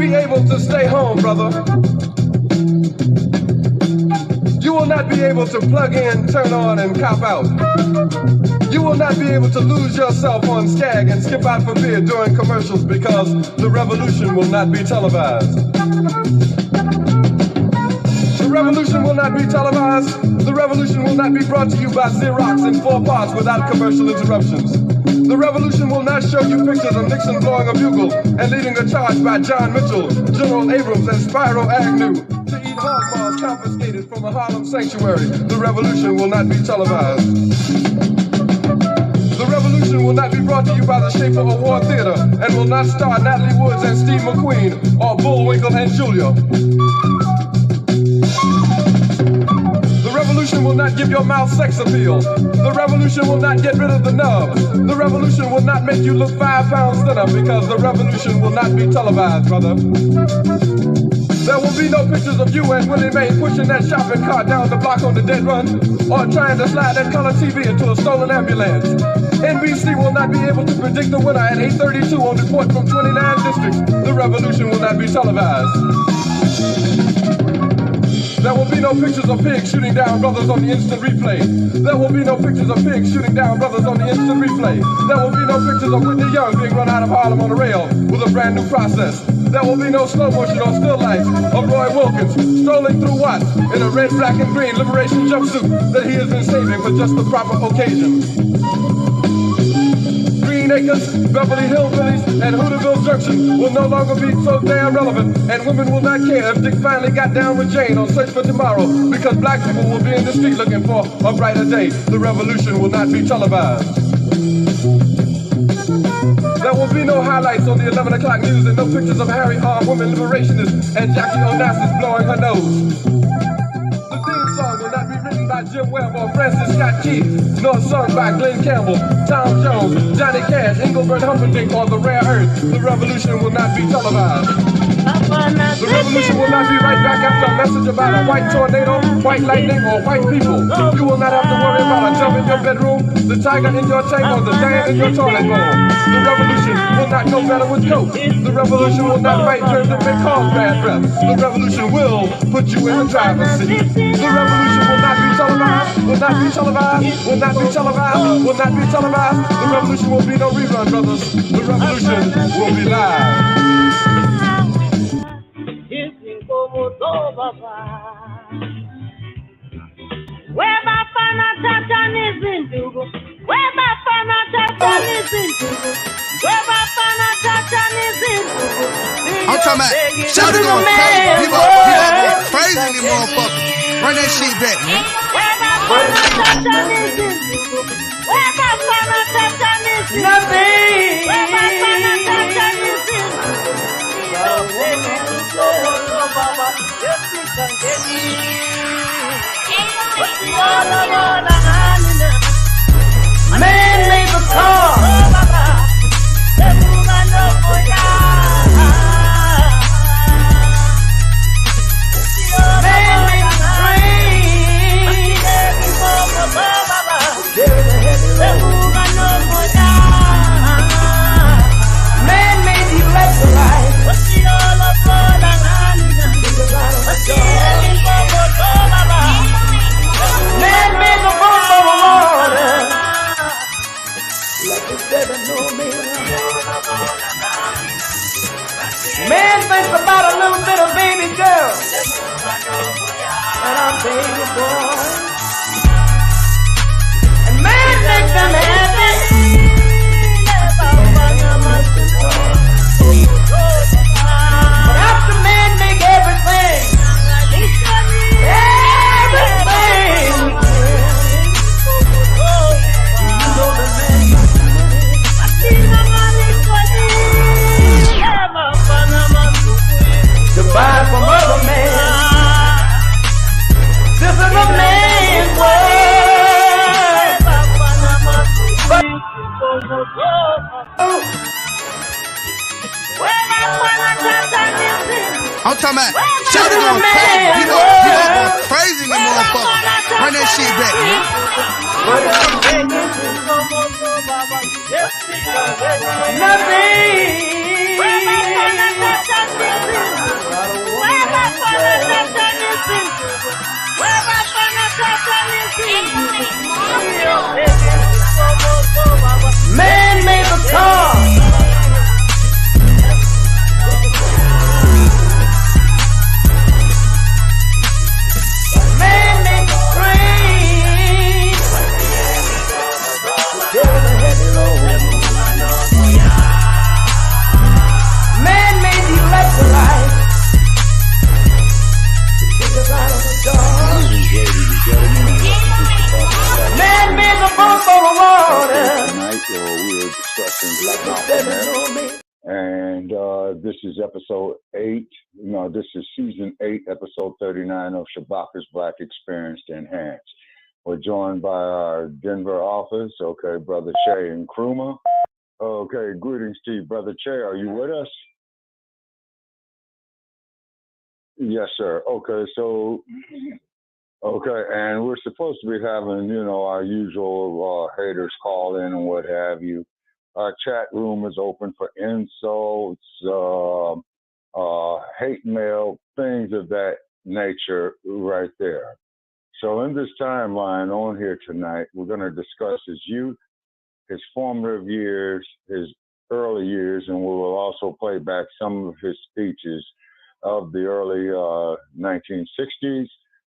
be able to stay home, brother. You will not be able to plug in, turn on, and cop out. You will not be able to lose yourself on Skag and skip out for beer during commercials because the revolution will not be televised. The revolution will not be televised. The revolution will not be brought to you by Xerox in 4 parts without commercial interruptions. The revolution will not show you pictures of Nixon blowing a bugle and leading a charge by John Mitchell, General Abrams, and Spyro Agnew to eat hog maws confiscated from a Harlem sanctuary. The revolution will not be televised. The revolution will not be brought to you by the Schaefer Award Theater and will not star Natalie Woods and Steve McQueen or Bullwinkle and Julia. The revolution will not give your mouth sex appeal. The revolution will not get rid of the nub. The revolution will not make you look 5 pounds thinner because the revolution will not be televised, brother. There will be no pictures of you and Willie Mae pushing that shopping cart down the block on the dead run or trying to slide that color TV into a stolen ambulance. NBC will not be able to predict the winner at 8:32 on report from 29 districts. The revolution will not be televised. There will be no pictures of pigs shooting down brothers on the instant replay. There will be no pictures of pigs shooting down brothers on the instant replay. There will be no pictures of Whitney Young being run out of Harlem on a rail with a brand new process. There will be no slow motion or still lights of Roy Wilkins strolling through Watts in a red, black, and green liberation jumpsuit that he has been saving for just the proper occasion. Green Acres, Beverly Hillbillies, and Hooterville Junction will no longer be so damn relevant, and women will not care if Dick finally got down with Jane on Search for Tomorrow, because black people will be in the street looking for a brighter day. The revolution will not be televised. There will be no highlights on the 11 o'clock news and no pictures of Harry armed women liberationists and Jackie Onassis blowing her nose. The theme song will not be written by Jim Webb or Francis Scott Key, nor sung by Glenn Campbell, Tom Jones, Johnny Cash, Engelbert Humperdinck, or The Rare Earth. The revolution will not be televised. The revolution will not be right back after a message about a white tornado, white lightning, or white people. You will not have to worry about a jump in your bedroom, the tiger in your tank, or the giant in your toilet bowl. The revolution will not go better with coke. The revolution will not fight germs that may cause bad breath. The revolution will put you in the driver's seat. The revolution will not be televised, will not be televised, will not be televised, will not be televised. The revolution will be no rerun, brothers. The revolution will be live. I'm talking about Shabazz going crazy. People going crazy in these motherfuckers. Run that shit back, man. Man made the car. Man thinks about a little bit of baby girl and our baby boy, and man makes them happy. But after man make everything, you know the man. To buy from other men. This is a man's world. I'm talking about Shabazz going crazy. People going crazy in these motherfuckers. Run that shit back, man. Man made the car. Man made the train. Man made the electrolyte. Man made the pump for the water. Tonight, we're discussing Black Empowerment Era. And this is episode 8. No, this is season 8, episode 39 of Shabaka'S Blacc Experienced Enhanced. We're joined by our Denver office, okay, Brother Che and Kruma. Okay, greetings to you, Brother Che. Are you with us? Yes, sir. Okay, so, okay, and we're supposed to be having, our usual haters call in and what have you. Our chat room is open for insults, hate mail, things of that nature right there. So in this timeline on here tonight, we're going to discuss his youth, his formative years, his early years, and we will also play back some of his speeches of the early 1960s.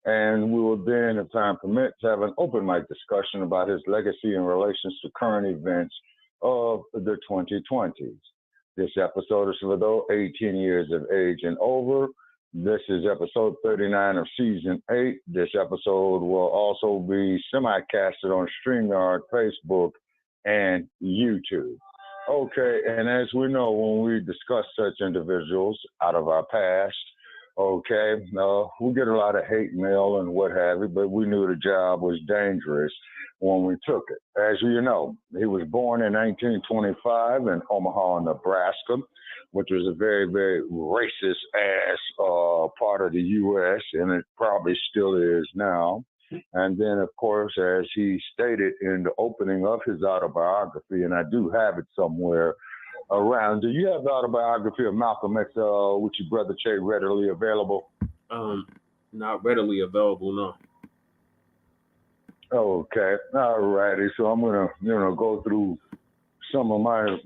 And we will then, if time permits, have an open mic discussion about his legacy in relations to current events of the 2020s. This episode is for those 18 years of age and over. This is episode 39 of season 8. This episode will also be semi-casted on StreamYard, Facebook, and YouTube. Okay, and as we know, when we discuss such individuals out of our past, okay, we get a lot of hate mail and what have you, but we knew the job was dangerous when we took it. As you know, he was born in 1925 in Omaha, Nebraska, which was a very, very racist-ass part of the U.S., and it probably still is now. And then, of course, as he stated in the opening of his autobiography, and I do have it somewhere around. Do you have the autobiography of Malcolm X with your Brother Che readily available? Not readily available, no. Okay, all righty. So I'm gonna, go through some of my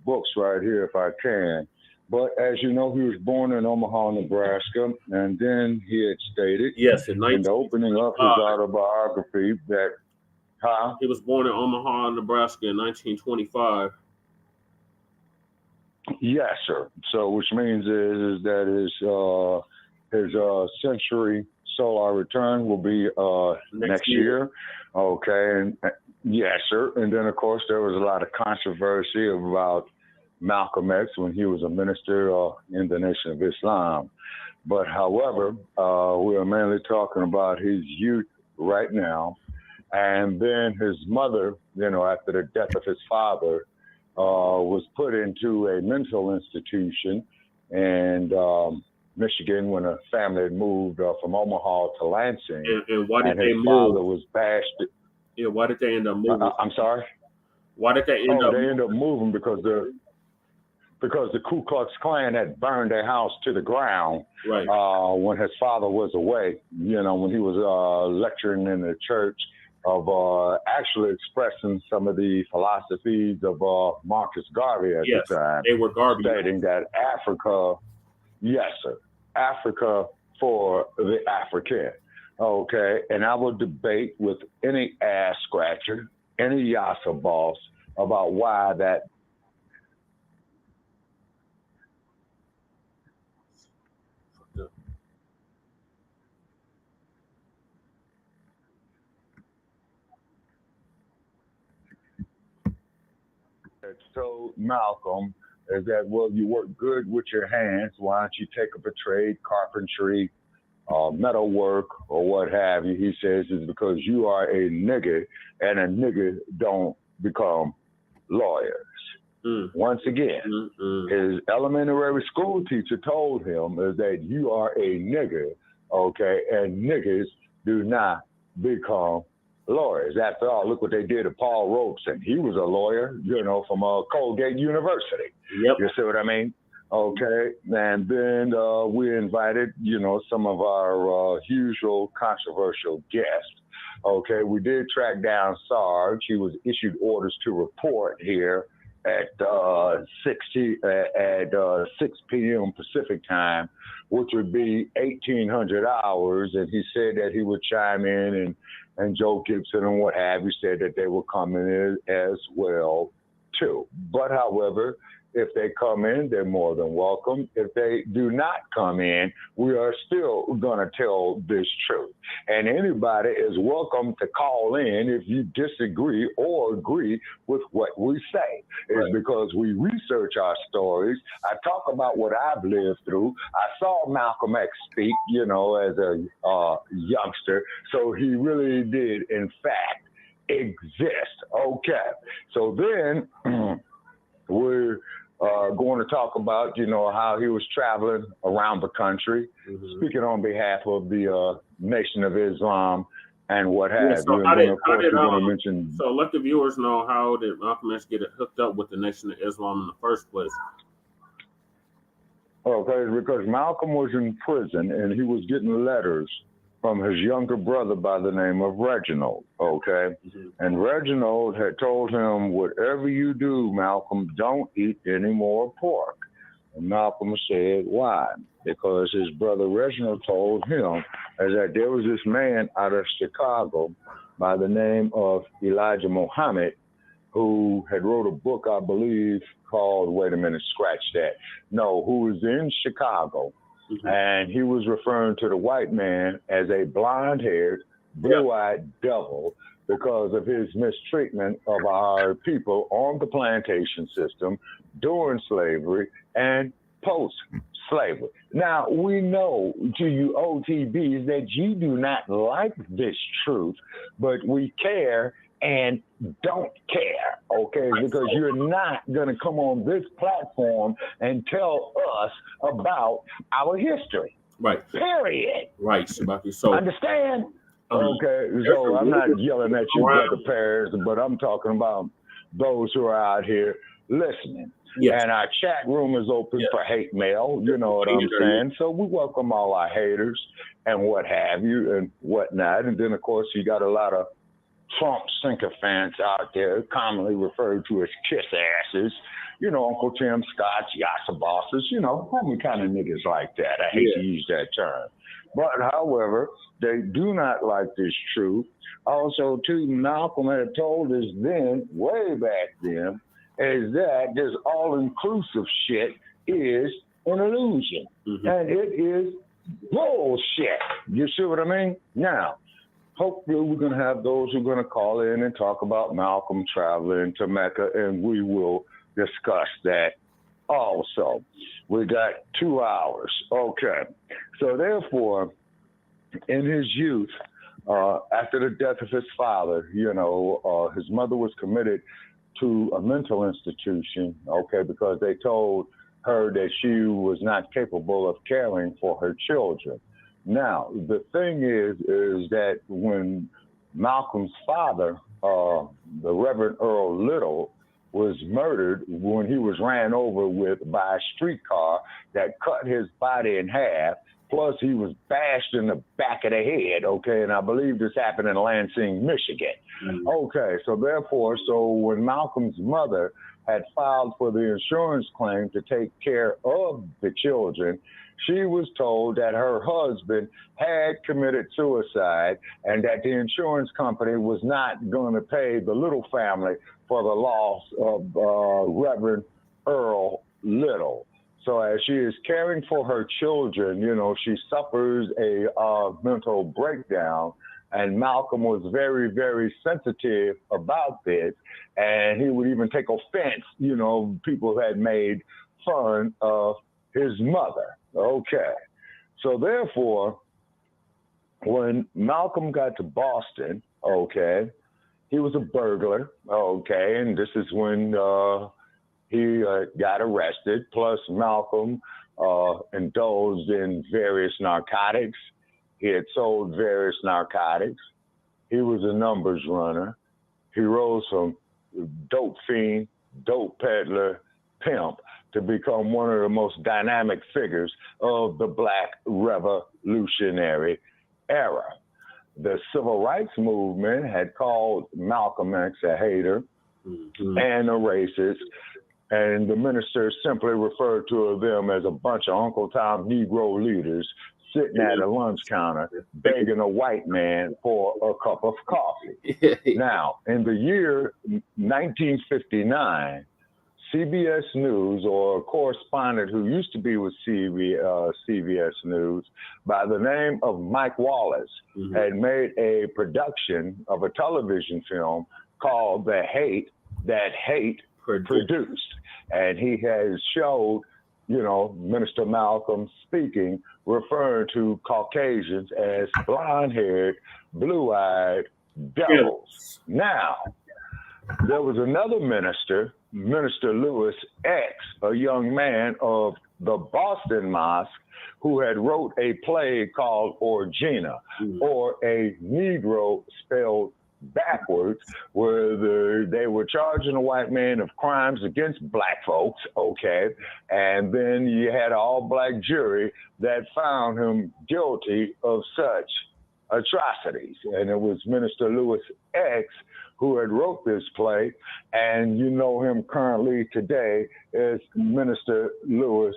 books right here if I can. But as you know, he was born in Omaha, Nebraska, and then he had stated, yes, in the opening of his autobiography that, he was born in Omaha, Nebraska in 1925. Yes, sir. So, which means is that his century solar return will be next year. Okay, and yes, sir. And then, of course, there was a lot of controversy about Malcolm X when he was a minister in the Nation of Islam. But, however, we are mainly talking about his youth right now. And then his mother, after the death of his father, was put into a mental institution in Michigan when a family had moved from Omaha to Lansing. And why did they move? Father was bashed. Yeah, why did they end up moving? I'm sorry? Why did they end up? They ended up moving because the Ku Klux Klan had burned their house to the ground. Right. When his father was away, when he was lecturing in the church of actually expressing some of the philosophies of Marcus Garvey at the time. They were Garvey. Stating that Africa, yes, sir, Africa for the African. Okay, and I will debate with any ass scratcher, any Yassa boss about why that. So Malcolm is that, well, you work good with your hands. Why don't you take up a trade, carpentry, metal work, or what have you? He says it's because you are a nigger, and a nigger don't become lawyers. Once again, his elementary school teacher told him is that you are a nigger, okay, and niggers do not become lawyers. After all, look what they did to Paul Robeson. He was a lawyer, you know, from Colgate University. Yep. You see what I mean? Okay. And then we invited, you know, some of our usual controversial guests. Okay. We did track down Sarge. He was issued orders to report here at 6 p.m. Pacific time, which would be 1800 hours. And he said that he would chime in, and Joe Gibson and what have you said that they will come in as well too. But however, if they come in, they're more than welcome. If they do not come in, we are still going to tell this truth. And anybody is welcome to call in if you disagree or agree with what we say. It's because we research our stories. I talk about what I've lived through. I saw Malcolm X speak, you know, as a youngster. So he really did, in fact, exist. Okay. So then we're going to talk about, you know, how he was traveling around the country, speaking on behalf of the Nation of Islam and what have you. And then, of course, we're going to mention. So let the viewers know, how did Malcolm X get hooked up with the Nation of Islam in the first place? Okay, because Malcolm was in prison and he was getting letters from his younger brother by the name of Reginald, okay? And Reginald had told him, whatever you do, Malcolm, don't eat any more pork. And Malcolm said, why? Because his brother Reginald told him that there was this man out of Chicago by the name of Elijah Muhammad, who had wrote a book, I believe, called, wait a minute, scratch that. No, who was in Chicago. And he was referring to the white man as a blonde-haired, blue-eyed devil because of his mistreatment of our people on the plantation system during slavery and post-slavery. Now, we know, to you OTBs, that you do not like this truth, but we care and don't care, okay? Because you're not going to come on this platform and tell us about our history. Right. Period. Right, Shabaki. So understand? Okay, so I'm not yelling at you, Brother Paris, but I'm talking about those who are out here listening. Yes. And our chat room is open for hate mail, you know what I'm saying? So we welcome all our haters and what have you and whatnot. And then, of course, you got a lot of Trump sycophants out there, commonly referred to as kiss asses, you know, Uncle Tim Scott, Yassa Bosses, you know, homie kind of niggas like that. I hate to use that term. But, however, they do not like this truth. Also, too, Malcolm had told us then, way back then, is that this all-inclusive shit is an illusion. And it is bullshit. You see what I mean? Now, hopefully we're going to have those who are going to call in and talk about Malcolm traveling to Mecca, and we will discuss that also. We got 2 hours. Okay. So therefore, in his youth, after the death of his father, you know, his mother was committed to a mental institution, okay, because they told her that she was not capable of caring for her children. Now, the thing is that when Malcolm's father, the Reverend Earl Little, was murdered when he was ran over with by a streetcar that cut his body in half, plus he was bashed in the back of the head, okay, and I believe this happened in Lansing, Michigan. Okay, so therefore, when Malcolm's mother had filed for the insurance claim to take care of the children, she was told that her husband had committed suicide and that the insurance company was not going to pay the Little family for the loss of Reverend Earl Little. So as she is caring for her children, you know, she suffers a mental breakdown. And Malcolm was very, very sensitive about this. And he would even take offense, you know, people had made fun of his mother. Okay. So therefore, when Malcolm got to Boston, okay, he was a burglar, okay, and this is when he got arrested. Plus, Malcolm indulged in various narcotics. He had sold various narcotics. he was a numbers runner. He rose from dope fiend, dope peddler, pimp to become one of the most dynamic figures of the Black Revolutionary Era. The Civil Rights Movement had called Malcolm X a hater and a racist, and the minister simply referred to them as a bunch of Uncle Tom Negro leaders sitting at a lunch counter begging a white man for a cup of coffee. Now, in the year 1959, CBS News, or a correspondent who used to be with CBS News by the name of Mike Wallace, had made a production of a television film called The Hate That Hate Produced. And he has showed, you know, Minister Malcolm speaking, referring to Caucasians as blonde-haired, blue-eyed devils. Now, there was another minister, Minister Lewis X, a young man of the Boston Mosque, who had wrote a play called Orgina, or a Negro spelled backwards, where they were charging a white man of crimes against black folks, okay, and then you had an all-black jury that found him guilty of such atrocities. And it was Minister Lewis X who had wrote this play, and you know him currently today as Minister Louis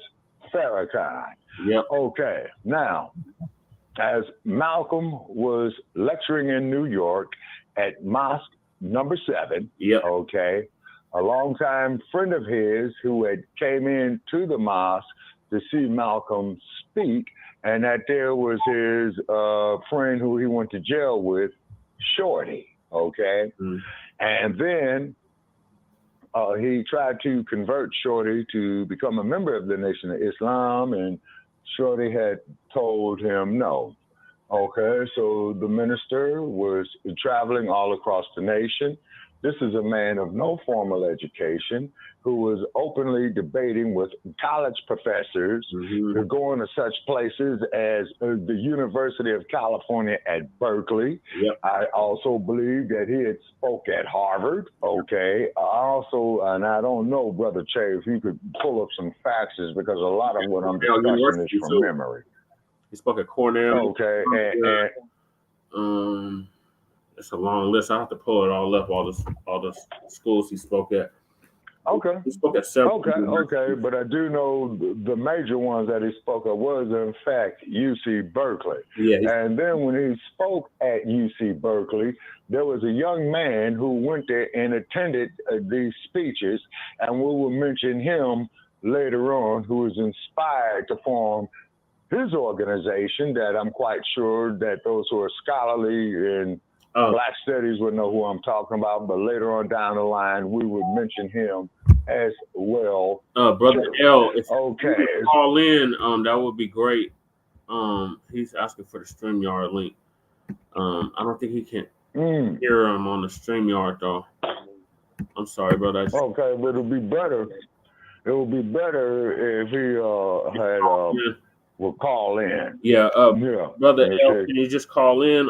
Farrakhan. Yep. Okay, now, as Malcolm was lecturing in New York at Mosque number 7, okay, a longtime friend of his who had came in to the mosque to see Malcolm speak, and that there was his friend who he went to jail with, Shorty, okay? And then he tried to convert Shorty to become a member of the Nation of Islam, and Shorty had told him no. Okay, so the minister was traveling all across the nation. This is a man of no formal education who was openly debating with college professors, going to such places as the University of California at Berkeley. I also believe that he had spoke at Harvard. Okay, and I don't know, Brother Che, if you could pull up some facts, because a lot of what I'm discussing is from memory. He spoke at Cornell. Okay, and it's a long list. I have to pull it all up. All the schools he spoke at. Okay. He spoke at several. Okay, but I do know the major ones that he spoke at was in fact UC Berkeley. Yeah. And then when he spoke at UC Berkeley, there was a young man who went there and attended these speeches, and we will mention him later on, who was inspired to form his organization that I'm quite sure that those who are scholarly in Black studies would know who I'm talking about, but later on down the line, we would mention him as well. Brother L, if you could call in, that would be great. He's asking for the StreamYard link. I don't think he can hear him on the StreamYard, though. I'm sorry, brother. Okay, but it'll be better. It would be better if he had... will call in. Brother L, can you just call in?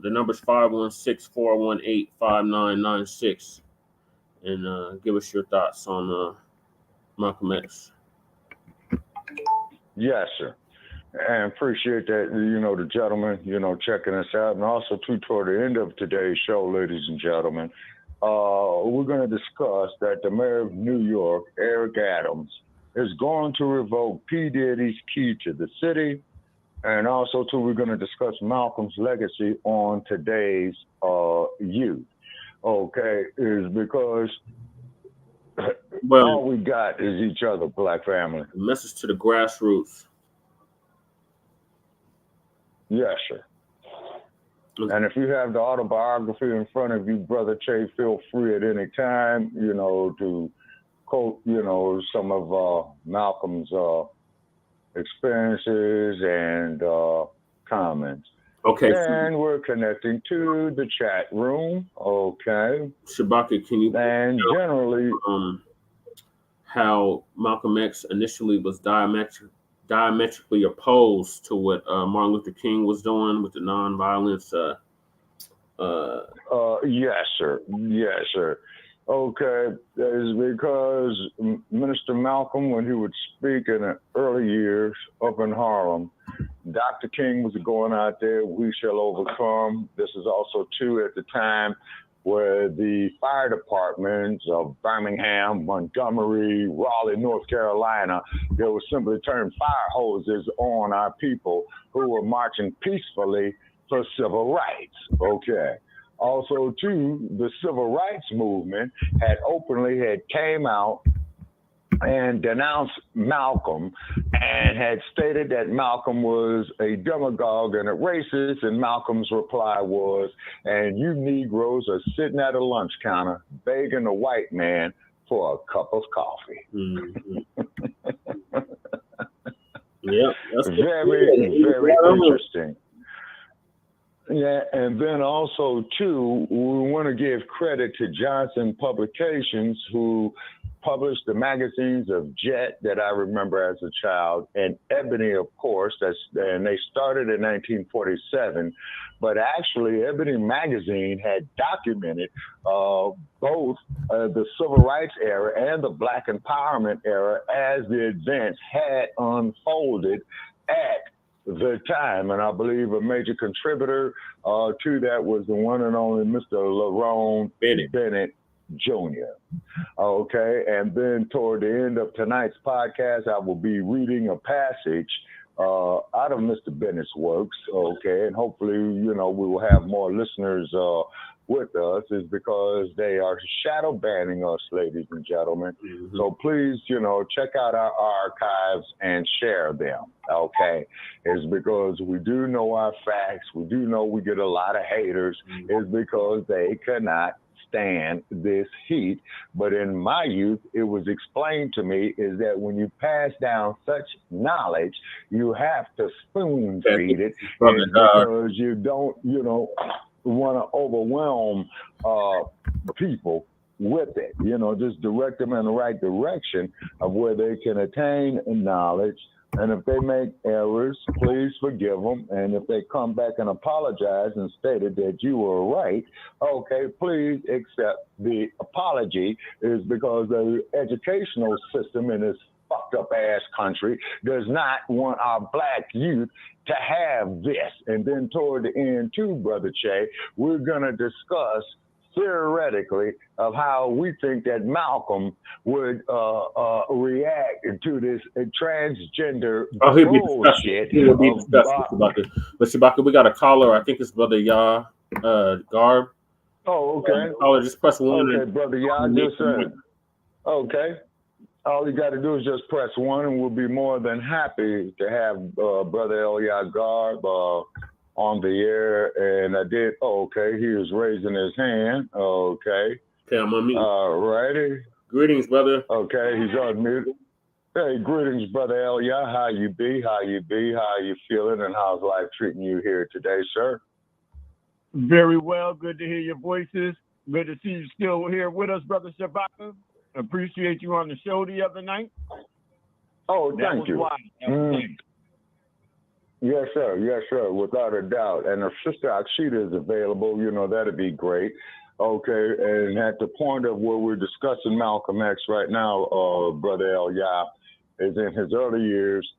The number's 516-418-5996, and give us your thoughts on Malcolm X. Yes, sir. And appreciate that, the gentleman, checking us out. And also, toward the end of today's show, ladies and gentlemen, we're going to discuss that the mayor of New York, Eric Adams, is going to revoke P. Diddy's key to the city. And also, we're going to discuss Malcolm's legacy on today's youth. Okay, is because all we got is each other, Black family. Message to the grassroots. Yes, sir. And if you have the autobiography in front of you, Brother Che, feel free at any time, to quote, some of Malcolm's experiences and comments. Okay. And we're connecting to the chat room. Okay. Shabaka, can you... And generally... how Malcolm X initially was diametrically opposed to what Martin Luther King was doing with the nonviolence Yes, sir. Yes, sir. Okay, that is because Minister Malcolm, when he would speak in the early years up in Harlem, Dr. King was going out there, we shall overcome. This is also, too, at the time where the fire departments of Birmingham, Montgomery, Raleigh, North Carolina, they would simply turn fire hoses on our people who were marching peacefully for civil rights. Okay. Also, too, the civil rights movement had came out and denounced Malcolm and had stated that Malcolm was a demagogue and a racist, and Malcolm's reply was, and you Negroes are sitting at a lunch counter begging a white man for a cup of coffee. Mm-hmm. Yeah, that's very interesting. Yeah, and then also, too, we want to give credit to Johnson Publications, who published the magazines of Jet that I remember as a child, and Ebony, of course, and they started in 1947. But actually, Ebony magazine had documented both the Civil Rights era and the Blacc Empowerment era as the events had unfolded at the time. And I believe a major contributor to that was the one and only Mr. Lerone Bennett Jr. Okay, and then toward the end of tonight's podcast, I will be reading a passage out of Mr. Bennett's works. Okay, and hopefully, we will have more listeners with us, is because they are shadow banning us, ladies and gentlemen. Mm-hmm. So please, check out our archives and share them. Okay, it's because we do know our facts. We do know we get a lot of haters. Mm-hmm. It's because they cannot stand this heat. But in my youth, it was explained to me is that when you pass down such knowledge, you have to spoon feed it, because you don't, want to overwhelm people with it. Just direct them in the right direction of where they can attain knowledge. And if they make errors, please forgive them. And if they come back and apologize and stated that you were right, okay, please accept the apology. Is because the educational system in this fucked up ass country does not want our black youth to have this. And then toward the end too, Brother Che, we're going to discuss theoretically of how we think that Malcolm would react to this transgender bullshit. He'll be discussing about this. But Shabaka, we got a caller. I think it's Brother Yah Garb. Oh, okay. Caller, just press 1. Okay, Brother Yah, just said. Okay. All you got to do is just press 1, and we'll be more than happy to have Brother Yah Garb on the air. And I did. Oh, okay, he was raising his hand. Okay. Okay, I'm on mute. All righty. Greetings, brother. Okay, he's on mute. Hey, greetings, Brother Elia. How you be? How you feeling? And how's life treating you here today, sir? Very well. Good to hear your voices. Good to see you still here with us, Brother Shabaka. Appreciate you on the show the other night. Oh, thank you. Yes, sir. Yes, sir. Without a doubt. And if Sister Akshita is available, that'd be great. Okay. And at the point of where we're discussing Malcolm X right now, Brother Elia is in his early years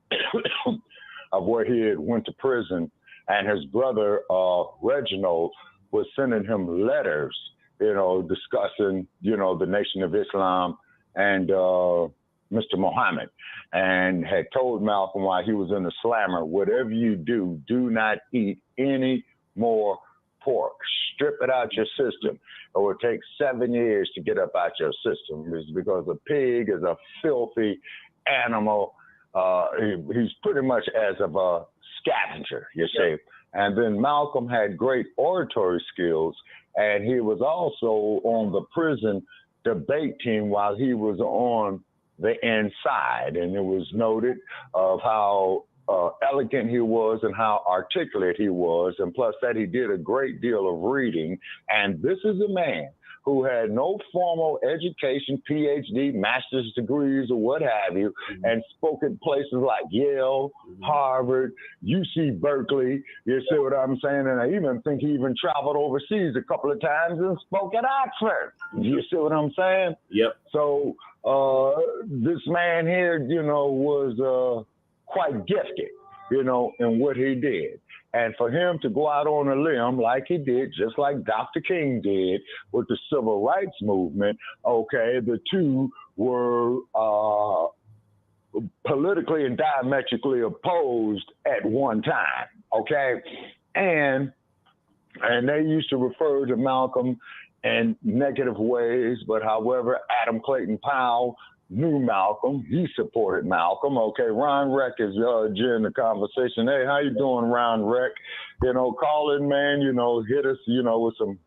of where he had went to prison, and his brother, Reginald, was sending him letters, discussing, the Nation of Islam and Mr. Muhammad, and had told Malcolm while he was in the slammer, whatever you do, do not eat any more pork. Strip it out your system. It will take 7 years to get up out your system. It's because a pig is a filthy animal. He's pretty much as of a scavenger, you see. And then Malcolm had great oratory skills, and he was also on the prison debate team while he was on the inside. And it was noted of how elegant he was and how articulate he was, and plus that he did a great deal of reading. And this is a man who had no formal education, PhD, master's degrees, or what have you, and spoke at places like Yale, Harvard, UC Berkeley. You see what I'm saying? And I even think he even traveled overseas a couple of times and spoke at Oxford. You see what I'm saying? Yep. So this man here, you know, was quite gifted, you know, in what he did. And for him to go out on a limb like he did, just like Dr. King did with the civil rights movement, okay, the two were politically and diametrically opposed at one time, okay? And they used to refer to Malcolm in negative ways, but however, Adam Clayton Powell knew Malcolm. He supported Malcolm. Okay, Ron Reck is in the conversation. Hey, how you doing, Ron Reck? You know, call in, man. You know, hit us, you know, with some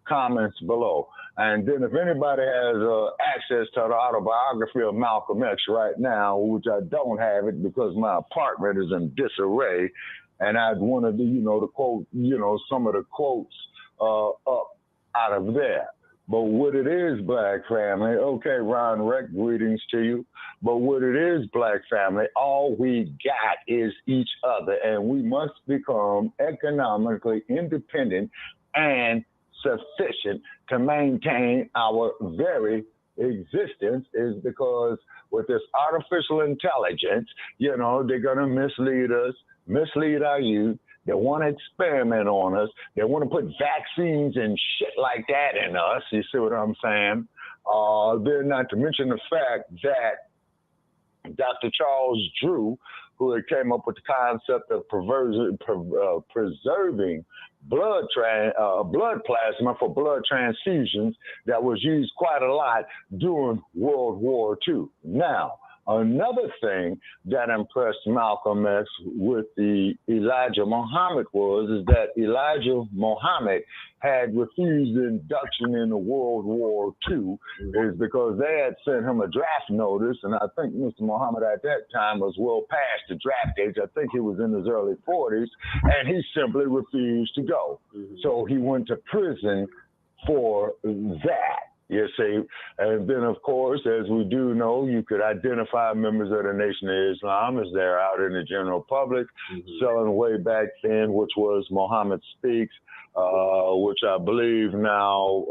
comments below. And then if anybody has access to the autobiography of Malcolm X right now, which I don't have it because my apartment is in disarray, and I'd want to do, you know, to quote, you know, some of the quotes up out of there. But what it is, Black family, okay, Ron Reck, greetings to you. But what it is, Black family, all we got is each other, and we must become economically independent and sufficient to maintain our very existence, is because with this artificial intelligence, you know, they're going to mislead us, mislead our youth. They want to experiment on us. They want to put vaccines and shit like that in us. You see what I'm saying? Then not to mention the fact that Dr. Charles Drew, who had came up with the concept of preserving blood plasma for blood transfusions, that was used quite a lot during World War II. Now, another thing that impressed Malcolm X with the Elijah Muhammad is that Elijah Muhammad had refused induction into World War II, is because they had sent him a draft notice, and I think Mr. Muhammad at that time was well past the draft age. I think he was in his early 40s, and he simply refused to go. So he went to prison for that. You see, and then, of course, as we do know, you could identify members of the Nation of Islam as they're out in the general public, selling way back then, which was Muhammad Speaks, which I believe now,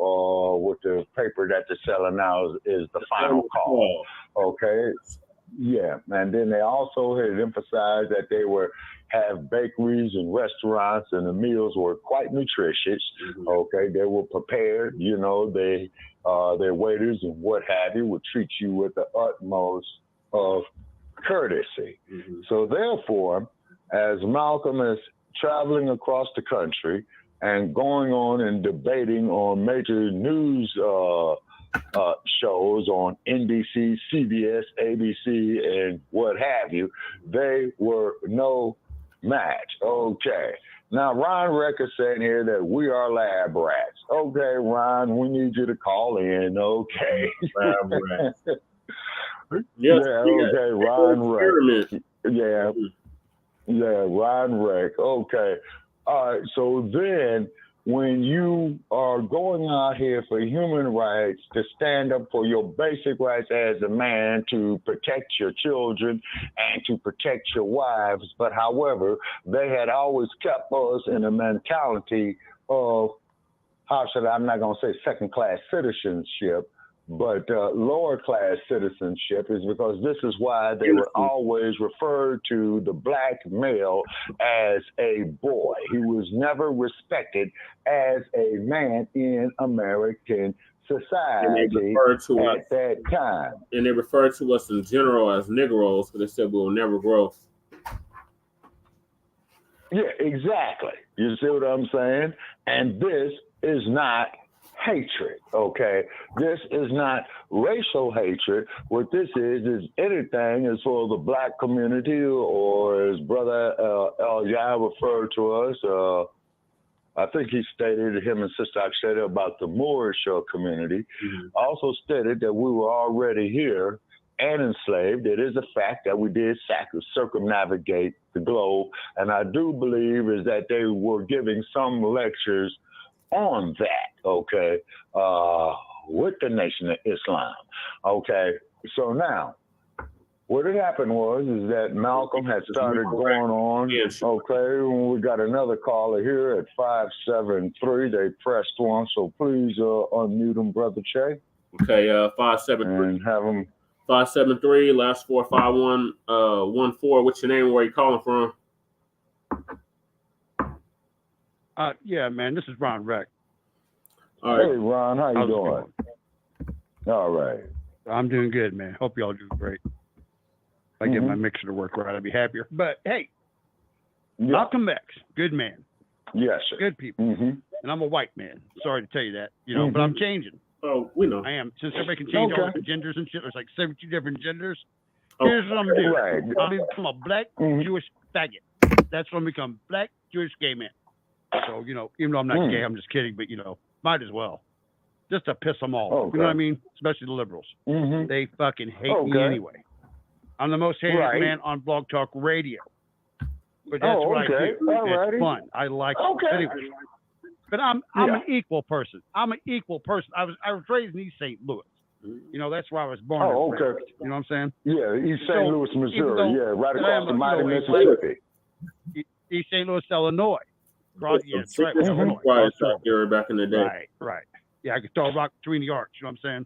with the paper that they're selling now is the Final Call. Okay, yeah, and then they also had emphasized that they have bakeries and restaurants, and the meals were quite nutritious. Okay, they were prepared. You know, their waiters and what have you would treat you with the utmost of courtesy. So therefore, as Malcolm is traveling across the country and going on and debating on major news shows on NBC, CBS, ABC, and what have you, they were no match. Okay. Now, Ron Reck is saying here that we are lab rats. Okay, Ron, we need you to call in. Okay. Lab rats. Yeah, okay, Ron Reck. Yeah, Ron Reck. Okay. All right, so then when you are going out here for human rights, to stand up for your basic rights as a man, to protect your children and to protect your wives, but however, they had always kept us in a mentality of, I'm not going to say second-class citizenship, but lower-class citizenship, is because this is why they were always referred to the black male as a boy. He was never respected as a man in American society at that time. And they referred to us in general as Negroes, because they said we will never grow. Yeah, exactly. You see what I'm saying? And this is not hatred, okay? This is not racial hatred. What this is anything is for the black community, or as Brother El-Yah referred to us, I think he stated, him and Sister Aksheda, about the Moorish community, also stated that we were already here and enslaved. It is a fact that we did circumnavigate the globe, and I do believe is that they were giving some lectures on that, okay, with the Nation of Islam. Okay, so now, what had happened was is that Malcolm had started going on. Okay, we got another caller here at 573. They pressed one, so please unmute them, Brother Che. Okay, 573. And have them. 573, last 451 14. What's your name? Where you calling from? Yeah, man, this is Ron Reck. All right. Hey, Ron, how you doing? All right. I'm doing good, man. Hope y'all do great. If I get my mixer to work right, I'd be happier. But hey, Malcolm X, good man. Yes, sir. Good people. And I'm a white man. Sorry to tell you that, you know, but I'm changing. Oh, we know. I am. Since everybody can change all the genders and shit, there's like 72 different genders. Here's what I'm doing. Right. I'm going to become a black Jewish faggot. That's when I become black Jewish gay man. So, you know, even though I'm not gay, I'm just kidding, but, you know, might as well. Just to piss them all. You know what I mean? Especially the liberals. They fucking hate me anyway. I'm the most hated man on Blog Talk Radio. But that's what I do. It's fun. I like it. Anyway. But I'm an equal person. I'm an equal person. I was raised in East St. Louis. You know, that's where I was born. Oh, okay. You know what I'm saying? Yeah, East St. Louis, Missouri. Though, right across the mighty Mississippi. East St. Louis, Illinois. Yeah, that's right. Illinois. Back in the day. Right. Yeah, I could throw a rock between the arcs. You know what I'm saying?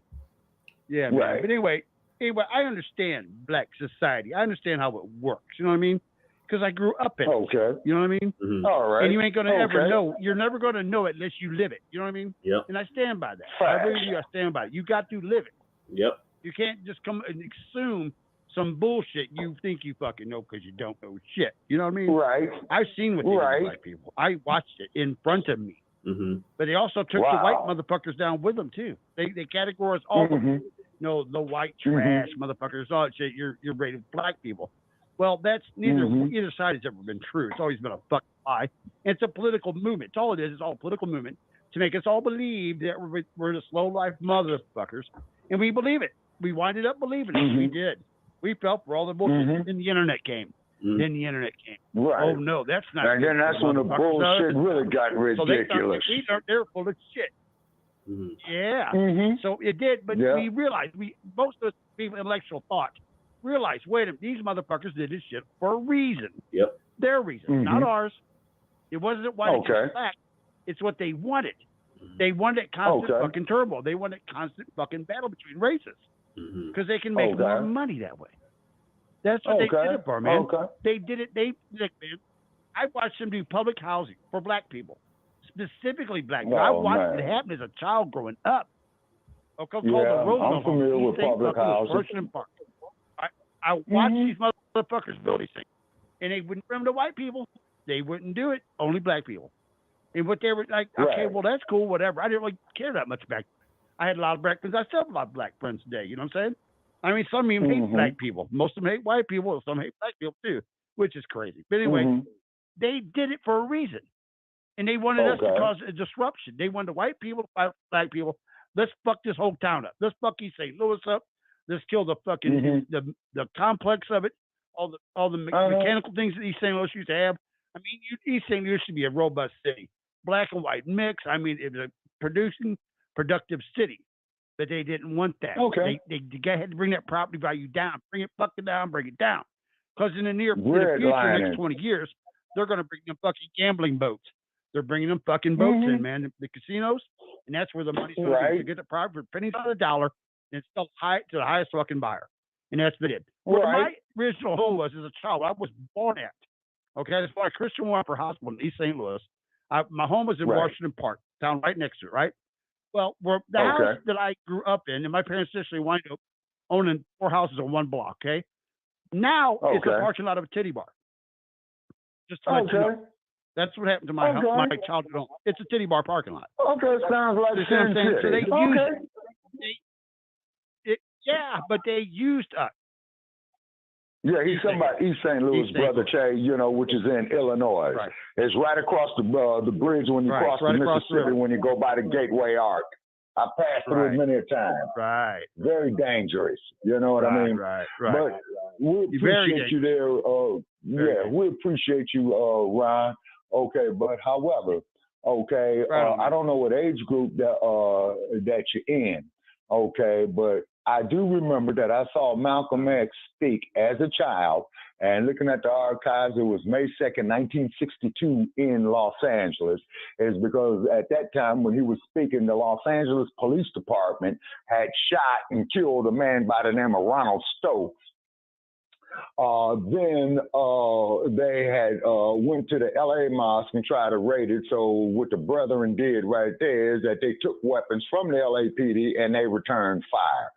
Yeah, man. But anyway, I understand black society. I understand how it works. You know what I mean? Because I grew up in it. You know what I mean? All right. And you ain't going to ever know. You're never going to know it unless you live it. You know what I mean? Yep. And I stand by that. I really do. I stand by it. You got to live it. Yep. You can't just come and assume some bullshit you think you fucking know because you don't know shit. You know what I mean? Right. I've seen what they do to black people. I watched it in front of me. But they also took the white motherfuckers down with them too. They categorized all of them. You know, the white trash motherfuckers, all that shit. You're rated black people. Well, that's either side has ever been true. It's always been a fucking lie. It's a political movement. It's all it is. It's all a political movement to make us all believe that we're the slow life motherfuckers, and we believe it. We winded up believing it. We did. We fell for all the bullshit. Then the internet came. Then the internet came. Right. Oh no, that's not. And then that's when the bullshit really got ridiculous. So they're full of shit. Yeah. So it did, but we realized most of the people intellectual thought realized, wait a minute, these motherfuckers did this shit for a reason. Yep. Their reason, not ours. It wasn't white against black. It's what they wanted. They wanted constant fucking turmoil. They wanted constant fucking battle between races because they can make more money that way. That's what they did it for, man. They did it. Look, man, I watched them do public housing for black people, specifically black people. I watched it happen as a child growing up. Called the Roosevelt I'm familiar with public housing. I watched these motherfuckers build these things, and they wouldn't bring them to white people. They wouldn't do it. Only black people. And what they were like, okay, well, that's cool, whatever. I didn't really care that much back then. I had a lot of black friends. I still have a lot of black friends today. You know what I'm saying? I mean, some even hate black people. Most of them hate white people. Some hate black people too, which is crazy. But anyway, they did it for a reason. And they wanted us to cause a disruption. They wanted white people to fight black people. Let's fuck this whole town up. Let's fuck East St. Louis up. Let's kill the fucking the complex of it. All the mechanical things that East St. Louis used to have. I mean, East St. Louis used to be a robust city. Black and white mix. I mean, it was a productive city. But they didn't want that. They had to bring that property value down. Bring it fucking down, bring it down. Because in the future, next 20 years, they're going to bring them fucking gambling boats. They're bringing them fucking boats in, man, the casinos. And that's where the money's going to be. To get the property for pennies on the dollar and sell to the highest fucking buyer. And that's been it. Where my original home was as a child, I was born at. Okay, that's why Christian Walker Hospital in East St. Louis. My home was in Washington Park, town right next to it, right? Well, the house that I grew up in, and my parents initially wound up owning 4 houses on one block, okay? Now it's a parking lot of a titty bar. Just to let you know. That's what happened to my house, my childhood home. It's a titty bar parking lot. Sounds like Sin City. So they used it. Yeah, but they used us. Yeah, he's talking about East St. Louis, Brother Che, which is in Illinois. Right. It's right across the bridge when you cross the Mississippi when you go by the Gateway Arc. I passed through it many a time. Right. Very dangerous. You know what I mean? Right. But we appreciate you there. We appreciate you, Ron. Okay, but however, Okay, I don't know what age group that you're in. Okay, but I do remember that I saw Malcolm X speak as a child, and looking at the archives, it was May 2nd, 1962 in Los Angeles, is because at that time when he was speaking, the Los Angeles Police Department had shot and killed a man by the name of Ronald Stokes. Then they had went to the LA mosque and tried to raid it. So what the brethren did right there is that they took weapons from the LAPD and they returned fire.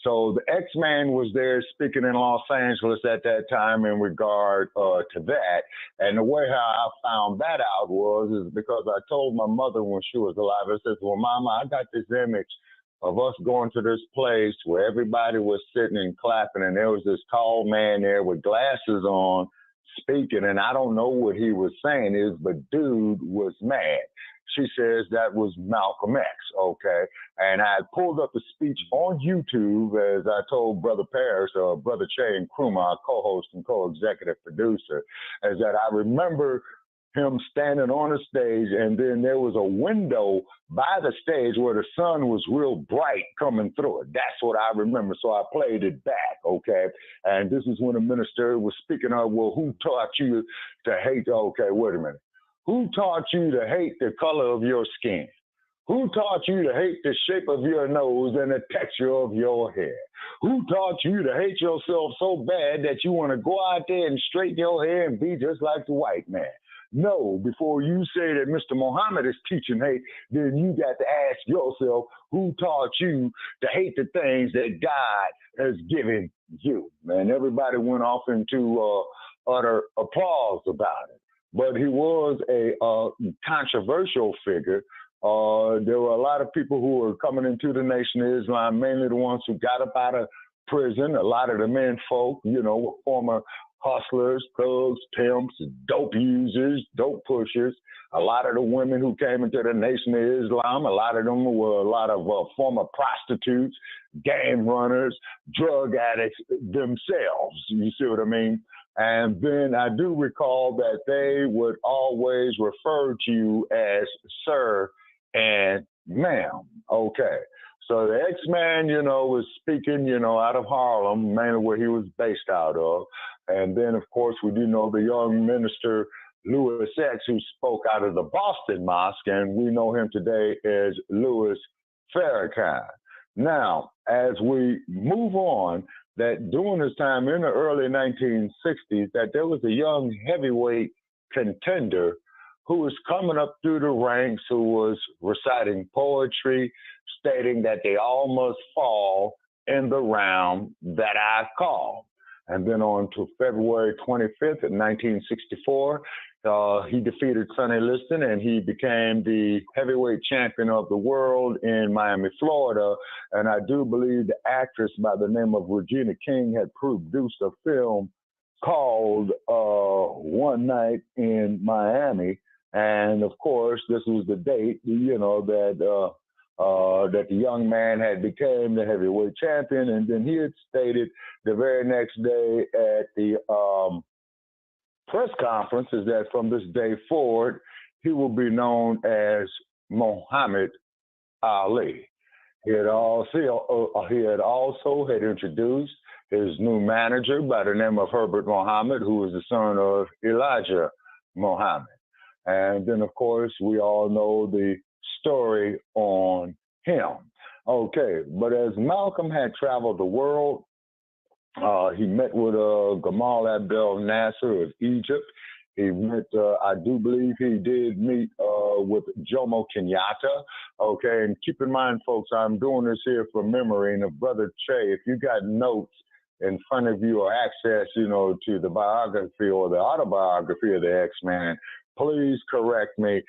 So the X-Man was there speaking in Los Angeles at that time in regard to that. And the way how I found that out is because I told my mother when she was alive, I said, well, Mama, I got this image of us going to this place where everybody was sitting and clapping, and there was this tall man there with glasses on speaking, and I don't know what he was saying but dude was mad. She says that was Malcolm X, okay? And I pulled up the speech on YouTube, as I told Brother Parrish, or Brother Che and Kruma, our co-host and co-executive producer, is that I remember him standing on the stage, and then there was a window by the stage where the sun was real bright coming through it. That's what I remember. So I played it back, okay? And this is when the minister was speaking of, well, who taught you to hate? Okay, wait a minute. Who taught you to hate the color of your skin? Who taught you to hate the shape of your nose and the texture of your hair? Who taught you to hate yourself so bad that you want to go out there and straighten your hair and be just like the white man? No, before you say that Mr. Muhammad is teaching hate, then you got to ask yourself, who taught you to hate the things that God has given you? Man, everybody went off into utter applause about it. But he was a controversial figure. There were a lot of people who were coming into the Nation of Islam, mainly the ones who got up out of prison. A lot of the men folk, were former hustlers, thugs, pimps, dope users, dope pushers. A lot of the women who came into the Nation of Islam, a lot of them were a lot of former prostitutes, gang runners, drug addicts themselves. You see what I mean? And then I do recall that they would always refer to you as sir and ma'am. Okay. So the X-Man, was speaking, out of Harlem, mainly where he was based out of. And then, of course, we do know the young minister, Louis X, who spoke out of the Boston Mosque, and we know him today as Louis Farrakhan. Now, as we move on, that during this time in the early 1960s, that there was a young heavyweight contender who was coming up through the ranks, who was reciting poetry, stating that they all must fall in the round that I call. And then on to February 25th of 1964, he defeated Sonny Liston, and he became the heavyweight champion of the world in Miami, Florida. And I do believe the actress by the name of Regina King had produced a film called One Night in Miami. And of course, this was the date, that the young man had became the heavyweight champion. And then he had stated the very next day at the press conference is that from this day forward, he will be known as Muhammad Ali. He had also introduced his new manager by the name of Herbert Muhammad, who was the son of Elijah Muhammad. And then, of course, we all know the story on him. Okay, but as Malcolm had traveled the world, he met with Gamal Abdel Nasser of Egypt. He met, I do believe he did meet with Jomo Kenyatta. Okay, and keep in mind, folks, I'm doing this here from memory. And if Brother Che, if you got notes in front of you or access, to the biography or the autobiography of the X-Man, please correct me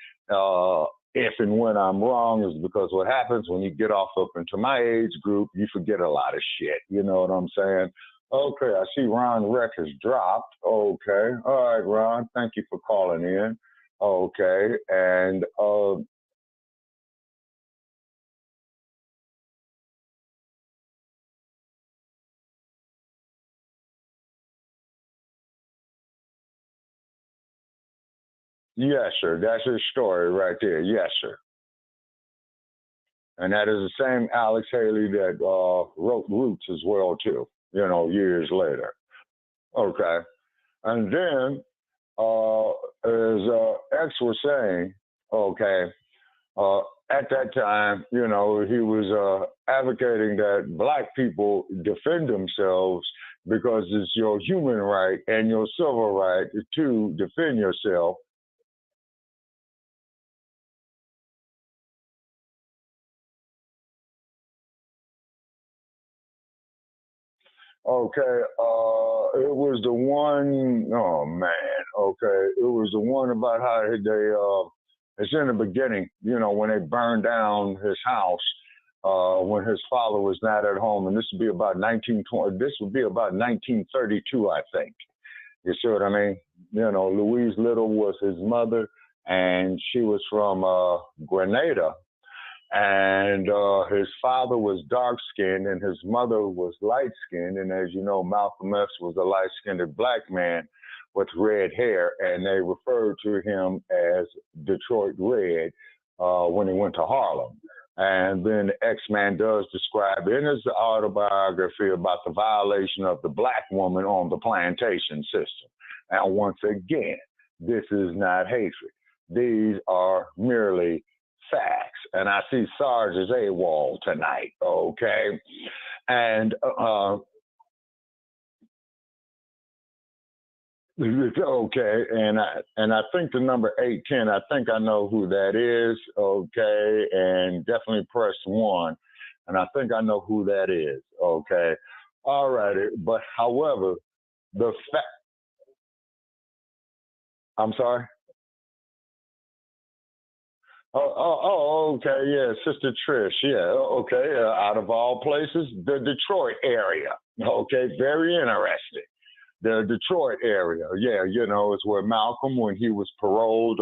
if and when I'm wrong, is because what happens when you get off up into my age group, you forget a lot of shit. You know what I'm saying? Okay, I see Ron Reck has dropped. Okay. All right, Ron, thank you for calling in. Okay, and Yes, sir. That's his story right there. Yes, sir. And that is the same Alex Haley that wrote Roots as well, too, years later. Okay. And then, as X was saying, okay, at that time, he was advocating that Black people defend themselves because it's your human right and your civil right to defend yourself. Okay, it was the one, oh man, okay, it was the one about how it's in the beginning, when they burned down his house, when his father was not at home, and this would be about 1932, I think. You see what I mean? Louise Little was his mother, and she was from Grenada. And his father was dark-skinned and his mother was light-skinned. And as you know, Malcolm X was a light-skinned Black man with red hair, and they referred to him as Detroit Red when he went to Harlem. And then the X-Man does describe in his autobiography about the violation of the Black woman on the plantation system. And once again, this is not hatred. These are merely facts. And I see Sarge is AWOL tonight, okay? And okay, and I think the number 810, I think I know who that is, okay, and definitely press 1, and I think I know who that is, okay? All righty, but however, the fact, I'm sorry? Oh, okay, yeah, Sister Trish, yeah, okay, out of all places, the Detroit area, okay, very interesting. The Detroit area, yeah, it's where Malcolm, when he was paroled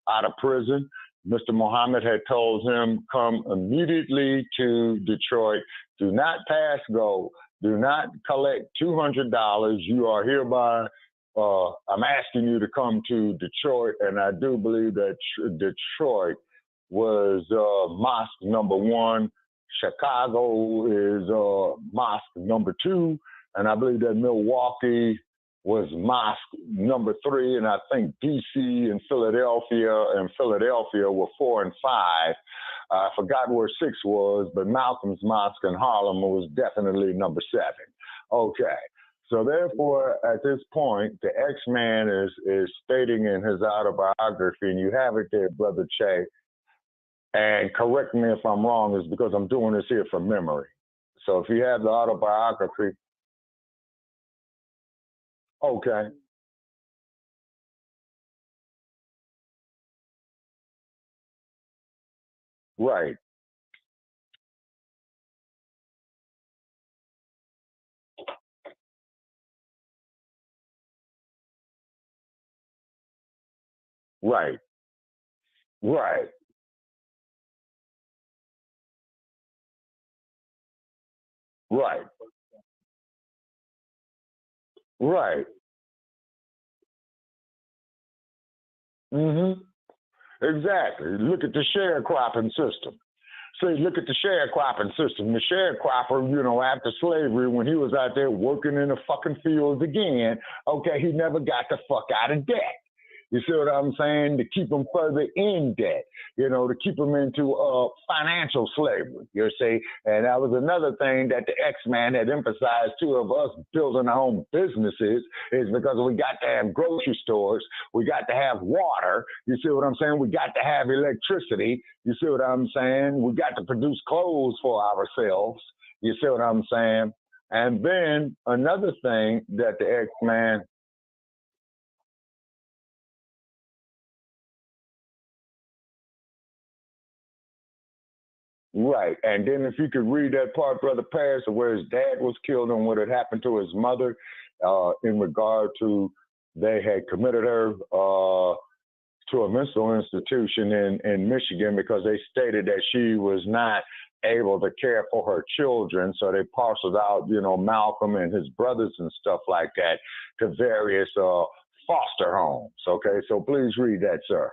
out of prison, Mr. Muhammad had told him, come immediately to Detroit, do not pass go, do not collect $200, you are hereby I'm asking you to come to Detroit, and I do believe that Detroit was mosque number 1. Chicago is mosque number 2, and I believe that Milwaukee was mosque number 3, and I think D.C. and Philadelphia were 4 and 5. I forgot where 6 was, but Malcolm's mosque in Harlem was definitely number 7. Okay. So therefore, at this point, the X-Man is stating in his autobiography, and you have it there, Brother Che, and correct me if I'm wrong, is because I'm doing this here from memory. So if you have the autobiography, okay. Right. Right. Right. Right. Right. Mm-hmm. Exactly. Look at the sharecropping system. See, look at the sharecropping system. The sharecropper, after slavery, when he was out there working in the fucking fields again, okay, he never got the fuck out of debt. You see what I'm saying? To keep them further in debt, to keep them into financial slavery, you see? And that was another thing that the X-Man had emphasized, too, of us building our own businesses, is because we got to have grocery stores, we got to have water, you see what I'm saying? We got to have electricity, you see what I'm saying? We got to produce clothes for ourselves, you see what I'm saying? And then another thing that the X-Man, right. And then if you could read that part, Brother Paris, of where his dad was killed and what had happened to his mother in regard to they had committed her to a mental institution in Michigan because they stated that she was not able to care for her children. So they parceled out, Malcolm and his brothers and stuff like that to various foster homes. Okay, so please read that, sir.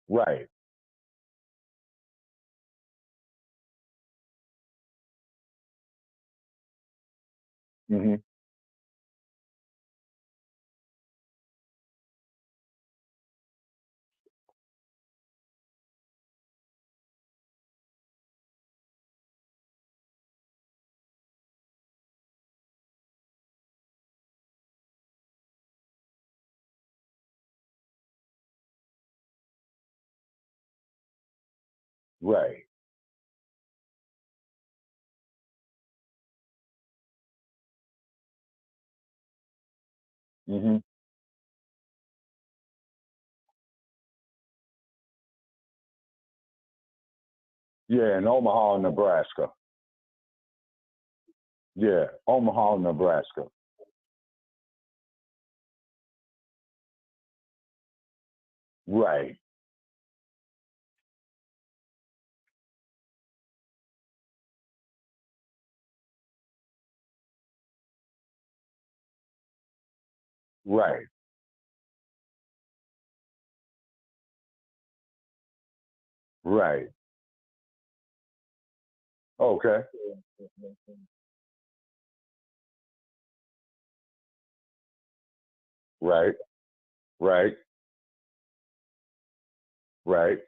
Right. Mm-hmm. Right. Mm-hmm. Yeah, in Omaha, Nebraska. Yeah, Omaha, Nebraska. Right. Right. Right. Okay. Right. Right. Right.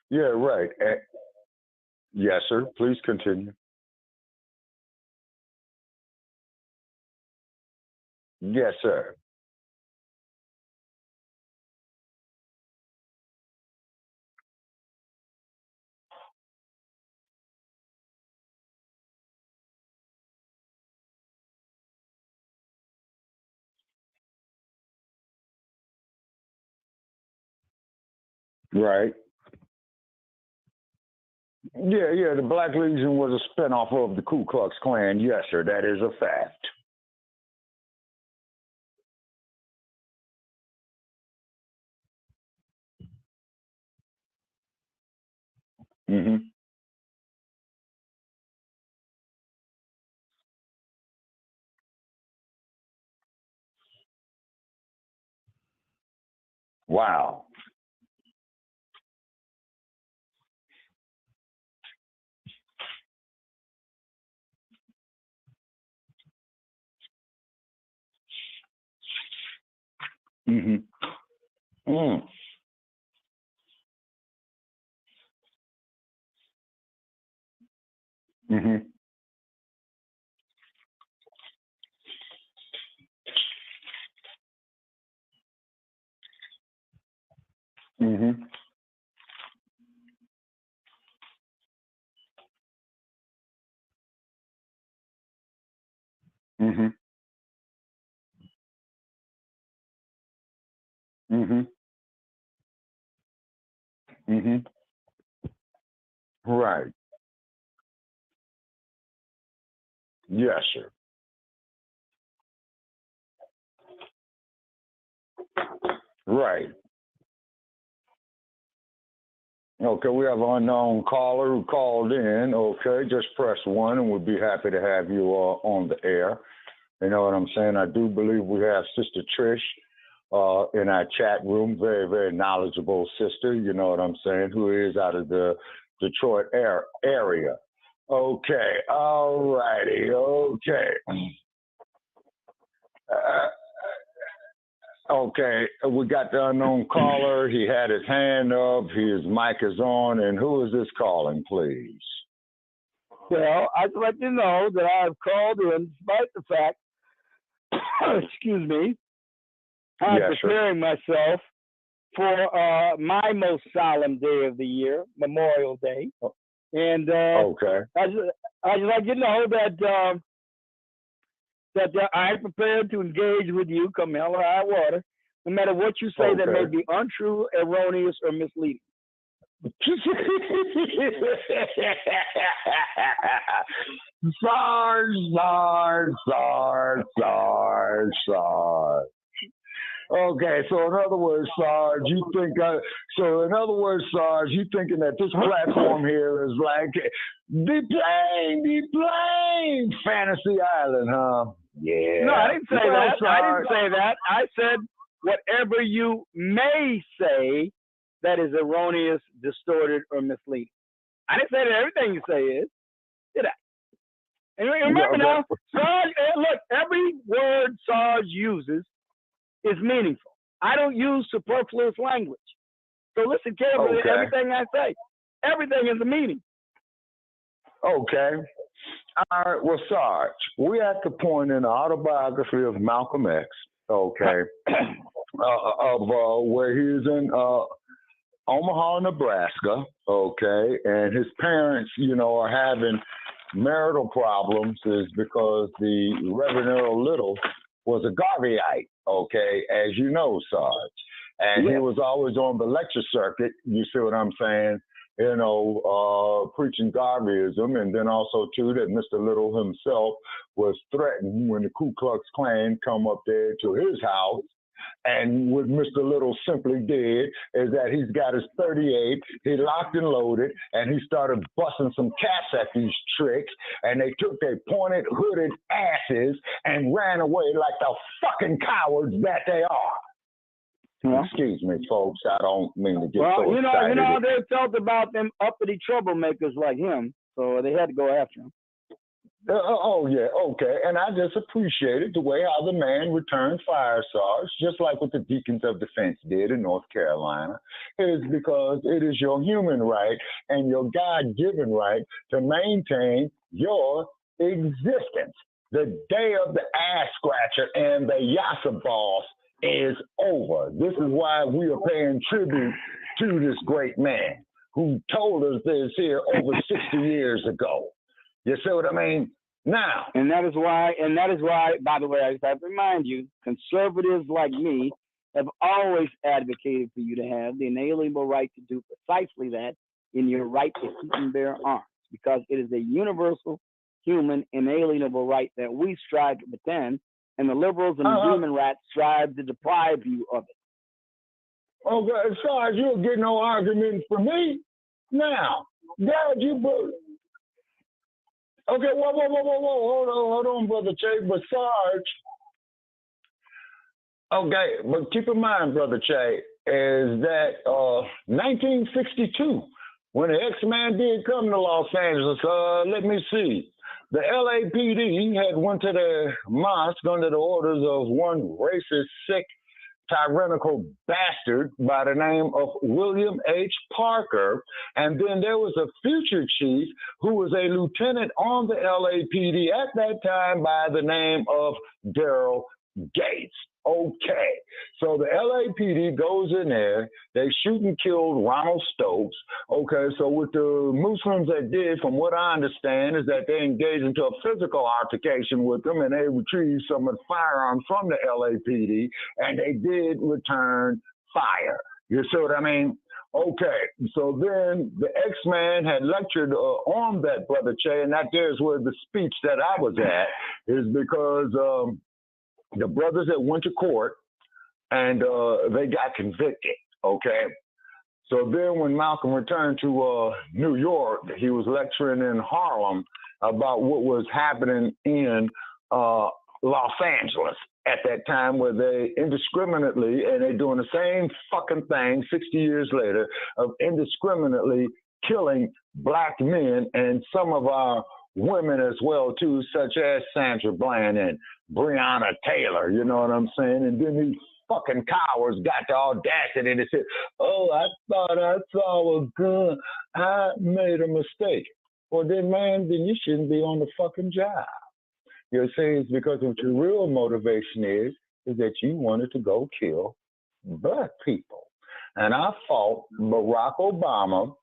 Yeah, right. Yes, sir. Please continue. Yes, sir. Right. Yeah, yeah. The Black Legion was a spinoff of the Ku Klux Klan. Yes, sir. That is a fact. Mm-hmm. Wow. Mm-hmm. Mm. Mm-hmm. Mm-hmm. Mm-hmm. Mm-hmm. Mm-hmm. Right. Yes, sir. Right. Okay, we have an unknown caller who called in. Okay, just press one and we'll be happy to have you on the air. You know what I'm saying? I do believe we have Sister Trish in our chat room. Very, very knowledgeable sister, you know what I'm saying, who is out of the Detroit area. Okay, all righty, okay. Okay, we got the unknown caller. He had his hand up. His mic is on. And who is this calling, please? Well, I'd like to know that I have called in despite the fact, excuse me, I'm preparing myself for my most solemn day of the year, Memorial Day. And okay. I'd like to know that that I am prepared to engage with you, come hell or high water, no matter what you say that may be untrue, erroneous, or misleading. Sarge. Okay, so in other words, Sarge, you thinking that this platform here is like the plane, Fantasy Island, huh? Yeah. No, I didn't say that. Sarge. I didn't say that. I said whatever you may say that is erroneous, distorted, or misleading. I didn't say that everything you say is, did I? And remember now, Sarge, look, every word Sarge uses is meaningful. I don't use superfluous language. So listen carefully to everything I say. Everything is a meaning. Okay. All right. Well, Sarge, we're at the point in the autobiography of Malcolm X, where he's in Omaha, Nebraska, and his parents, are having marital problems is because the Reverend Earl Little was a Garveyite, as you know, Sarge. And he was always on the lecture circuit, you see what I'm saying, preaching Garveyism, and then also, too, that Mr. Little himself was threatened when the Ku Klux Klan come up there to his house. And what Mr. Little simply did is that he's got his 38, he locked and loaded, and he started busting some cats at these tricks, and they took their pointed, hooded asses and ran away like the fucking cowards that they are. Yeah. Excuse me, folks, I don't mean to get so excited. They felt about them uppity troublemakers like him, so they had to go after him. And I just appreciated the way how the man returned fire, Sarge, just like what the Deacons of Defense did in North Carolina, is because it is your human right and your God-given right to maintain your existence. The day of the ass scratcher and the Yassa boss is over. This is why we are paying tribute to this great man who told us this here over 60 years ago. You see what I mean? Now. And that is why, by the way, I just have to remind you, conservatives like me have always advocated for you to have the inalienable right to do precisely that in your right to keep and bear arms, because it is a universal, human, inalienable right that we strive to pretend, and the liberals and the demon rats strive to deprive you of it. Okay, Sarge, you'll get no argument from me. Now, God, you... Okay, whoa, hold on, Brother Che, but Sarge, but keep in mind, Brother Che, is that 1962, when the X-Man did come to Los Angeles, let me see, the LAPD had went to the mosque under the orders of one racist, sick, tyrannical bastard by the name of William H. Parker. And then there was a future chief who was a lieutenant on the LAPD at that time by the name of Daryl Gates. Okay, so the LAPD goes in there, they shoot and killed Ronald Stokes. Okay, so what the Muslims that did, from what I understand, is that they engaged into a physical altercation with them, and they retrieved some of the firearms from the LAPD, and they did return fire. You see what I mean? Okay, so then the X-Man had lectured on that, Brother Che, and that there's where the speech that I was at is because the brothers that went to court and they got convicted, okay? So then when Malcolm returned to New York, he was lecturing in Harlem about what was happening in Los Angeles at that time, where they indiscriminately, and they're doing the same fucking thing 60 years later, of indiscriminately killing black men and some of our women as well, too, such as Sandra Bland and Breonna Taylor, you know what I'm saying? And then these fucking cowards got the audacity to say, oh, I thought I saw a gun. I made a mistake. Well, then, man, then you shouldn't be on the fucking job. You see, it's because what your real motivation is that you wanted to go kill black people. And I fought Barack Obama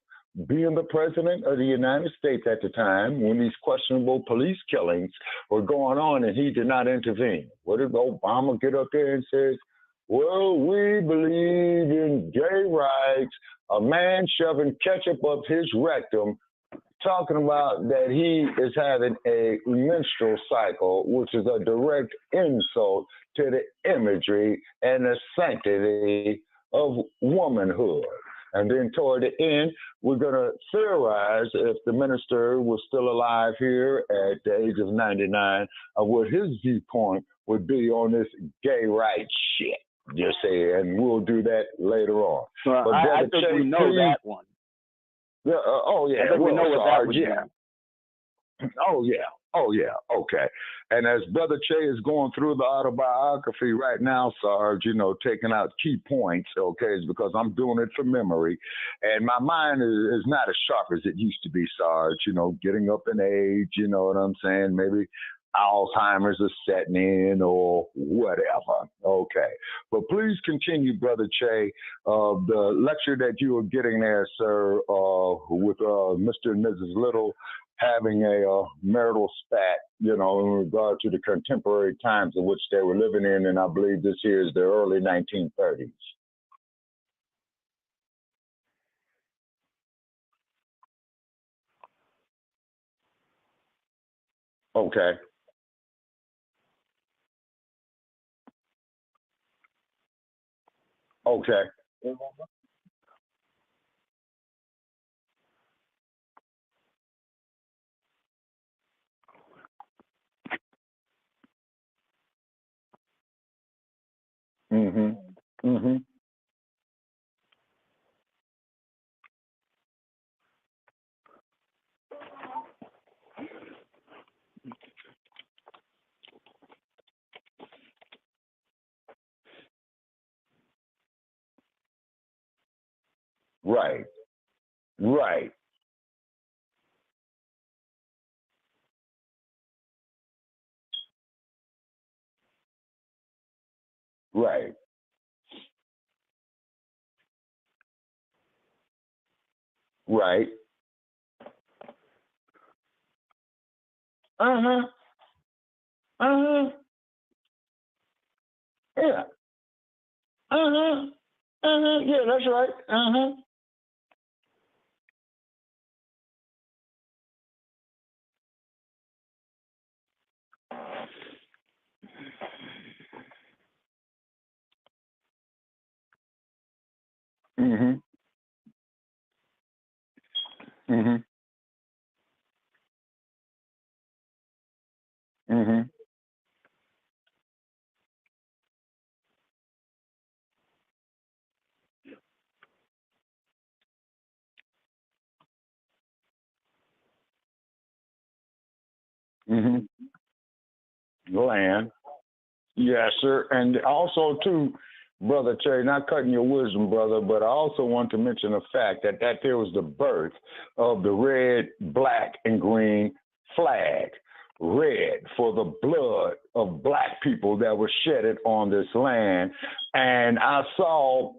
being the president of the United States at the time when these questionable police killings were going on, and he did not intervene. What did Obama get up there and says, well, we believe in gay rights, a man shoving ketchup up his rectum, talking about that he is having a menstrual cycle, which is a direct insult to the imagery and the sanctity of womanhood. And then toward the end, we're going to theorize, if the minister was still alive here at the age of 99, of what his viewpoint would be on this gay rights shit. Just say, and we'll do that later on. Well, but I think we know that one. Yeah, oh yeah, I think we know what that was. Yeah. Oh yeah, okay. And as Brother Che is going through the autobiography right now, Sarge, taking out key points, okay, is because I'm doing it from memory. And my mind is not as sharp as it used to be, Sarge, getting up in age, you know what I'm saying? Maybe Alzheimer's is setting in or whatever. Okay. But please continue, Brother Che. The lecture that you were getting there, sir, with Mr. and Mrs. Little having a marital spat, in regard to the contemporary times in which they were living in, and I believe this here is the early 1930s. Okay. Okay. Mhm. Mhm. Right. Right. Right. Right. Uh-huh. Uh-huh. Yeah. Uh-huh. Uh-huh. Yeah, that's right. Uh-huh. Mhm. Mhm. Mhm. Mhm. Land. Yes, sir. And also, too, Brother Che, not cutting your wisdom, brother, but I also want to mention the fact that there was the birth of the red, black, and green flag. Red for the blood of black people that were shedded on this land. And I saw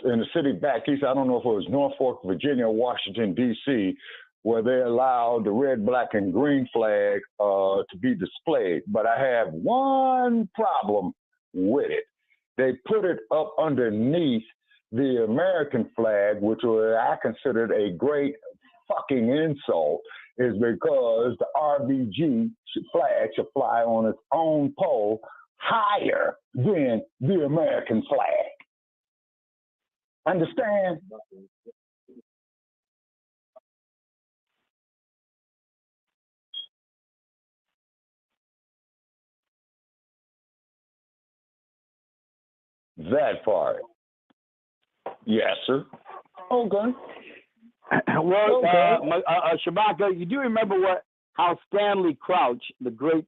in the city back east, I don't know if it was Norfolk, Virginia, Washington, D.C., where they allowed the red, black, and green flag to be displayed. But I have one problem with it. They put it up underneath the American flag, which I considered a great fucking insult, is because the RBG flag should fly on its own pole higher than the American flag. Understand? That part. Yes, sir. Okay. Well, Shabaka, you do remember how Stanley Crouch, the great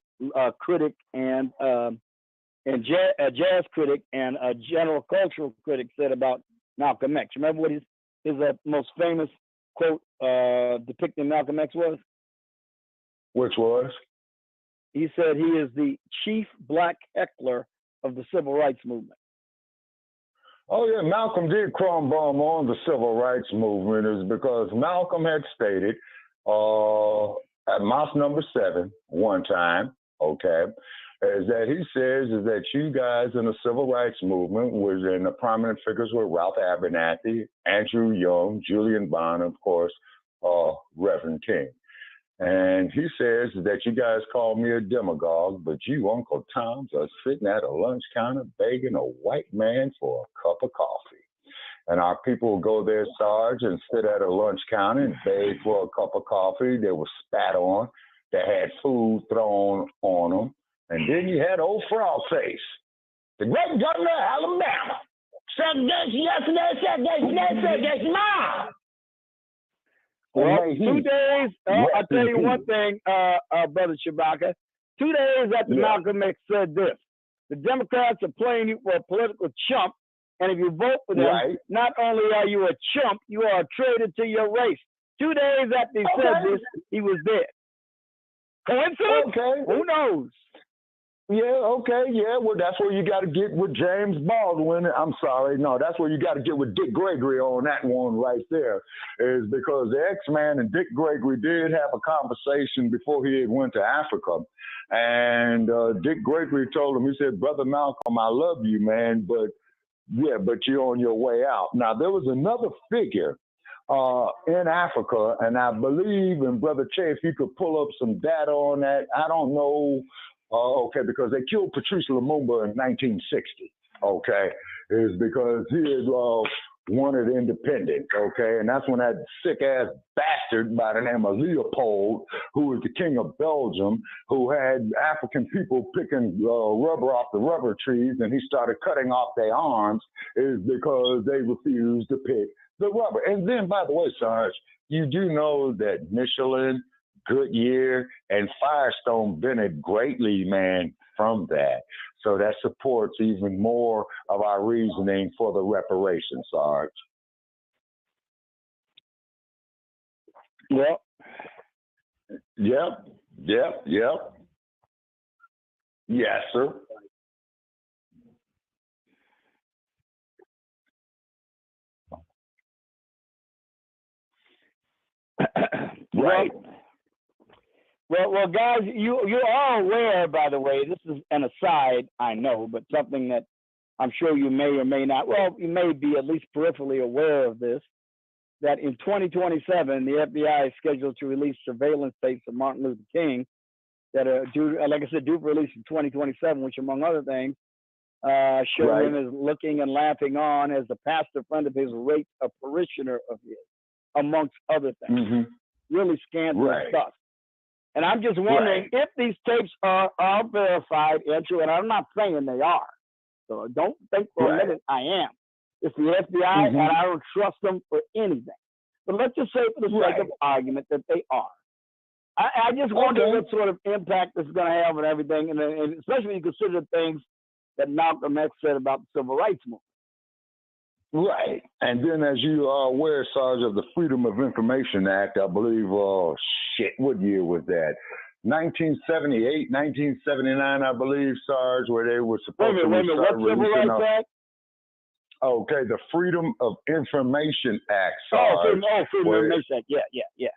critic and jazz critic and a general cultural critic, said about Malcolm X? Remember what his most famous quote depicting Malcolm X was? Which was? He said he is the chief black heckler of the civil rights movement. Oh, yeah, Malcolm did crumb bum on the civil rights movement is because Malcolm had stated at Mouse number 7 one time, okay, is that he says is that you guys in the civil rights movement was in the prominent figures were Ralph Abernathy, Andrew Young, Julian Bond, of course, Reverend King. And he says that you guys call me a demagogue, but you, Uncle Toms, are sitting at a lunch counter begging a white man for a cup of coffee. And our people will go there, Sarge, and sit at a lunch counter and beg for a cup of coffee. They were spat on. They had food thrown on them. And then you had old Frog Face, the great governor of Alabama. Said yesterday, mom. Well, 2 days, I'll tell you one thing, Brother Shabaka. 2 days after Malcolm X said this, the Democrats are playing you for a political chump, and if you vote for them, not only are you a chump, you are a traitor to your race. 2 days after he said this, he was dead. Coincidence? Okay. Who knows? Yeah, okay, yeah. Well, that's where you got to get with James Baldwin. I'm sorry, no, that's where you got to get with Dick Gregory on that one right there, is because the X-Man and Dick Gregory did have a conversation before he had went to Africa. And Dick Gregory told him, he said, Brother Malcolm, I love you, man, but you're on your way out. Now, there was another figure in Africa, and I believe, and Brother Che, if you could pull up some data on that, I don't know. Okay, because they killed Patrice Lumumba in 1960, okay, is because he had wanted independence, okay, and that's when that sick-ass bastard by the name of Leopold, who was the king of Belgium, who had African people picking rubber off the rubber trees, and he started cutting off their arms, is because they refused to pick the rubber. And then, by the way, Sarge, you do know that Michelin, Goodyear, and Firestone benefit greatly, man, from that. So that supports even more of our reasoning for the reparations, Sarge. Yep. Yes, sir. Right. Well, guys, you are aware, by the way, this is an aside, I know, but something that I'm sure you may or may not, well, you may be at least peripherally aware of this, that in 2027, the FBI is scheduled to release surveillance tapes of Martin Luther King that are due, like I said, due for release in 2027, which, among other things, show him as looking and laughing on as the pastor friend of his raped a parishioner of his, amongst other things. Mm-hmm. Really scandalous stuff. And I'm just wondering if these tapes are verified, and I'm not saying they are. So don't think for a minute I am. It's the FBI, and I don't trust them for anything. But let's just say for the sake of argument that they are. I just wonder what sort of impact this is going to have on everything, and especially when you consider things that Malcolm X said about the civil rights movement. Right. And then as you are aware, Sarge, of the Freedom of Information Act, I believe, what year was that? 1978, 1979, I believe, Sarge, where they were supposed to start releasing. Okay, the Freedom of Information Act, Sarge. Freedom of Information Act, yeah.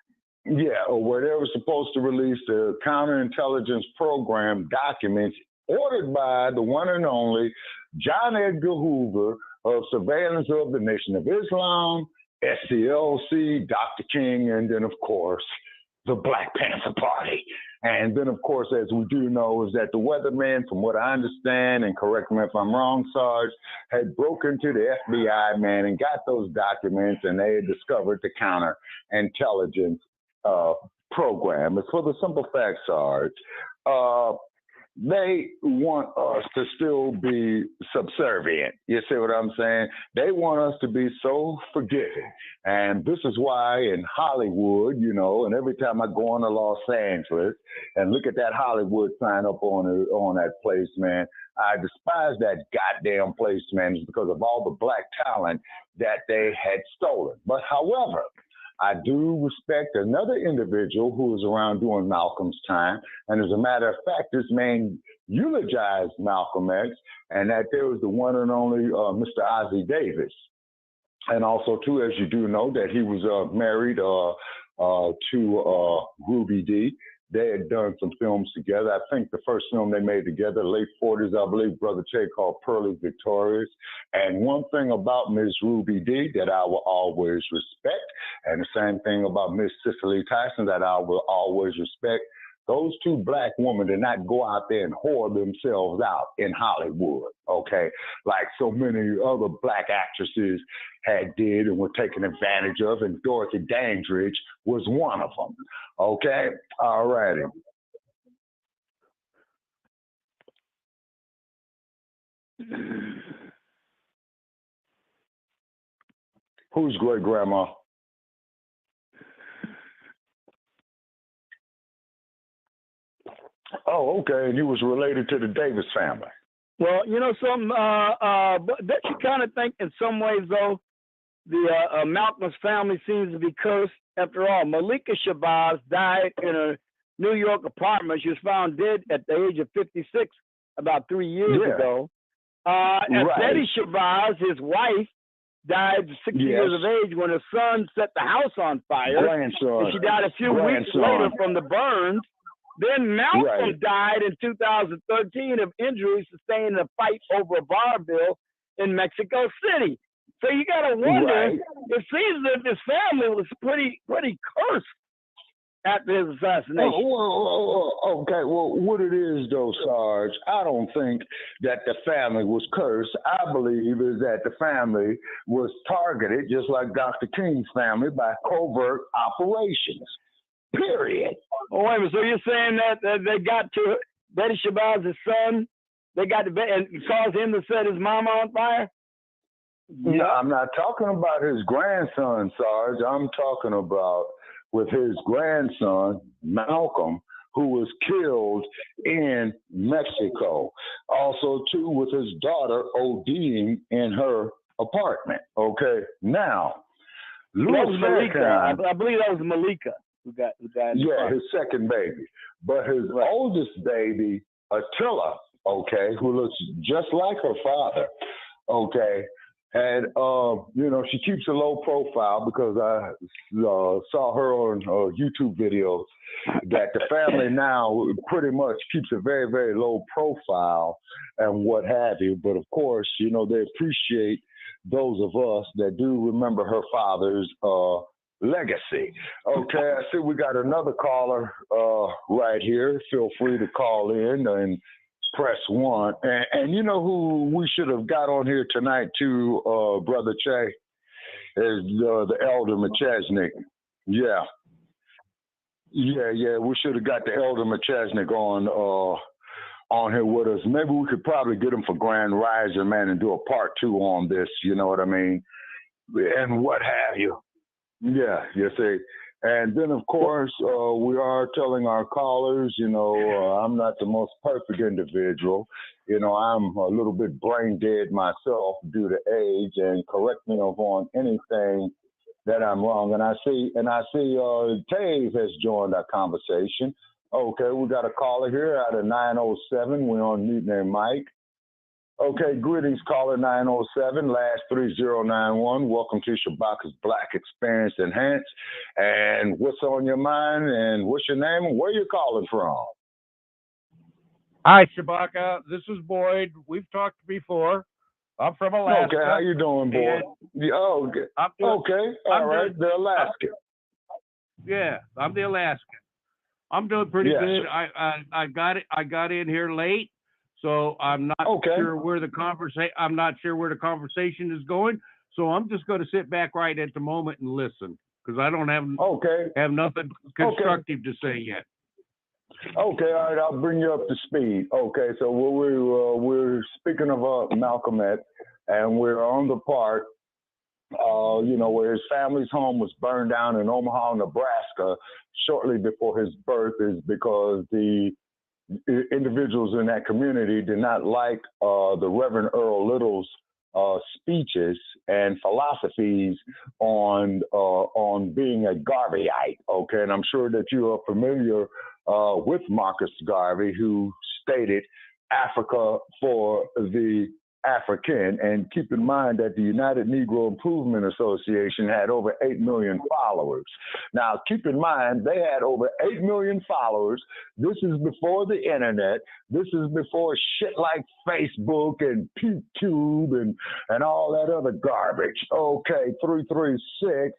Yeah, or where they were supposed to release the counterintelligence program documents ordered by the one and only John Edgar Hoover of Surveillance of the Nation of Islam, SCLC, Dr. King, and then, of course, the Black Panther Party. And then, of course, as we do know, is that the weathermen, from what I understand, and correct me if I'm wrong, Sarge, had broken into the FBI, man, and got those documents, and they had discovered the counterintelligence program. It's for the simple fact, Sarge, they want us to still be subservient. You see what I'm saying? They want us to be so forgiving. And this is why in Hollywood, and every time I go on to Los Angeles and look at that Hollywood sign up on that place, man, I despise that goddamn place, man, it's because of all the black talent that they had stolen. But however, I do respect another individual who was around during Malcolm's time. And as a matter of fact, this man eulogized Malcolm X, and that there was the one and only Mr. Ossie Davis. And also, too, as you do know, that he was married to Ruby Dee. They had done some films together. I think the first film they made together, late 40s, I believe, Brother Che, called Pearly Victorious. And one thing about Ms. Ruby Dee that I will always respect, and the same thing about Miss Cicely Tyson that I will always respect, those two black women did not go out there and whore themselves out in Hollywood, okay? Like so many other black actresses had did and were taken advantage of, and Dorothy Dandridge was one of them, okay? All righty. Who's great-grandma? Oh, okay. And he was related to the Davis family. Well, you know, but don't you kind of think in some ways, though, the Malcolm's family seems to be cursed? After all, Malika Shabazz died in a New York apartment. She was found dead at the age of 56 about 3 years ago. And Betty Shabazz, his wife, died 60 years of age when her son set the house on fire. Grandson. And she died a few weeks later from the burns. Then Malcolm died in 2013 of injuries sustained in a fight over a bar bill in Mexico City. So you got to wonder, it seems that this family was pretty cursed after his assassination. Okay, well, what it is, though, Sarge, I don't think that the family was cursed. I believe is that the family was targeted, just like Dr. King's family, by covert operations. Period. Oh, wait a minute. So you're saying that they got to Betty Shabazz's son, they got to and caused him to set his mama on fire? No, I'm not talking about his grandson, Sarge. I'm talking about with his grandson, Malcolm, who was killed in Mexico. Also, too, with his daughter ODing in her apartment. Okay, now, Malika. I believe that was Malika. Who got his second baby. But his oldest baby, Attila, okay, who looks just like her father, okay, and, you know, she keeps a low profile because I saw her on YouTube videos that the family now pretty much keeps a very, very low profile and what have you. But, of course, you know, they appreciate those of us that do remember her father's legacy. Okay, I see we got another caller right here. Feel free to call in and press 1. And you know who we should have got on here tonight too, Brother Che, is the Elder McChesnick. Yeah, we should have got the Elder McChesnick on here with us. Maybe we could probably get him for Grand Rising, man, and do a part 2 on this, you know what I mean? And what have you. Yeah, you see. And then, of course, we are telling our callers, you know, I'm not the most perfect individual. You know, I'm a little bit brain dead myself due to age, and correct me on anything that I'm wrong. And I see Tave has joined our conversation. Okay, we got a caller here out of 907. We're on mute named Mike. Okay, greetings, caller 907, last 3091. Welcome to Shabaka'S Blacc Experience Enhanced. And what's on your mind, and what's your name, and where you calling from? Hi, Shabaka. This is Boyd. We've talked before. I'm from Alaska. Okay, how you doing, Boyd? Okay. All right, the Alaskan. Yeah, I'm the Alaskan. I'm doing pretty good. I got in here late. So I'm not sure where the conversation is going. So I'm just going to sit back right at the moment and listen, because I don't have nothing constructive to say yet. Okay, all right, I'll bring you up to speed. Okay, so we're speaking of Malcolm X, and we're on the part, you know, where his family's home was burned down in Omaha, Nebraska, shortly before his birth, is because the individuals in that community did not like the Reverend Earl Little's speeches and philosophies on being a Garveyite. Okay, and I'm sure that you are familiar with Marcus Garvey, who stated Africa for the African. And keep in mind that the United Negro Improvement Association had over 8 million followers. Now, keep in mind, they had over 8 million followers. This is before the internet. This is before shit like Facebook and YouTube and all that other garbage. Okay, 336.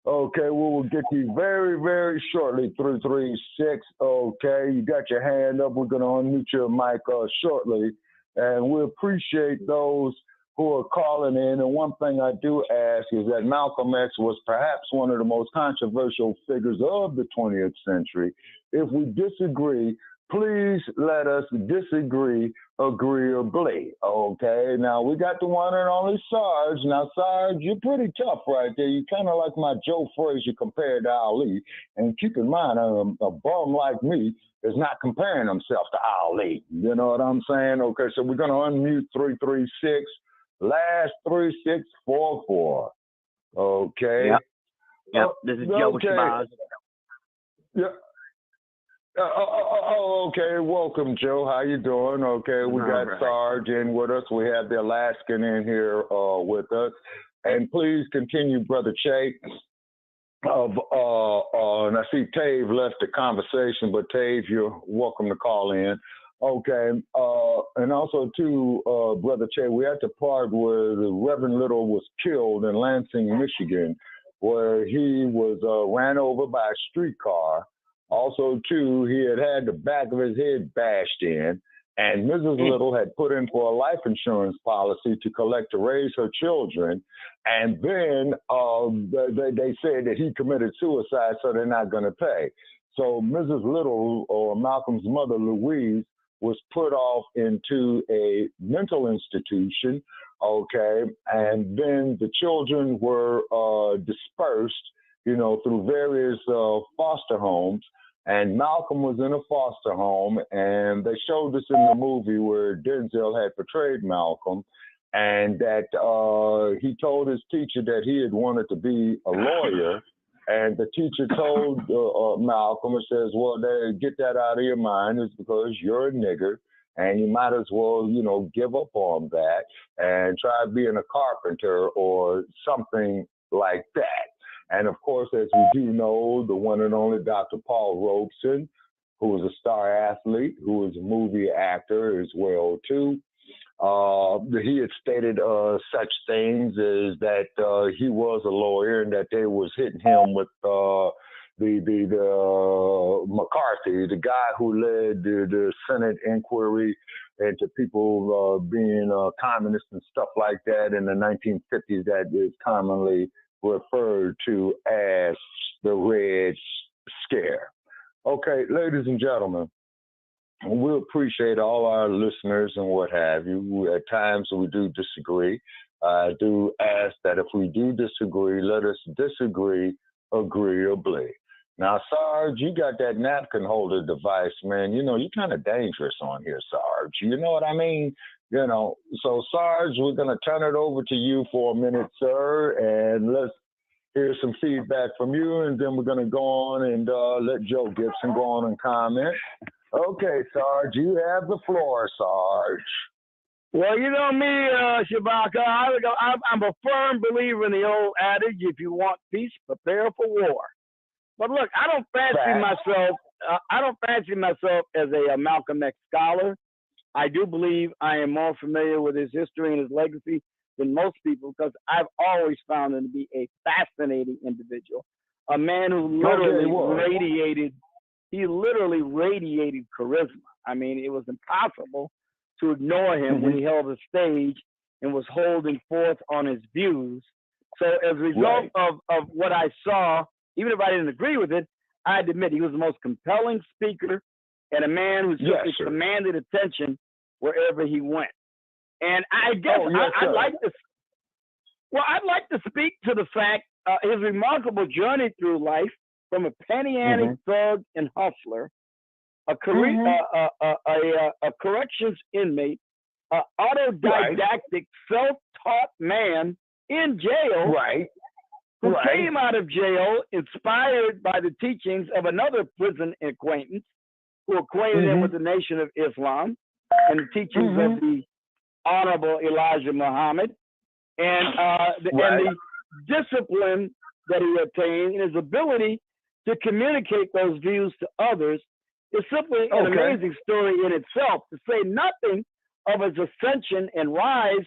Okay, we will get to you very, very shortly, 336. Okay, you got your hand up. We're going to unmute your mic shortly. And we appreciate those who are calling in. And one thing I do ask is that Malcolm X was perhaps one of the most controversial figures of the 20th century. If we disagree, please let us disagree agreeably. Okay, now we got the one and only Sarge. Now, Sarge, you're pretty tough right there. You're kind of like my Joe Frazier compared to Ali. And keep in mind, a bum like me is not comparing himself to Ali. You know what I'm saying? Okay, so we're going to unmute 336, last 3644. Okay. Yep. This is Joe with Shabazz. Yeah. Okay. Welcome, Joe. How you doing? Okay, we got Sarge in with us. We have the Alaskan in here with us. And please continue, Brother Che. And I see Tave left the conversation, but Tave, you're welcome to call in. Okay. And also, too, Brother Che, we had the part where the Reverend Little was killed in Lansing, Michigan, where he was ran over by a streetcar. Also, too, he had the back of his head bashed in, and Mrs. Little had put in for a life insurance policy to collect to raise her children. And then they said that he committed suicide, so they're not going to pay. So Mrs. Little, or Malcolm's mother, Louise, was put off into a mental institution, okay? And then the children were dispersed, through various foster homes. And Malcolm was in a foster home, and they showed this in the movie where Denzel had portrayed Malcolm, and that he told his teacher that he had wanted to be a lawyer, and the teacher told Malcolm, and says, well, get that out of your mind. It's because you're a nigger, and you might as well, give up on that and try being a carpenter or something like that. And of course, as we do know, the one and only Dr. Paul Robeson, who was a star athlete, who was a movie actor as well, too. He had stated such things as that he was a lawyer and that they was hitting him with the McCarthy, the guy who led the Senate inquiry into people being communists and stuff like that in the 1950s, that is commonly referred to as the Red Scare. Okay, ladies and gentlemen, we appreciate all our listeners and what have you. At times we do disagree. I do ask that if we do disagree, let us disagree agreeably. Now, Sarge, you got that napkin holder device, man. You're kind of dangerous on here, Sarge. You know what I mean? So Sarge, we're going to turn it over to you for a minute, sir, and let's hear some feedback from you, and then we're going to go on and let Joe Gibson go on and comment. Okay, Sarge, you have the floor, Sarge. Well, you know me, Shabaka, I'm a firm believer in the old adage, if you want peace, prepare for war. But look, I don't fancy myself as a Malcolm X scholar. I do believe I am more familiar with his history and his legacy than most people, because I've always found him to be a fascinating individual, a man who literally radiated charisma. I mean, it was impossible to ignore him when he held a stage and was holding forth on his views. So as a result of what I saw, even if I didn't agree with it, I'd admit he was the most compelling speaker and a man who certainly commanded attention wherever he went. And I guess I'd like to speak to the fact his remarkable journey through life, from a penny-ante thug and hustler, a corrections inmate, autodidactic, self-taught man in jail, who came out of jail inspired by the teachings of another prison acquaintance who acquainted him with the Nation of Islam, and the teachings of the Honorable Elijah Muhammad, and the discipline that he attained, and his ability to communicate those views to others is simply an amazing story in itself, to say nothing of his ascension and rise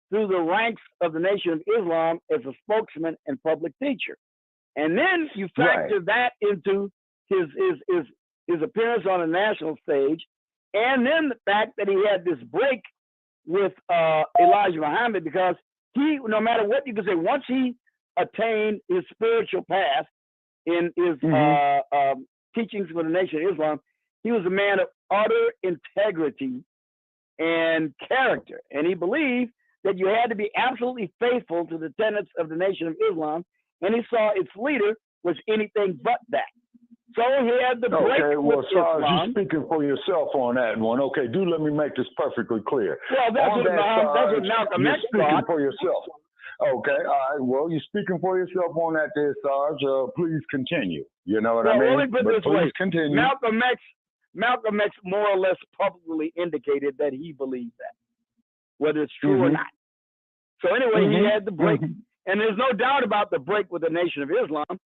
through the ranks of the Nation of Islam as a spokesman and public teacher. And then you factor that into his appearance on the national stage, and then the fact that he had this break with Elijah Muhammad, because he, no matter what you can say, once he attained his spiritual path in his teachings for the Nation of Islam, he was a man of utter integrity and character. And he believed that you had to be absolutely faithful to the tenets of the Nation of Islam, and he saw its leader was anything but that. So he had the break with Islam. You're speaking for yourself on that one. Okay, do let me make this perfectly clear. Well, that's what Malcolm X thought. You're speaking for thought. yourself. Okay, all right. Well, you're speaking for yourself on that there, Sarge. Please continue. You know what I mean? Let me put it this way. Continue. Malcolm X more or less publicly indicated that he believed that, whether it's true or not. So anyway, he had the break, and there's no doubt about the break with the Nation of Islam.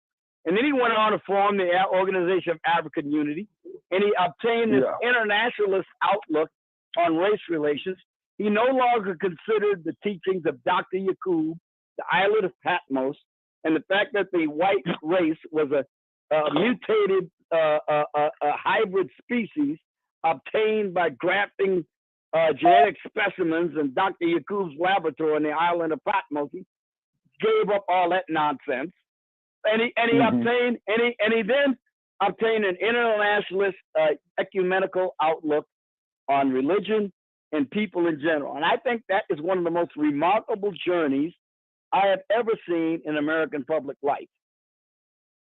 And then he went on to form the Organization of African Unity, and he obtained this internationalist outlook on race relations. He no longer considered the teachings of Dr. Yaqub, the islet of Patmos, and the fact that the white race was a mutated hybrid species obtained by grafting genetic specimens in Dr. Yaqub's laboratory on the island of Patmos. He gave up all that nonsense, and he obtained and he then obtained an internationalist ecumenical outlook on religion and people in general. And I think that is one of the most remarkable journeys I have ever seen in American public life.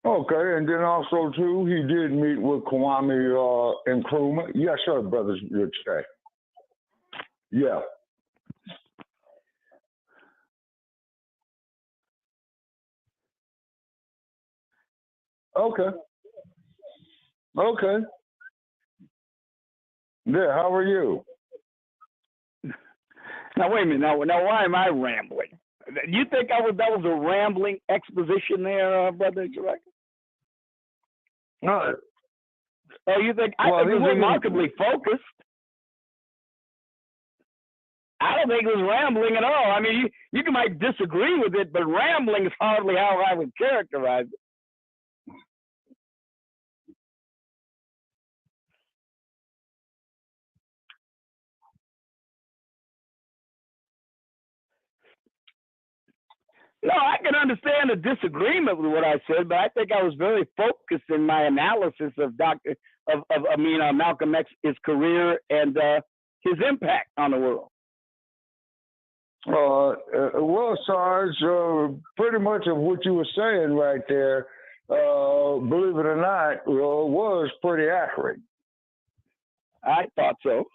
Okay, and then also too, he did meet with Kwame Nkrumah. Yeah, sure, brothers. Yeah. Okay. Yeah, how are you? Now wait a minute. Now why am I rambling? You think that was a rambling exposition there, brother Shabaka'S? No. Oh, you think I think it was remarkably focused? I don't think it was rambling at all. I mean, you might disagree with it, but rambling is hardly how I would characterize it. No, I can understand a disagreement with what I said, but I think I was very focused in my analysis of Malcolm X's career and his impact on the world. Well, Sarge, pretty much of what you were saying right there, believe it or not, was pretty accurate. I thought so.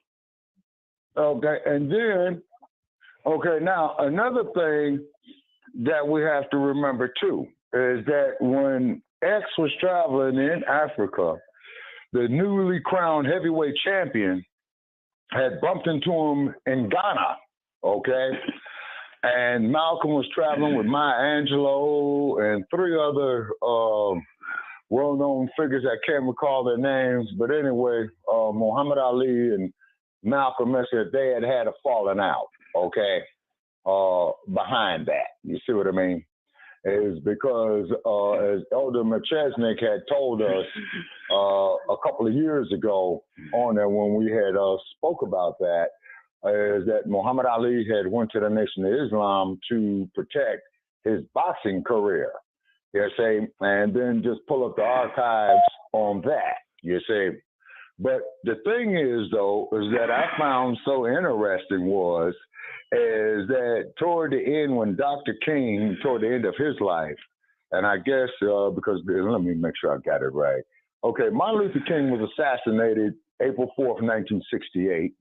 Okay, and then, now another thing that we have to remember too is that when X was traveling in Africa, the newly crowned heavyweight champion had bumped into him in Ghana, and Malcolm was traveling with Maya Angelou and three other well-known figures. I can't recall their names, but anyway, Muhammad Ali and Malcolm X, they had a falling out, behind that. You see what I mean? Is because as Elder McChesnick had told us a couple of years ago on there when we had spoke about that, is that Muhammad Ali had went to the Nation of Islam to protect his boxing career, you see, and then just pull up the archives on that, you see. But the thing is, though, is that I found so interesting is that toward the end, when Dr. King, toward the end of his life, and I guess because, let me make sure I got it right. Martin Luther King was assassinated April 4th, 1968.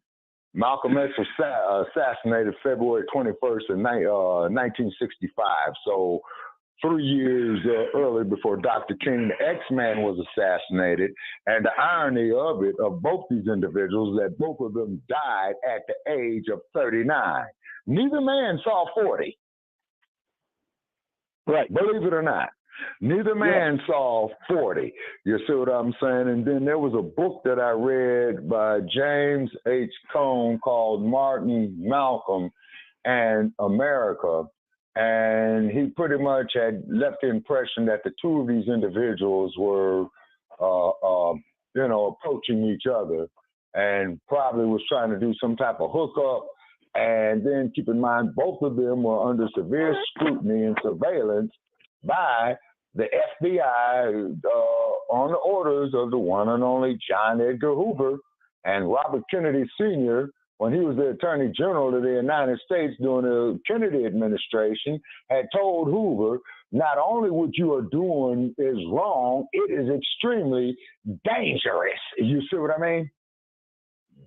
Malcolm X was assassinated February 21st, 1965. So 3 years early before Dr. King, the X-Man, was assassinated. And the irony of it, of both these individuals, that both of them died at the age of 39. Neither man saw 40. Right. Believe it or not. Neither man saw 40. You see what I'm saying? And then there was a book that I read by James H. Cone called Martin, Malcolm, and America. And he pretty much had left the impression that the two of these individuals were, approaching each other and probably was trying to do some type of hookup. And then keep in mind, both of them were under severe scrutiny and surveillance by the FBI on the orders of the one and only John Edgar Hoover and Robert Kennedy Sr., when he was the Attorney General of the United States during the Kennedy administration, had told Hoover, not only what you are doing is wrong, it is extremely dangerous. You see what I mean?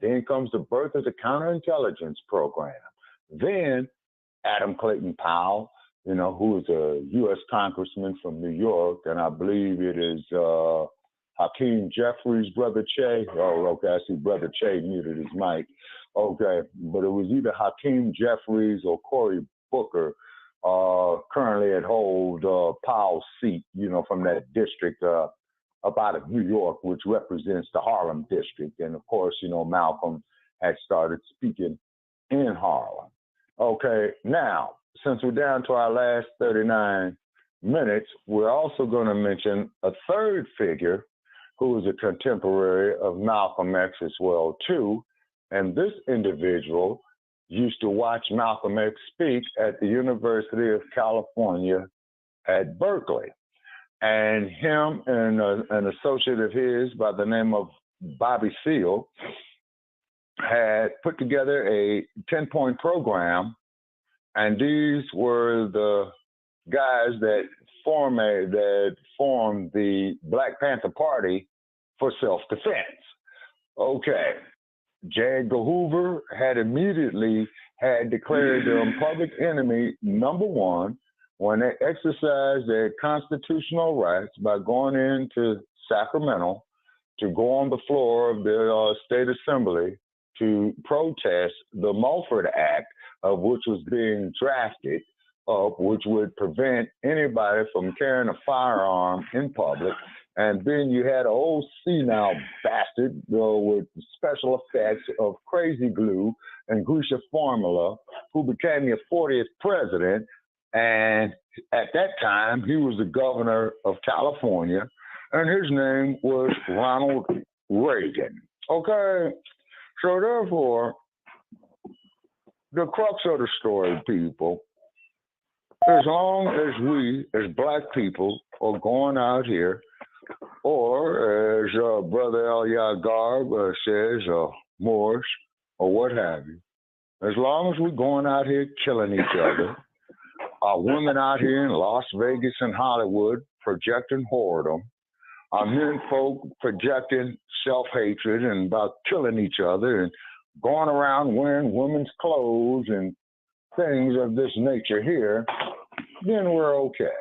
Then comes the birth of the counterintelligence program. Then Adam Clayton Powell, who is a U.S. congressman from New York, and I believe it is Hakeem Jeffries' brother Che. Oh, okay, I see brother Che muted his mic. Okay, but it was either Hakeem Jeffries or Cory Booker currently at hold Powell's seat, from that district up out of New York, which represents the Harlem district. And of course, Malcolm had started speaking in Harlem. Okay, now, since we're down to our last 39 minutes, we're also going to mention a third figure who is a contemporary of Malcolm X as well, too. And this individual used to watch Malcolm X speak at the University of California at Berkeley. And him and an associate of his by the name of Bobby Seale had put together a 10-point program. And these were the guys that formed the Black Panther Party for self-defense. Okay. J. Edgar Hoover had immediately declared them public enemy number one when they exercised their constitutional rights by going into Sacramento to go on the floor of the state assembly to protest the Mulford Act, of which was being drafted up, which would prevent anybody from carrying a firearm in public. And then you had an old senile bastard with special effects of crazy glue and Grisha formula, who became the 40th president. And at that time, he was the governor of California, and his name was Ronald Reagan. Okay, so therefore, the crux of the story, people, as long as we, as Black people, are going out here, or as Brother El Garb says, Moors, or what have you, as long as we're going out here killing each other, our women out here in Las Vegas and Hollywood projecting whoredom, our men folk projecting self-hatred and about killing each other and going around wearing women's clothes and things of this nature here, then we're okay.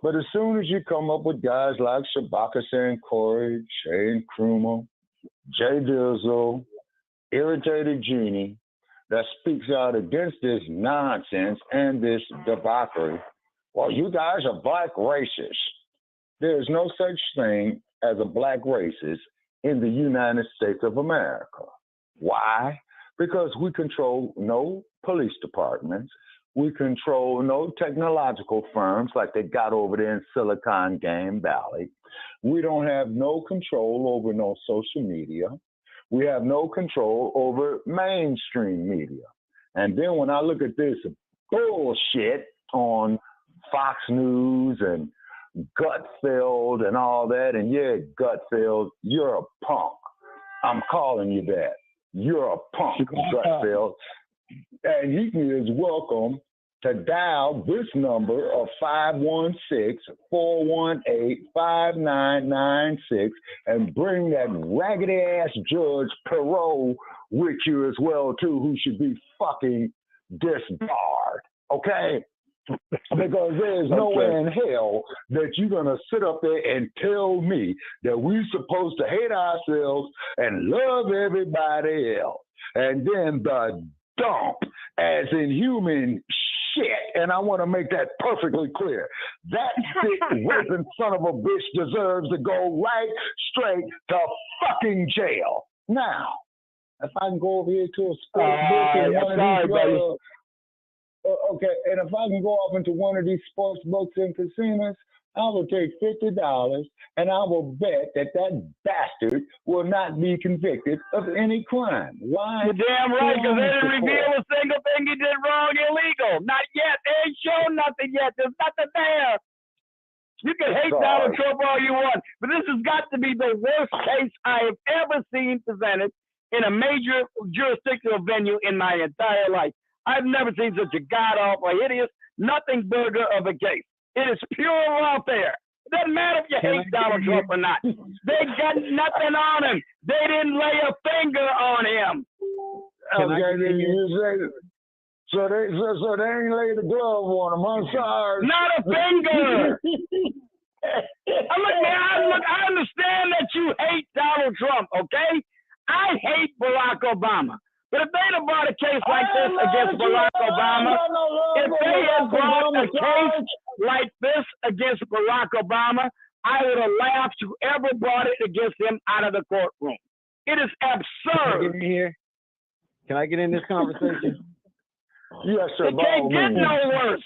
But as soon as you come up with guys like Shabaka'S and Corey, Shane Krumer, Jay Dizzle, Irritated Genie, that speaks out against this nonsense and this debauchery, well, you guys are Black racists. There's no such thing as a Black racist in the United States of America. Why? Because we control no police departments. We control no technological firms like they got over there in Silicon Valley. We don't have no control over no social media. We have no control over mainstream media. And then when I look at this bullshit on Fox News and Gutfeld and all that, and yeah, Gutfeld, you're a punk. I'm calling you that. You're a punk, Gutfeld. And he is welcome to dial this number of 516-418-5996 and bring that raggedy-ass Judge Perot with you as well, too, who should be fucking disbarred, okay? Because there's no way in hell that you're going to sit up there and tell me that we're supposed to hate ourselves and love everybody else. And then the dump, as in human shit, and I want to make that perfectly clear. That sick, raping son of a bitch deserves to go right straight to fucking jail. Now, if I can go over here to a sports book and one of these okay, and if I can go off into one of these sports books and casinos, I will take $50 and I will bet that bastard will not be convicted of any crime. Why? You're damn right, because they didn't reveal a single thing he did wrong illegal. Not yet. They ain't shown nothing yet. There's nothing there. You can hate Donald Trump all you want, but this has got to be the worst case I have ever seen presented in a major jurisdictional venue in my entire life. I've never seen such a god-awful, hideous, nothing burger of a case. It is pure warfare. It doesn't matter if you hate Donald Trump or not. They got nothing on him. They didn't lay a finger on him. So they ain't laid the glove on him. I'm sorry. Not a finger. I understand that you hate Donald Trump, okay? I hate Barack Obama. But if they'd have brought a case like this against Barack Obama, if they had brought a case like this against Barack Obama, I would have laughed whoever brought it against him out of the courtroom. It is absurd. Can I get in here? Can I get in this conversation? Yes, sir. It can't get no worse.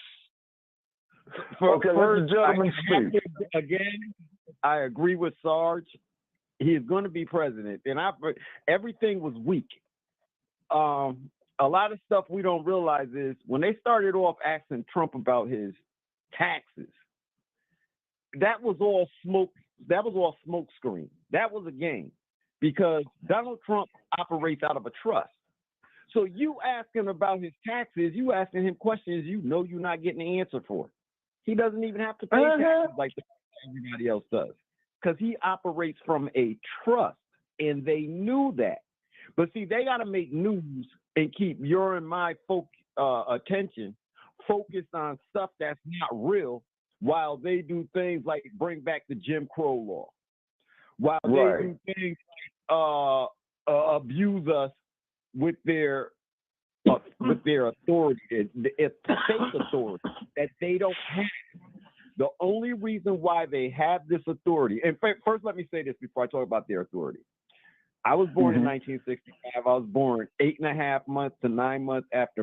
Okay, let the gentleman speak. Again, I agree with Sarge. He is going to be president, and everything was weak. A lot of stuff we don't realize is when they started off asking Trump about his taxes, that was all smoke. That was all smoke screen. That was a game because Donald Trump operates out of a trust. So you asking about his taxes, you asking him questions you know you're not getting the answer for. He doesn't even have to pay taxes like everybody else does because he operates from a trust, and they knew that. But see, they got to make news and keep your and my attention focused on stuff that's not real while they do things like bring back the Jim Crow law, while they do things like abuse us with their authority. It's fake authority that they don't have. The only reason why they have this authority, and first let me say this before I talk about their authority. I was born in 1965. I was born 8.5 months to 9 months after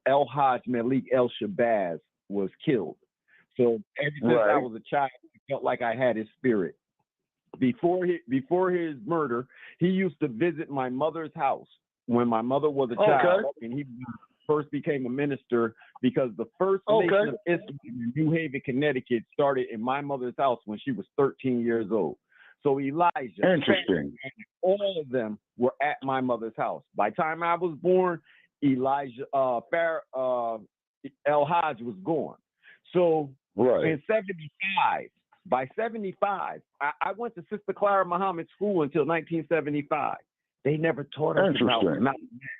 El Hajj Malik El Shabazz was killed. So ever since I was a child, I felt like I had his spirit. Before his murder, he used to visit my mother's house when my mother was a child, and he first became a minister because the first nation of Islam in New Haven, Connecticut started in my mother's house when she was 13 years old. So Elijah, all of them were at my mother's house. By the time I was born, Elijah, El Hajj was gone. So in 75, by 75, I went to Sister Clara Muhammad School until 1975. They never taught us about Malcolm X.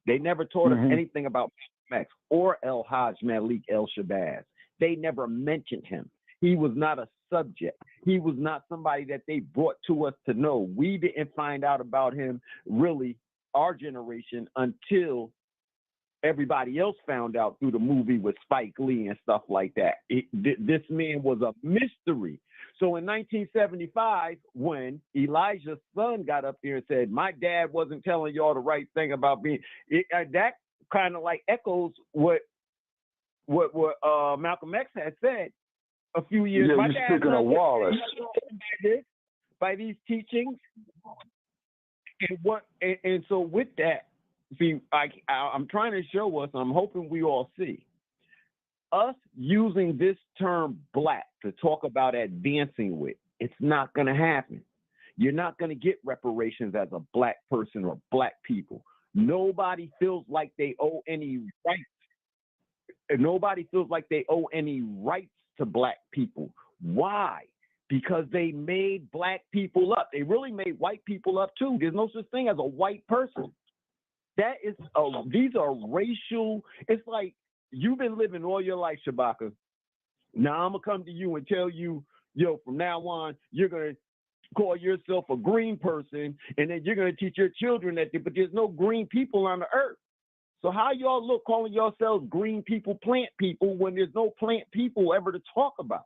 They never taught us anything about Malcolm X or El Hajj Malik El Shabazz. They never mentioned him. He was not a subject. He was not somebody that they brought to us to know. We didn't find out about him, really, our generation, until everybody else found out through the movie with Spike Lee and stuff like that. This man was a mystery. So in 1975, when Elijah's son got up there and said, my dad wasn't telling y'all the right thing about being, that kind of like echoes what Malcolm X had said a few years. Yeah, you're speaking of Wallace. By these teachings. And so with that, see, I'm trying to show us, I'm hoping we all see, us using this term black to talk about advancing with, it's not going to happen. You're not going to get reparations as a black person or black people. Nobody feels like they owe any rights. Nobody feels like they owe any rights to black people. Why? Because they made black people up. They really made white people up too. There's no such thing as a white person. That is, these are racial. It's like you've been living all your life, Shabaka. Now I'm gonna come to you and tell you, yo, from now on, you're gonna call yourself a green person, and then you're gonna teach your children that. But there's no green people on the earth. So how y'all look calling yourselves green people, plant people, when there's no plant people ever to talk about?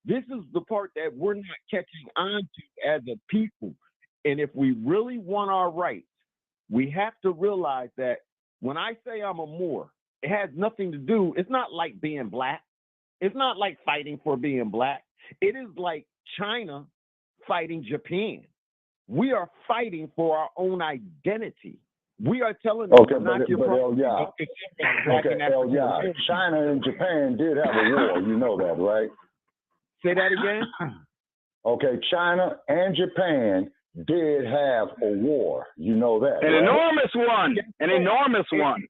This is the part that we're not catching on to as a people. And if we really want our rights, we have to realize that when I say I'm a Moor, it has nothing to do, it's not like being black. It's not like fighting for being black. It is like China fighting Japan. We are fighting for our own identity. We are telling them to knock your property. China and Japan did have a war. You know that, right? Say that again? Okay, China and Japan did have a war. You know that. An enormous one. An enormous one.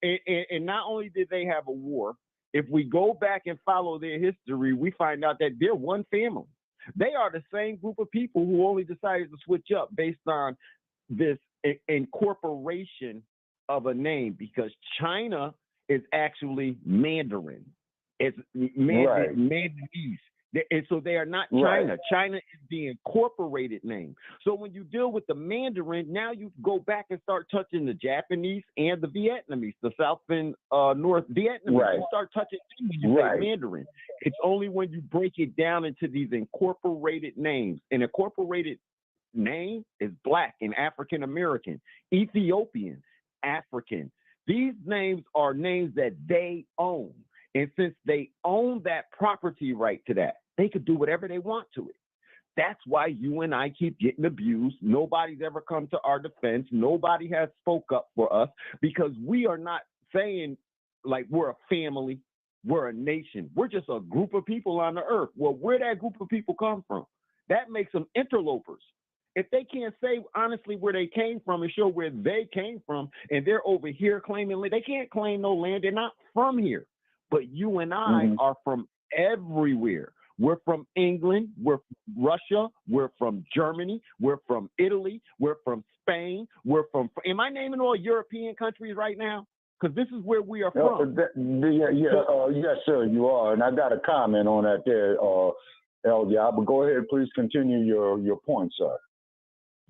And not only did they have a war, if we go back and follow their history, we find out that they're one family. They are the same group of people who only decided to switch up based on this incorporation of a name, because China is actually Mandarin. It's Mandarinese. And so they are not China. Right. China is the incorporated name. So when you deal with the Mandarin, now you go back and start touching the Japanese and the Vietnamese, the South and North Vietnamese. Right. You start touching them when you say Mandarin. It's only when you break it down into these incorporated names. An incorporated name is Black and African American, Ethiopian, African. These names are names that they own. And since they own that property right to that, they could do whatever they want to it. That's why you and I keep getting abused. Nobody's ever come to our defense. Nobody has spoke up for us, because we are not saying like we're a family, we're a nation. We're just a group of people on the earth. Well, where that group of people come from, that makes them interlopers. If they can't say honestly where they came from and show where they came from, and they're over here claiming, they can't claim no land. They're not from here. But you and I are from everywhere. We're from England, we're from Russia, we're from Germany, we're from Italy, we're from Spain, we're from, am I naming all European countries right now? Because this is where we are from. Yes, sir, you are. And I got a comment on that there, Elia, but go ahead, please continue your point, sir.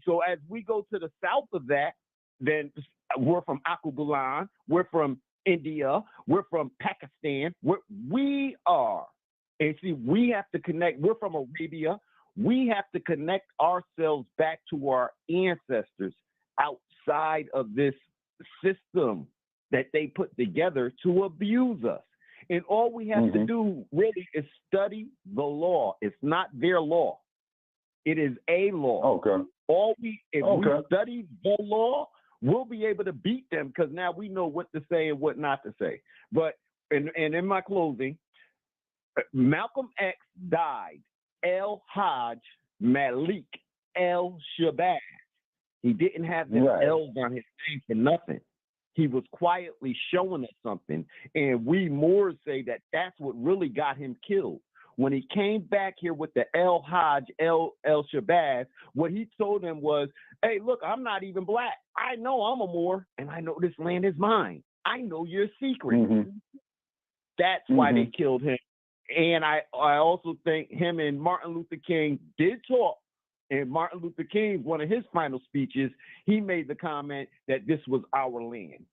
So as we go to the south of that, then we're from Akubulan, we're from India, we're from Pakistan, we are. And see, we have to connect, we're from Arabia, we have to connect ourselves back to our ancestors outside of this system that they put together to abuse us. And all we have to do really is study the law. It's not their law. It is a law. Okay. We study the law, we'll be able to beat them, because now we know what to say and what not to say. But, and in my closing, Malcolm X died. Hajj Malik Shabazz. He didn't have the L's on his name for nothing. He was quietly showing us something. And we Moors say that that's what really got him killed. When he came back here with the Hajj Shabazz, what he told them was, hey, look, I'm not even black. I know I'm a Moor, and I know this land is mine. I know your secret. That's why they killed him. And I also think him and Martin Luther King did talk. And Martin Luther King, one of his final speeches, he made the comment that this was our land.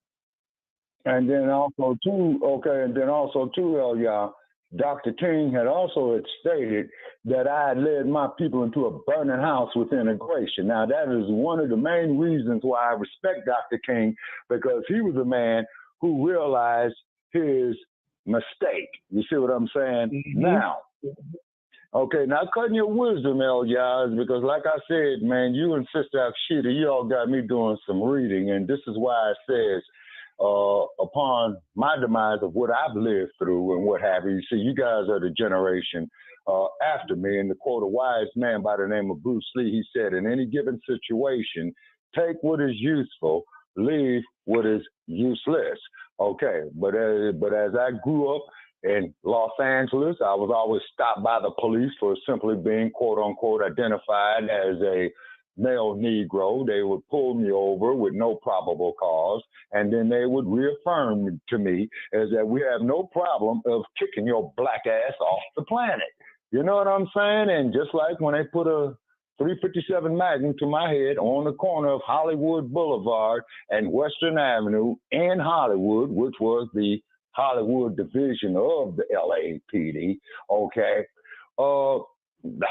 And then also too, Elia, Dr. King had also stated that I had led my people into a burning house with integration. Now, that is one of the main reasons why I respect Dr. King, because he was a man who realized his mistake. You see what I'm saying? Now, okay, now cutting your wisdom, Elia, because like I said, man, you and Sister Akshita, you all got me doing some reading, and this is why it says, upon my demise of what I've lived through and what have you. See, you guys are the generation after me. And to quote a wise man by the name of Bruce Lee, he said, in any given situation, take what is useful, leave what is useless. Okay, but as I grew up in Los Angeles, I was always stopped by the police for simply being, quote unquote, identified as a male Negro. They would pull me over with no probable cause, and then they would reaffirm to me is that we have no problem of kicking your black ass off the planet. You know what I'm saying? And just like when they put a 357 Magnum to my head on the corner of Hollywood Boulevard and Western Avenue in Hollywood, which was the Hollywood division of the LAPD, okay?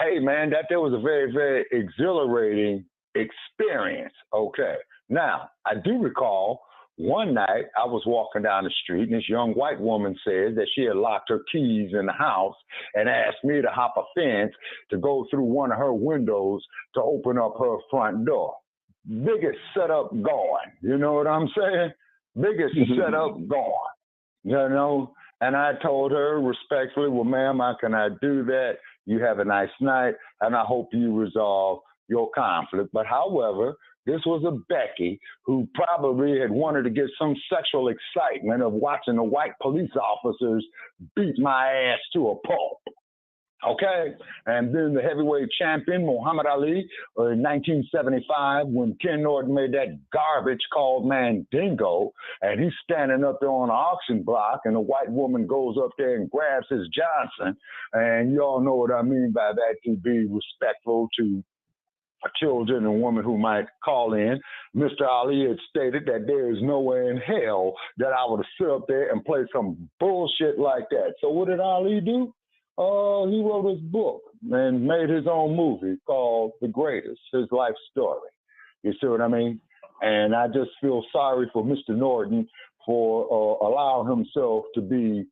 Hey, man, that there was a very, very exhilarating experience, okay? Now, I do recall one night I was walking down the street and this young white woman said that she had locked her keys in the house and asked me to hop a fence to go through one of her windows to open up her front door. Biggest setup going, you know what I'm saying? Biggest setup going, you know? And I told her respectfully, well, ma'am, how can I do that? You have a nice night, and I hope you resolve your conflict. But however, this was a Becky who probably had wanted to get some sexual excitement of watching the white police officers beat my ass to a pulp. Okay? And then the heavyweight champion, Muhammad Ali, in 1975, when Ken Norton made that garbage called Mandingo, and he's standing up there on the auction block, and the white woman goes up there and grabs his Johnson. And you all know what I mean by that, to be respectful to children and women who might call in. Mr. Ali had stated that there is nowhere in hell that I would have stood up there and played some bullshit like that. So what did Ali do? He wrote his book and made his own movie called The Greatest, his life story. You see what I mean? And I just feel sorry for Mr. Norton for allowing himself to be,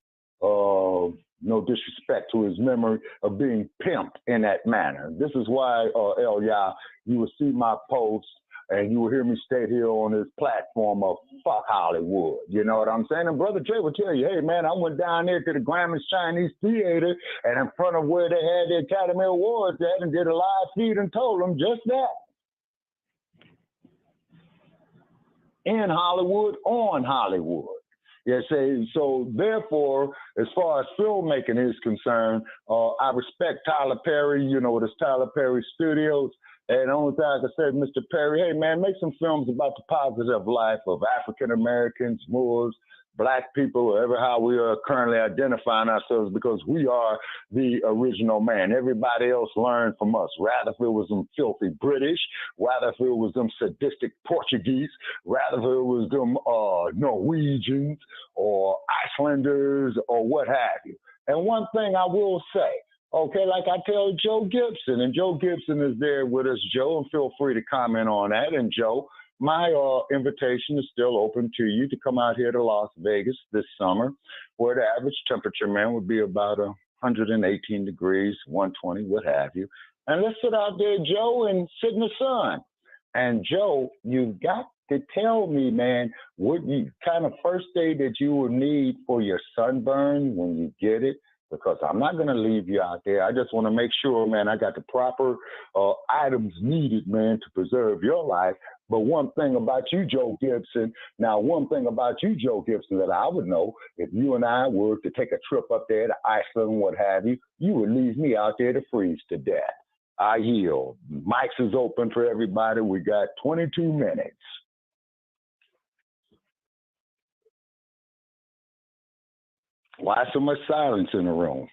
no disrespect to his memory, of being pimped in that manner. This is why, Elia, you will see my posts and you will hear me state here on this platform of fuck Hollywood. You know what I'm saying? And Brother Jay will tell you, hey, man, I went down there to the Grammys Chinese Theater and in front of where they had the Academy Awards at and did a live feed and told them just that. In Hollywood, on Hollywood. Yes, so therefore, as far as filmmaking is concerned, I respect Tyler Perry, you know, with his Tyler Perry Studios. And the only thing I can say to Mr. Perry, hey, man, make some films about the positive life of African Americans, Moors, Black people, whatever how we are currently identifying ourselves, because we are the original man. Everybody else learned from us. Rather if it was them filthy British, rather if it was them sadistic Portuguese, rather if it was them Norwegians or Icelanders or what have you. And one thing I will say, okay, like I tell Joe Gibson, and Joe Gibson is there with us, Joe, and feel free to comment on that. And Joe, my invitation is still open to you to come out here to Las Vegas this summer, where the average temperature, man, would be about 118 degrees, 120, what have you. And let's sit out there, Joe, and sit in the sun. And Joe, you've got to tell me, man, what you kind of first aid that you will need for your sunburn when you get it, because I'm not going to leave you out there. I just want to make sure, man, I got the proper items needed, man, to preserve your life. But one thing about you, Joe Gibson, that I would know, if you and I were to take a trip up there to Iceland, what have you, you would leave me out there to freeze to death. I yield. Mics is open for everybody. We got 22 minutes. Why so much silence in the room?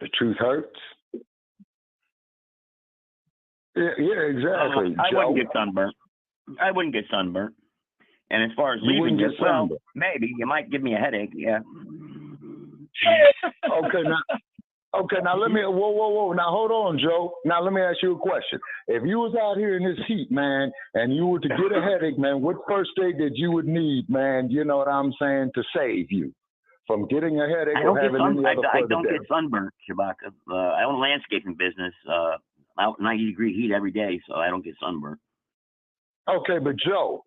The truth hurts. Yeah, exactly. I wouldn't get sunburnt. And as far as leaving it, well, maybe you might give me a headache. Yeah. Okay, now let me. Whoa. Now hold on, Joe. Now let me ask you a question. If you was out here in this heat, man, and you were to get a headache, man, what first aid that you would need, man? You know what I'm saying, to save you from getting a headache or having any other I don't get sunburnt, Shabaka. I own a landscaping business. Out 90-degree heat every day, so I don't get sunburnt. Okay, but Joe,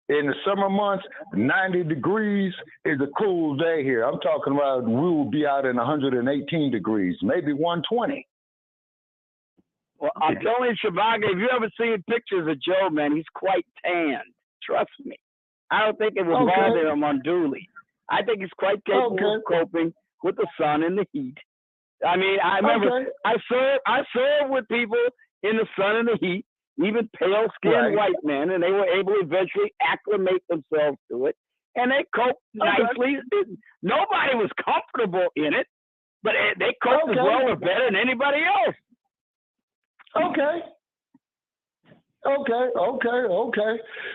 in the summer months, 90 degrees is a cool day here. I'm talking about we will be out in 118 degrees, maybe 120. Well, I'm telling you, Shabaka, if you ever seen pictures of Joe, man, he's quite tanned. Trust me. I don't think it will bother him unduly. I think he's quite capable of coping with the sun and the heat. I mean, I remember I served with people in the sun and the heat, even pale-skinned white men, and they were able to eventually acclimate themselves to it, and they coped nicely. Nobody was comfortable in it, but they coped as well or better than anybody else. Okay.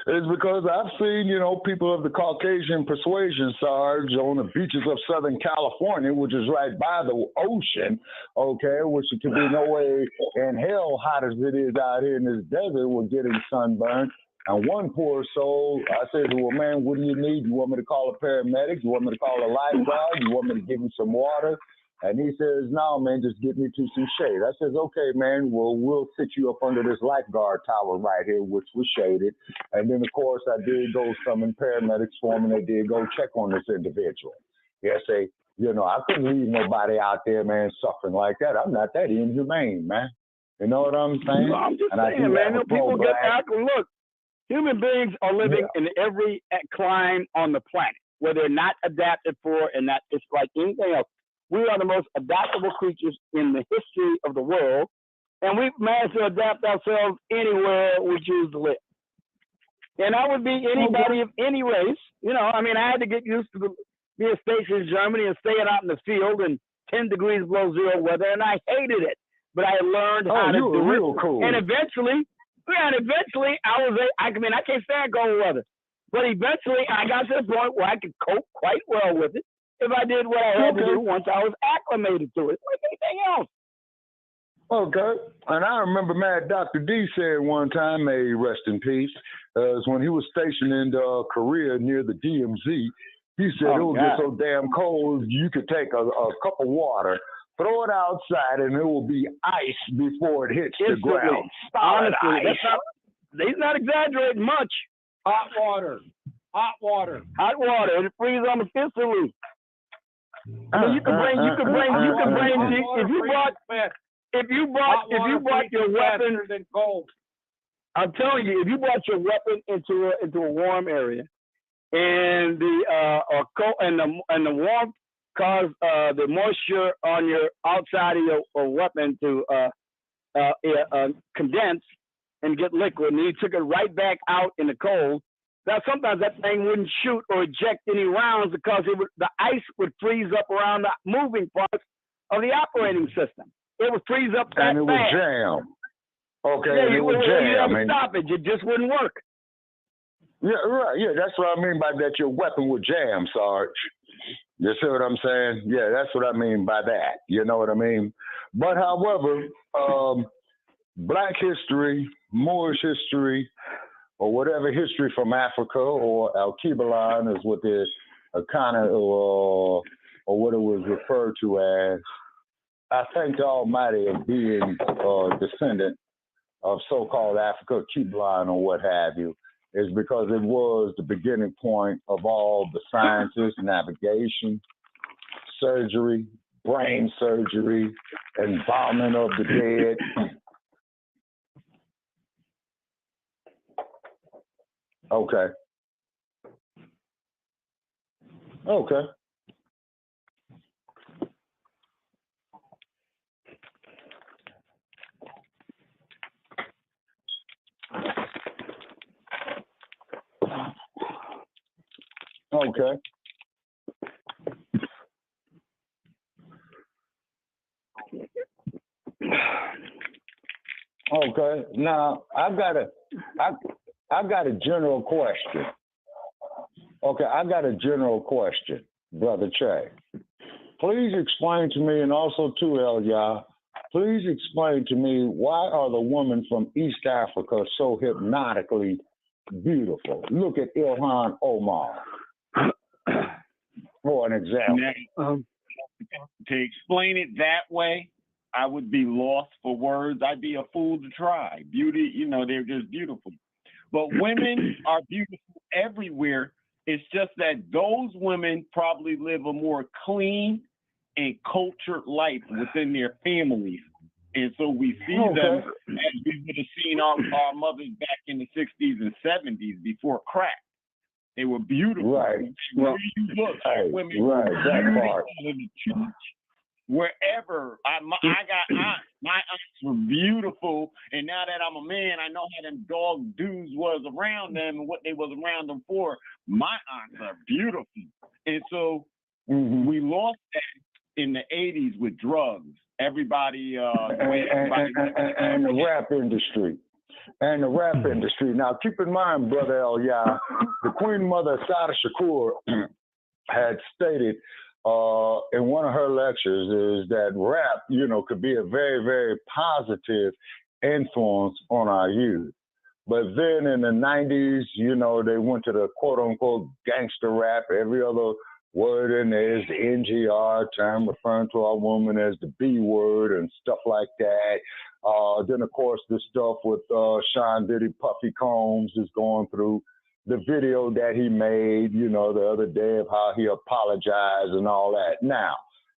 It's because I've seen, people of the Caucasian persuasion, Sarge, on the beaches of Southern California, which is right by the ocean, which it could be no way in hell hot as it is out here in this desert, we're getting sunburned. And one poor soul, I said, well, man, what do you need? You want me to call a paramedic? You want me to call a lifeguard? You want me to give him some water? And he says, no, man, just get me to some shade. I says, okay, man, well, we'll sit you up under this lifeguard tower right here, which was shaded. And then, of course, I did go summon paramedics for him, and they did go check on this individual. Yes, I couldn't leave nobody out there, man, suffering like that. I'm not that inhumane, man. You know what I'm saying? Well, I'm just saying, man, people get back and look. Human beings are living in every clime on the planet where they're not adapted for, and that it's like anything else. We are the most adaptable creatures in the history of the world, and we've managed to adapt ourselves anywhere we choose to live. And I would be anybody of any race. I had to get used to being stationed in Germany and staying out in the field in 10 degrees below zero weather, and I hated it. But I learned how to do it. Cool. And eventually I was, I can't stand cold weather. But eventually I got to the point where I could cope quite well with it if I did what I had to do once I was acclimated to it, like anything else. Okay. And I remember Mad Dr. D said one time, may he rest in peace, when he was stationed in Korea near the DMZ, he said it would get so damn cold you could take a cup of water, throw it outside, and it will be ice before it hits the ground. Honestly, he's not exaggerating much. Hot water. It'll freeze almost instantly. You can bring if you brought your weapon, I'm telling you, if you brought your weapon into a warm area, and the warmth caused the moisture on your outside of your weapon to condense and get liquid, and you took it right back out in the cold. Now, sometimes that thing wouldn't shoot or eject any rounds because the ice would freeze up around the moving parts of the operating system. It would freeze up that fast. And it would jam. Okay, yeah, it would jam. You stop it. It just wouldn't work. Yeah, right. Yeah, that's what I mean by that. Your weapon would jam, Sarge. You see what I'm saying? Yeah, that's what I mean by that. You know what I mean? But however, Black history, Moorish history, or whatever history from Africa, or Al-Kibalan is what the kind of, or what it was referred to as. I thank the Almighty of being a descendant of so-called Africa, Kibalan, or what have you, is because it was the beginning point of all the sciences, navigation, surgery, brain surgery, embalming of the dead. Okay. Okay. Okay. Okay. Now I've got a general question. Okay, I got a general question, Brother Che. Please explain to me, and also to Elia, please explain to me, why are the women from East Africa so hypnotically beautiful? Look at Ilhan Omar, for an example. Now, to explain it that way, I would be lost for words. I'd be a fool to try. Beauty, they're just beautiful. But women are beautiful everywhere. It's just that those women probably live a more clean and cultured life within their families. And so we see them as we would have seen our mothers back in the 60s and 70s before crack. They were beautiful. Right. Where you look, women were beautiful in the church. wherever. My aunts were beautiful, and now that I'm a man, I know how them dog dudes was around them and what they was around them for. My aunts are beautiful, and so we lost that in the '80s with drugs. Everybody, and the rap industry. And the rap industry. Now, keep in mind, Brother Elia, the Queen Mother, Sada Shakur, had stated in one of her lectures is that rap, you know, could be a very, very positive influence on our youth. But then in the 90s, you know, they went to the quote-unquote gangster rap. Every other word in there is the NGR term, referring to a woman as the B word and stuff like that. Then, of course, the stuff with Sean Diddy, Puffy Combs is going through the video that he made, you know, the other day of how he apologized and all that. Now,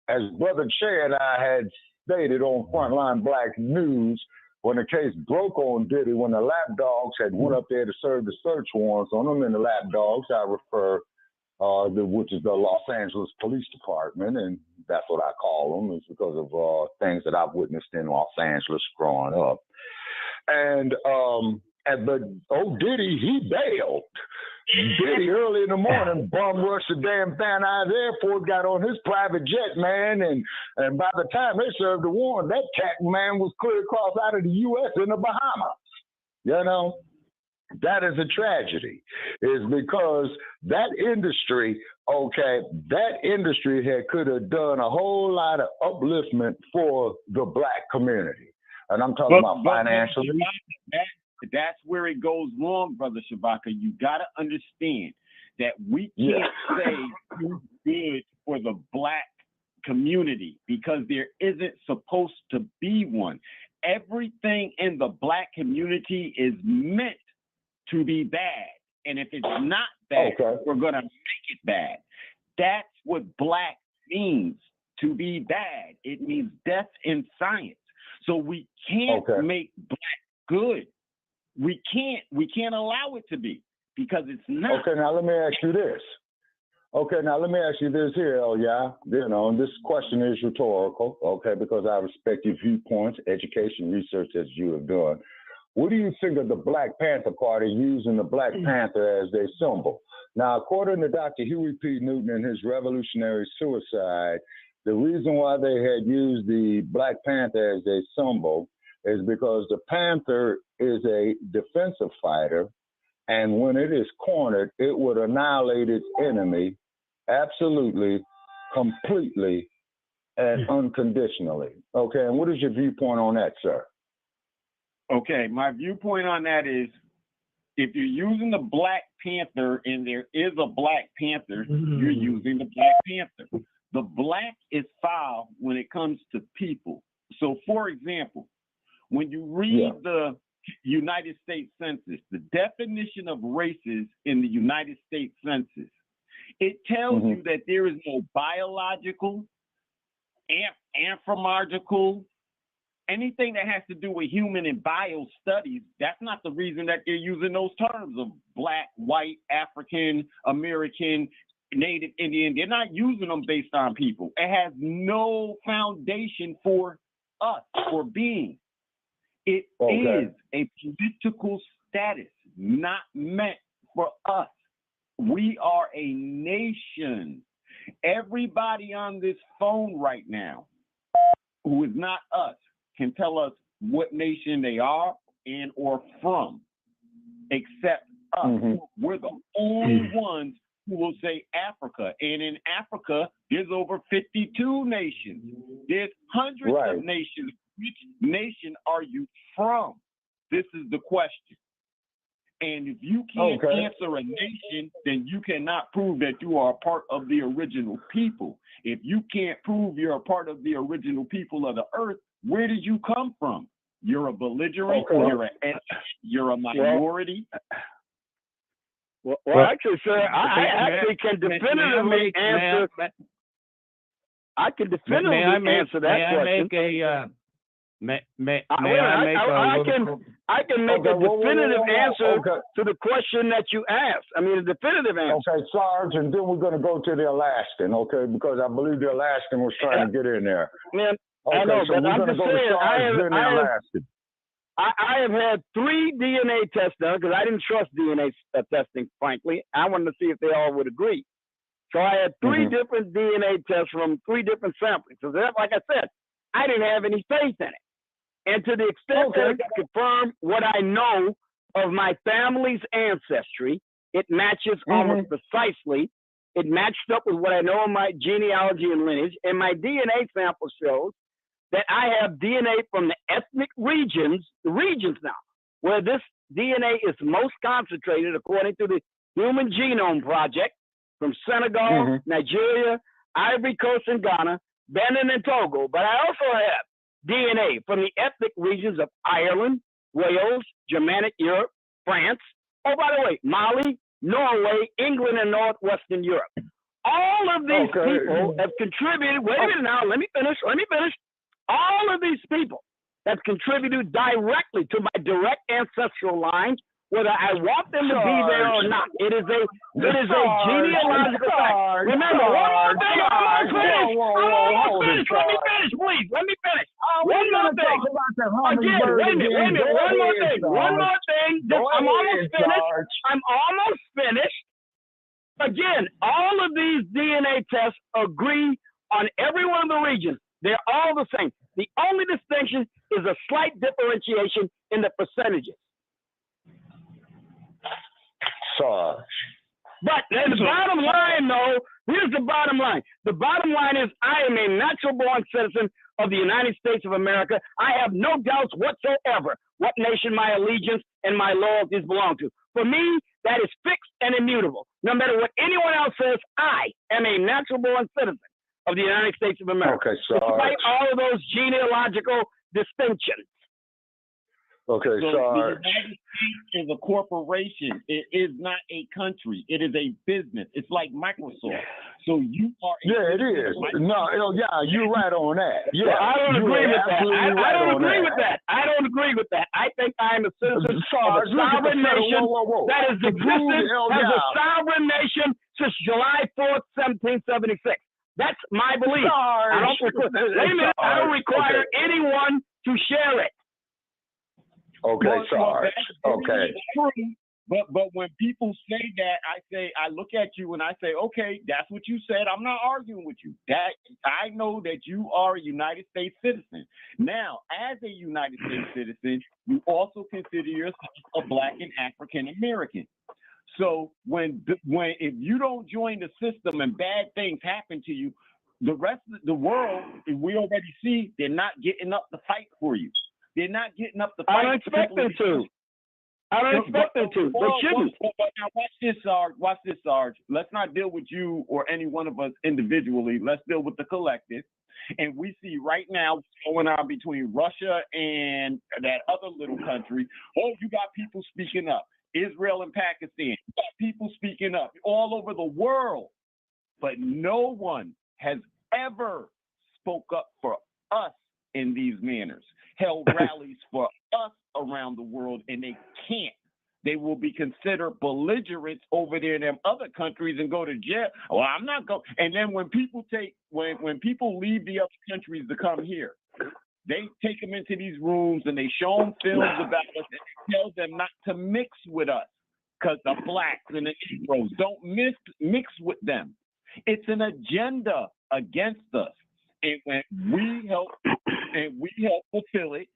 as Brother Che and I had stated on Frontline Black News, when the case broke on Diddy, when the lap dogs had went up there to serve the search warrants on him, and the lap dogs, I refer, which is the Los Angeles Police Department, and that's what I call them, is because of things that I've witnessed in Los Angeles growing up. And but old Diddy, he bailed. Diddy early in the morning bum rushed the damn Van Nuys Airport, got on his private jet, man, and by the time they served the warrant, that cat man was clear across out of the U.S. in the Bahamas. You know, that is a tragedy, is because that industry, could have done a whole lot of upliftment for the Black community. And I'm talking about financially. That's where it goes wrong, Brother Shabaka. You got to understand that we can't say who's good for the Black community because there isn't supposed to be one. Everything in the Black community is meant to be bad. And if it's not bad, we're going to make it bad. That's what Black means, to be bad. It means death in science. So we can't make Black good. We can't allow it to be because it's not. Okay, now let me ask you this. Here, Elia. You know, and this question is rhetorical, because I respect your viewpoints, education, research that you have done. What do you think of the Black Panther Party using the Black Panther as their symbol? Now, according to Dr. Huey P. Newton and his Revolutionary Suicide, the reason why they had used the Black Panther as their symbol is because the Panther is a defensive fighter, and when it is cornered, it would annihilate its enemy absolutely, completely, and unconditionally. Okay, and what is your viewpoint on that, sir? Okay, my viewpoint on that is if you're using the Black Panther and there is a Black Panther, you're using the Black Panther. The Black is foul when it comes to people. So, for example, when you read the United States Census, the definition of races in the United States Census, it tells you that there is no biological, anthropological, anything that has to do with human and bio studies. That's not the reason that they're using those terms of Black, white, African, American, Native Indian. They're not using them based on people. It has no foundation for us, for being. It is a political status, not meant for us. We are a nation. Everybody on this phone right now who is not us can tell us what nation they are and or from, except us. We're the only ones who will say Africa. And in Africa, there's over 52 nations. There's hundreds of nations. Which nation are you from? This is the question. And if you can't answer a nation, then you cannot prove that you are a part of the original people. If you can't prove you're a part of the original people of the earth, where did you come from? You're a belligerent, you're a minority. Well, actually, sir, I actually can definitively answer. I can definitively answer that question. May I make I can make a definitive answer to the question that you asked. I mean, a definitive answer. Okay, Sarge, and then we're going to go to the Alaskan, okay? Because I believe the Alaskan was trying to get in there. Man, okay, I know, so but we're I'm going to just go saying, to Sarge, then the Alaskan. I have had 3 DNA tests done because I didn't trust DNA testing, frankly. I wanted to see if they all would agree. So I had 3 different DNA tests from 3 different samples. So that, like I said, I didn't have any faith in it. And to the extent that it can confirm what I know of my family's ancestry, it matches almost precisely. It matched up with what I know of my genealogy and lineage. And my DNA sample shows that I have DNA from the ethnic regions, the regions now, where this DNA is most concentrated according to the Human Genome Project from Senegal, Nigeria, Ivory Coast, and Ghana, Benin, and Togo. But I also have DNA from the ethnic regions of Ireland, Wales, Germanic Europe, France. Oh, by the way, Mali, Norway, England, and Northwestern Europe. All of these people have contributed. Wait a minute now. Let me finish. All of these people have contributed directly to my direct ancestral line, whether I want them to be there or not. It is a genealogical fact. Remember, one more thing. I'm almost finished. Let me finish, please. Let me finish. One more thing. Again, wait a minute. One more thing. I'm almost finished. Again, all of these DNA tests agree on every one of the regions. They're all the same. The only distinction is a slight differentiation in the percentages. But the bottom line, though, here's the bottom line. The bottom line is I am a natural-born citizen of the United States of America. I have no doubts whatsoever what nation my allegiance and my loyalties belong to. For me, that is fixed and immutable. No matter what anyone else says, I am a natural-born citizen of the United States of America. Okay, so despite all of those genealogical distinctions. Okay, so Sarge. The United States is a corporation. It is not a country. It is a business. It's like Microsoft. So you are. Yeah, it is. No, you're right on that. Yeah, I don't agree with that. I don't agree with that. I don't agree with that. I think I am a citizen of a sovereign nation that has existed as a sovereign nation since July 4th, 1776. That's my belief. I don't require anyone to share it. Okay, Sarge. Okay. But when people say that, I look at you and I say, okay, that's what you said. I'm not arguing with you. That I know that you are a United States citizen. Now, as a United States citizen, you also consider yourself a Black and African American. So if you don't join the system and bad things happen to you, the rest of the world, we already see, they're not getting up to fight for you. They're not getting up to fight. I don't expect them to. I don't expect them to. They shouldn't. But now watch this, Sarge. Watch this, Sarge. Let's not deal with you or any one of us individually. Let's deal with the collective. And we see right now what's going on between Russia and that other little country. Oh, you got people speaking up. Israel and Pakistan. You got people speaking up all over the world. But no one has ever spoke up for us in these manners, held rallies for us around the world, and they can't. They will be considered belligerents over there in them other countries and go to jail. Well, I'm not going. And then when people leave the other countries to come here, they take them into these rooms and they show them films about us and they tell them not to mix with us because the blacks and the Negroes don't mix with them. It's an agenda against us. And when we help fulfill it,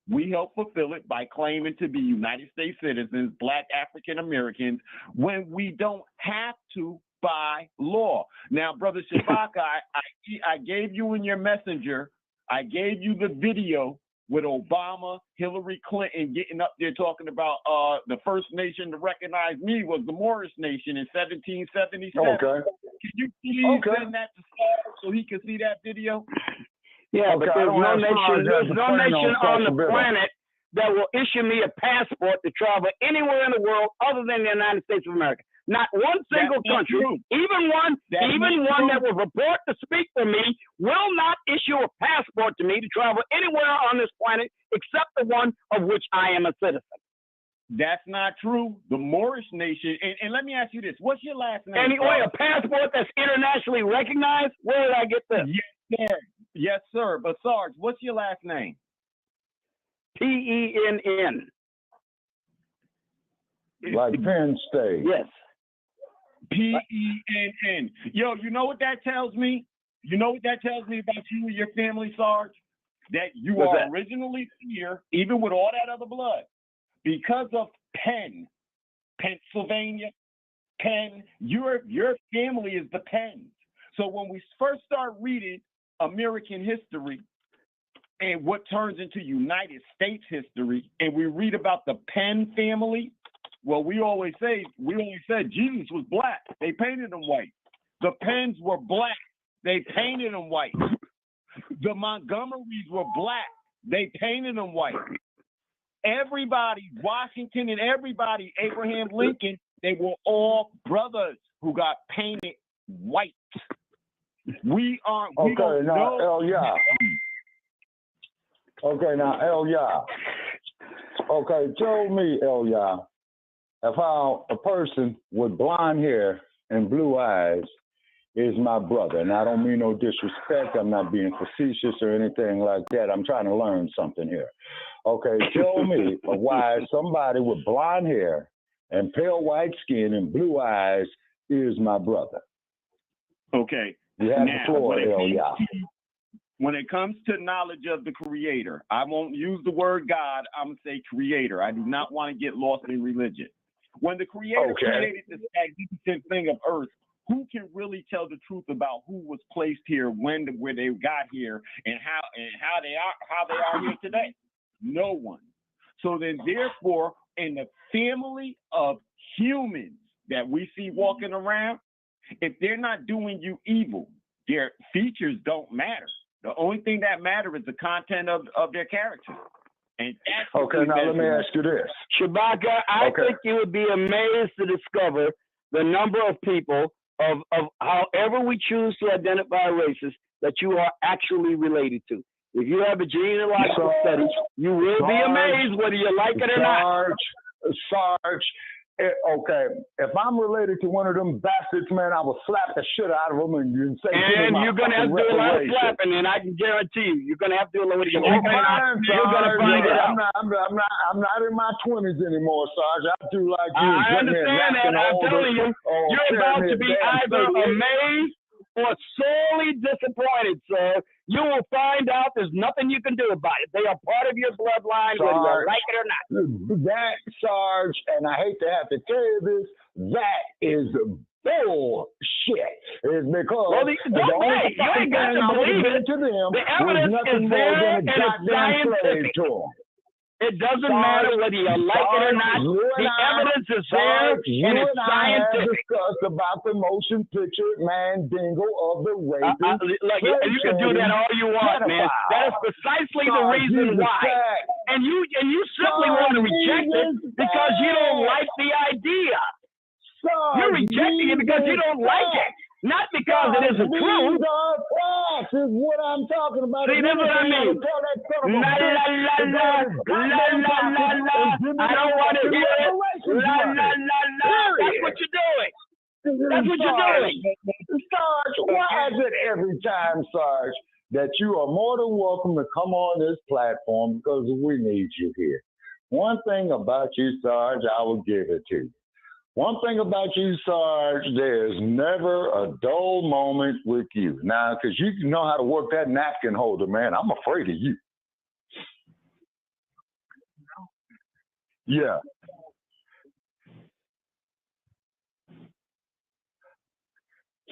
we help fulfill it by claiming to be United States citizens, Black African Americans, when we don't have to by law. Now, Brother Shabaka'S, I gave you in your messenger, I gave you the video with Obama, Hillary Clinton getting up there talking about the first nation to recognize me was the Moorish nation in 1777. Okay. Can you please send that to Saul so he can see that video? Yeah, but there's no nation on the planet that will issue me a passport to travel anywhere in the world other than the United States of America. Not one single country, even one that will report to speak for me, will not issue a passport to me to travel anywhere on this planet except the one of which I am a citizen. That's not true. The Moorish nation, and let me ask you this: what's your last name? Anyway, a passport that's internationally recognized. Where did I get this? Yes, sir. Yes, sir. But Sarge, what's your last name? Penn. Like Penn State. Yes. Penn. Yo, you know what that tells me? You know what that tells me about you and your family, Sarge? That you What's are that? originally here, even with all that other blood, because of Penn, Pennsylvania. Penn, your family is the Penns. So when we first start reading American history and what turns into United States history, and we read about the Penn family, well, we always said Jesus was black. They painted him white. The Penns were black. They painted them white. The Montgomerys were black. They painted them white. Everybody, Washington and everybody, Abraham Lincoln, they were all brothers who got painted white. We don't know. Okay, now, Elia. Okay, tell me, Elia, if a person with blonde hair and blue eyes is my brother, and I don't mean no disrespect, I'm not being facetious or anything like that. I'm trying to learn something here. Okay, tell me why somebody with blonde hair and pale white skin and blue eyes is my brother. Okay. You have the floor, Elia. When it comes to knowledge of the Creator, I won't use the word God. I'm going to say Creator. I do not want to get lost in religion. When the Creator created this magnificent thing of earth, who can really tell the truth about who was placed here, when, where they got here, and how they are here today? No one. So then, therefore, in the family of humans that we see walking around, if they're not doing you evil, their features don't matter. The only thing that matters is the content of their character. And that's okay, now let me ask you this. Shabaka, I think you would be amazed to discover the number of people of however we choose to identify races that you are actually related to. If you have a genealogical study, you will be amazed whether you like it or not. Sarge, okay, if I'm related to one of them bastards, man, I will slap the shit out of them and say, and you're going to have to do a lot of slapping, and I can guarantee you're going to have to do a lot of slapping. You're going to find it out. I'm not in my 20s anymore, Sarge. I do like you. I understand that. I'm telling you, you're about to be either amazed or sorely disappointed, sir. You will find out there's nothing you can do about it. They are part of your bloodline, Sarge, whether you like it or not. That, Sarge, and I hate to have to tell you this, that is bullshit. It's because you ain't got to believe it. The evidence is there, and it's scientific. It doesn't matter whether you like it or not. The evidence is there, and it's scientific. Discussed about the motion picture Mandingo of the rapist. You can do that all you want, man. That is precisely the reason why. And you simply want to reject it because you don't like the idea. You're rejecting it because you don't like it. Not because it isn't true. Facts is what I'm talking about. See, that's what I mean. La la la la la la la la. I don't want to hear it. La la la la. That's what you're doing. That's what you're doing. Sarge, why is it every time, Sarge, that you are more than welcome to come on this platform because we need you here? One thing about you, Sarge, I will give it to you. One thing about you, Sarge, there's never a dull moment with you. Now, because you know how to work that napkin holder, man, I'm afraid of you. Yeah.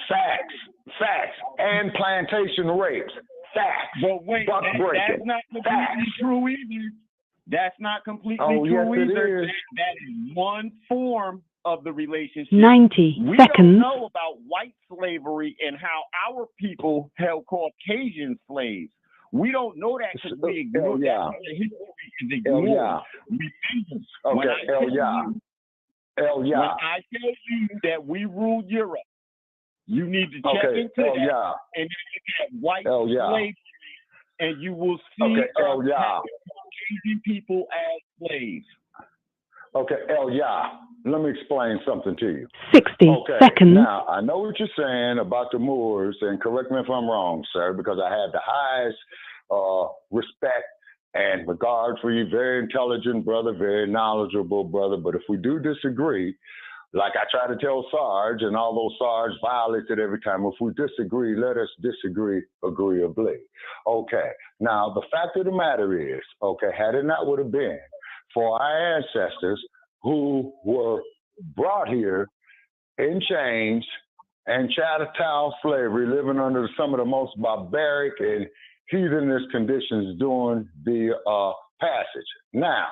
Facts, and plantation rapes. Facts. But wait, that's not completely true either. That's not completely true either. That is one form of the relationship. 90 we seconds. Don't know about white slavery and how our people held Caucasian slaves. We don't know that because we ignore that. History is ignored. Yeah. When I tell you that we ruled Europe, you need to check into that yeah. and then look at white yeah. slavery, and you will see Caucasian people as slaves. Okay, yeah. Let me explain something to you. 60 seconds. Now, I know what you're saying about the Moors, and correct me if I'm wrong, sir, because I have the highest respect and regard for you. Very intelligent brother, very knowledgeable brother. But if we do disagree, like I try to tell Sarge, and although Sarge violates it every time, if we disagree, let us disagree agreeably. Okay, now the fact of the matter is, had it not would have been for our ancestors who were brought here in chains and chattel slavery, living under some of the most barbaric and heathenous conditions during the passage. Now,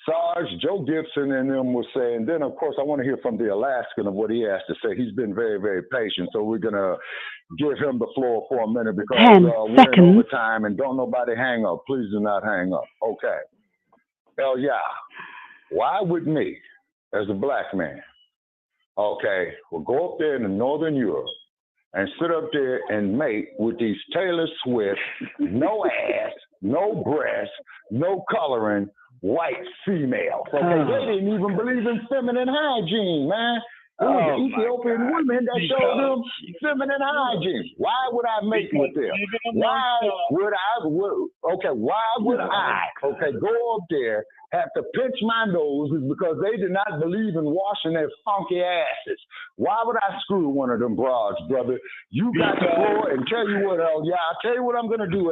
Sarge, Joe Gibson and them were saying, then of course I want to hear from the Alaskan of what he has to say. He's been very, very patient. So we're going to give him the floor for a minute because we're in overtime, and don't nobody hang up. Please do not hang up. Okay. Yeah. Why would me, as a black man, go up there in Northern Europe and sit up there and mate with these Taylor Swift, no ass, no breast, no coloring, white females. They didn't even believe in feminine hygiene, man. It was Ethiopian women that showed them feminine hygiene. Why would I mate with them? Why would I go up there, have to pinch my noses because they did not believe in washing their funky asses? Why would I screw one of them broads, brother? You got the floor, and tell you what, I'll tell you what I'm going to do,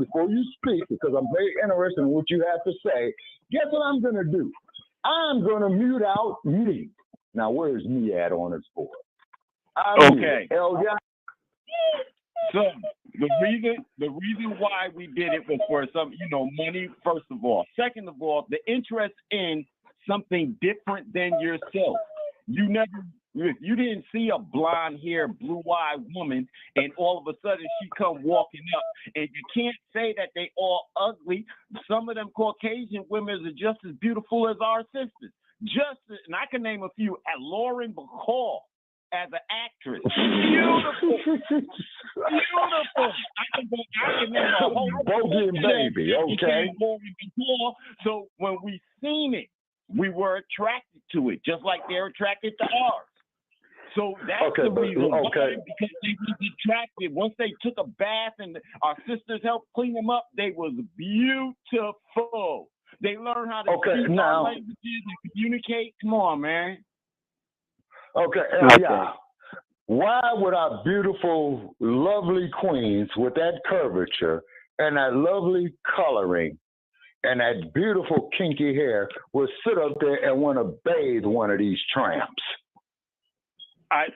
before you speak, because I'm very interested in what you have to say. Guess what I'm going to do? I'm going to mute out me. Now, where's me at on this board? Okay. So the reason why we did it was for some, money, first of all. Second of all, the interest in something different than yourself. You didn't see a blonde-haired, blue-eyed woman, and all of a sudden she come walking up. And you can't say that they all ugly. Some of them Caucasian women are just as beautiful as our sisters. And I can name a few. Lauren Bacall as an actress, beautiful. I can name a whole Bogey and Baby. Okay. Lauren Bacall. So when we seen it, we were attracted to it, just like they're attracted to ours. So that's the reason why, because they was attracted. Once they took a bath and our sisters helped clean them up, they was beautiful. They learn how to speak our languages and communicate. Come on, man. Why would our beautiful, lovely queens with that curvature and that lovely coloring and that beautiful kinky hair would sit up there and want to bathe one of these tramps? I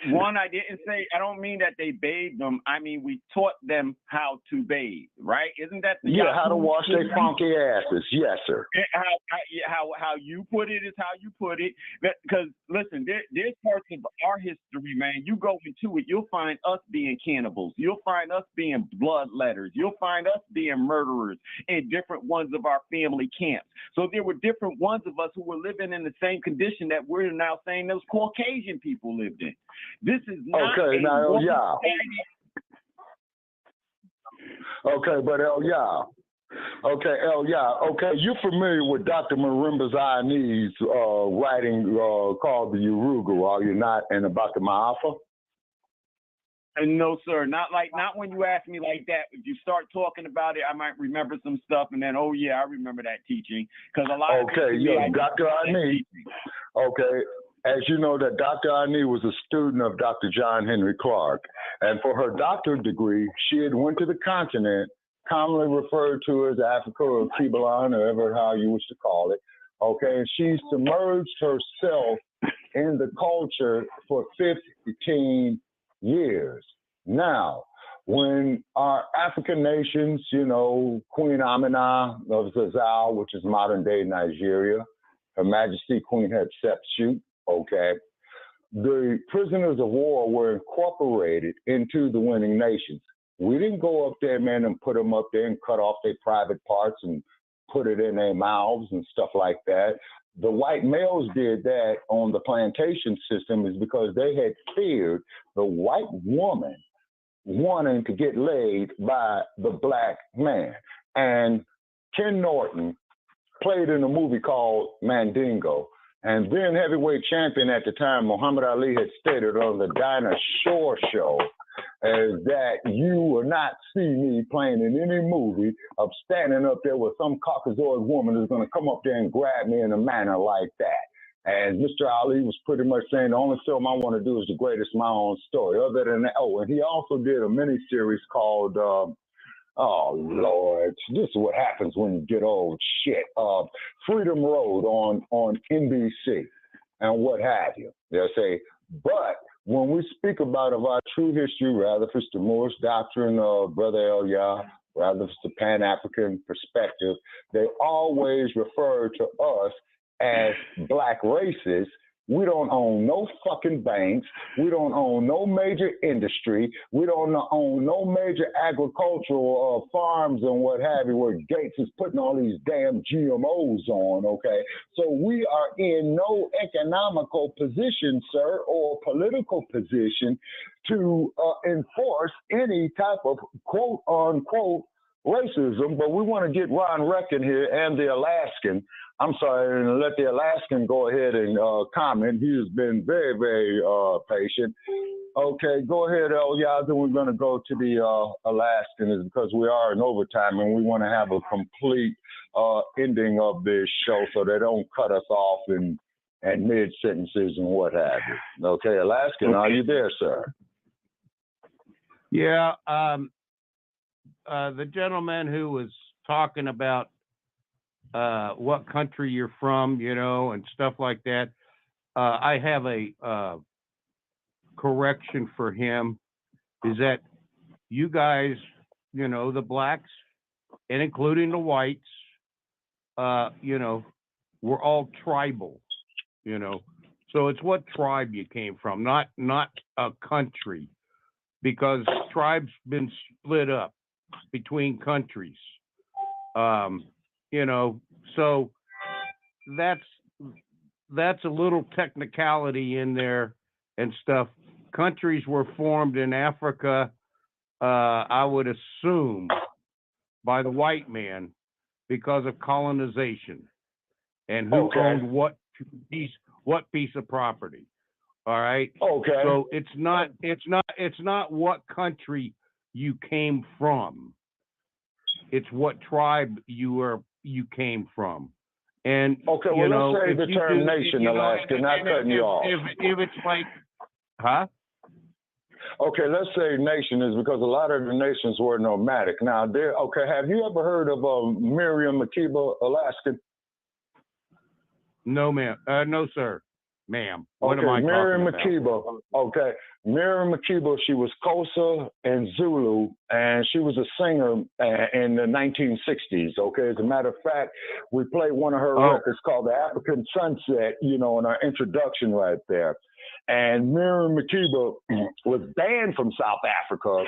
didn't say, I don't mean that they bathed them. I mean, we taught them how to bathe, right? Isn't that the how to wash their funky asses. Yes, sir. How you put it is how you put it. Because, listen, there's parts of our history, man. You go into it, you'll find us being cannibals. You'll find us being bloodletters. You'll find us being murderers in different ones of our family camps. So there were different ones of us who were living in the same condition that we're now saying those Caucasian people lived in. This is not Okay, you're familiar with Dr. Marimba's Ioanni's writing called the Urugu, are you not, and about the Ma'afa? No, sir. Not when you ask me like that. If you start talking about it, I might remember some stuff, and then, I remember that teaching. Because a lot of Dr. Ioanni. As you know, that Dr. Ioanni was a student of Dr. John Henry Clark. And for her doctorate degree, she had went to the continent, commonly referred to as Africa or Kibalan, or ever how you wish to call it. And she submerged herself in the culture for 15 years. Now, when our African nations, Queen Amina of Zazzau, which is modern day Nigeria, Her Majesty Queen Hatshepsut, the prisoners of war were incorporated into the winning nations. We didn't go up there, man, and put them up there and cut off their private parts and put it in their mouths and stuff like that. the white males did that on the plantation system is because they had feared the white woman wanting to get laid by the black man. And Ken Norton played in a movie called Mandingo. And then heavyweight champion at the time, Muhammad Ali, had stated on the Dinah Shore show is that you will not see me playing in any movie of standing up there with some Caucasoid woman who's going to come up there and grab me in a manner like that. And Mr. Ali was pretty much saying the only film I want to do is the greatest my own story. Other than that, oh, and he also did a mini series called oh Lord, this is what happens when you get old. Shit, Freedom Road on NBC and what have you. They'll say, but when we speak about of our true history, rather if it's the Moorish doctrine of Brother Elia, rather if it's the Pan-African perspective, they always refer to us as black races. We don't own no fucking banks. We don't own no major industry. We don't own no major agricultural farms and what have you, where Gates is putting all these damn GMOs on, okay? So we are in no economical position, sir, or political position to enforce any type of quote-unquote racism, but we want to get Ron Reckon here and the Alaskan. I'm sorry, and let the Alaskan go ahead and comment. He has been very, very patient. Okay, go ahead, Elyas, and we're going to go to the Alaskan is because we are in overtime and we want to have a complete ending of this show so they don't cut us off in mid-sentences and what have you. Okay, Alaskan, are you there, sir? Yeah, the gentleman who was talking about what country you're from, you know, and stuff like that. I have a correction for him, is that you guys, you know, the blacks, and including the whites, you know, we're all tribal, you know. So it's what tribe you came from, not a country, because tribes been split up between countries. You know, so that's a little technicality in there and stuff. Countries were formed in Africa, I would assume, by the white man because of colonization and who owned what piece of property. All right. Okay. So it's not what country you came from. It's what tribe you came from. And okay, well, you know, let's say the term nation, Alaska, not cutting you off. If it's like, huh? Okay, let's say nation is because a lot of the nations were nomadic. Now, have you ever heard of Miriam Makeba, Alaskan? No, ma'am. No, sir. Ma'am. What am I Miriam talking about? Makeba. Okay. Miriam Makeba, she was Xhosa and Zulu, and she was a singer in the 1960s. Okay. As a matter of fact, we played one of her records called The African Sunset, you know, in our introduction right there. And Miriam Makeba was banned from South Africa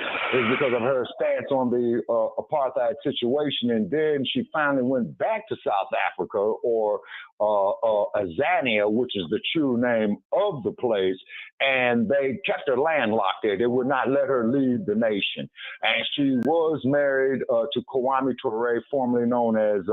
because of her stance on the apartheid situation. And then she finally went back to South Africa, or Azania, which is the true name of the place. And they kept her landlocked there. They would not let her leave the nation. And she was married to Kwame Ture, formerly known as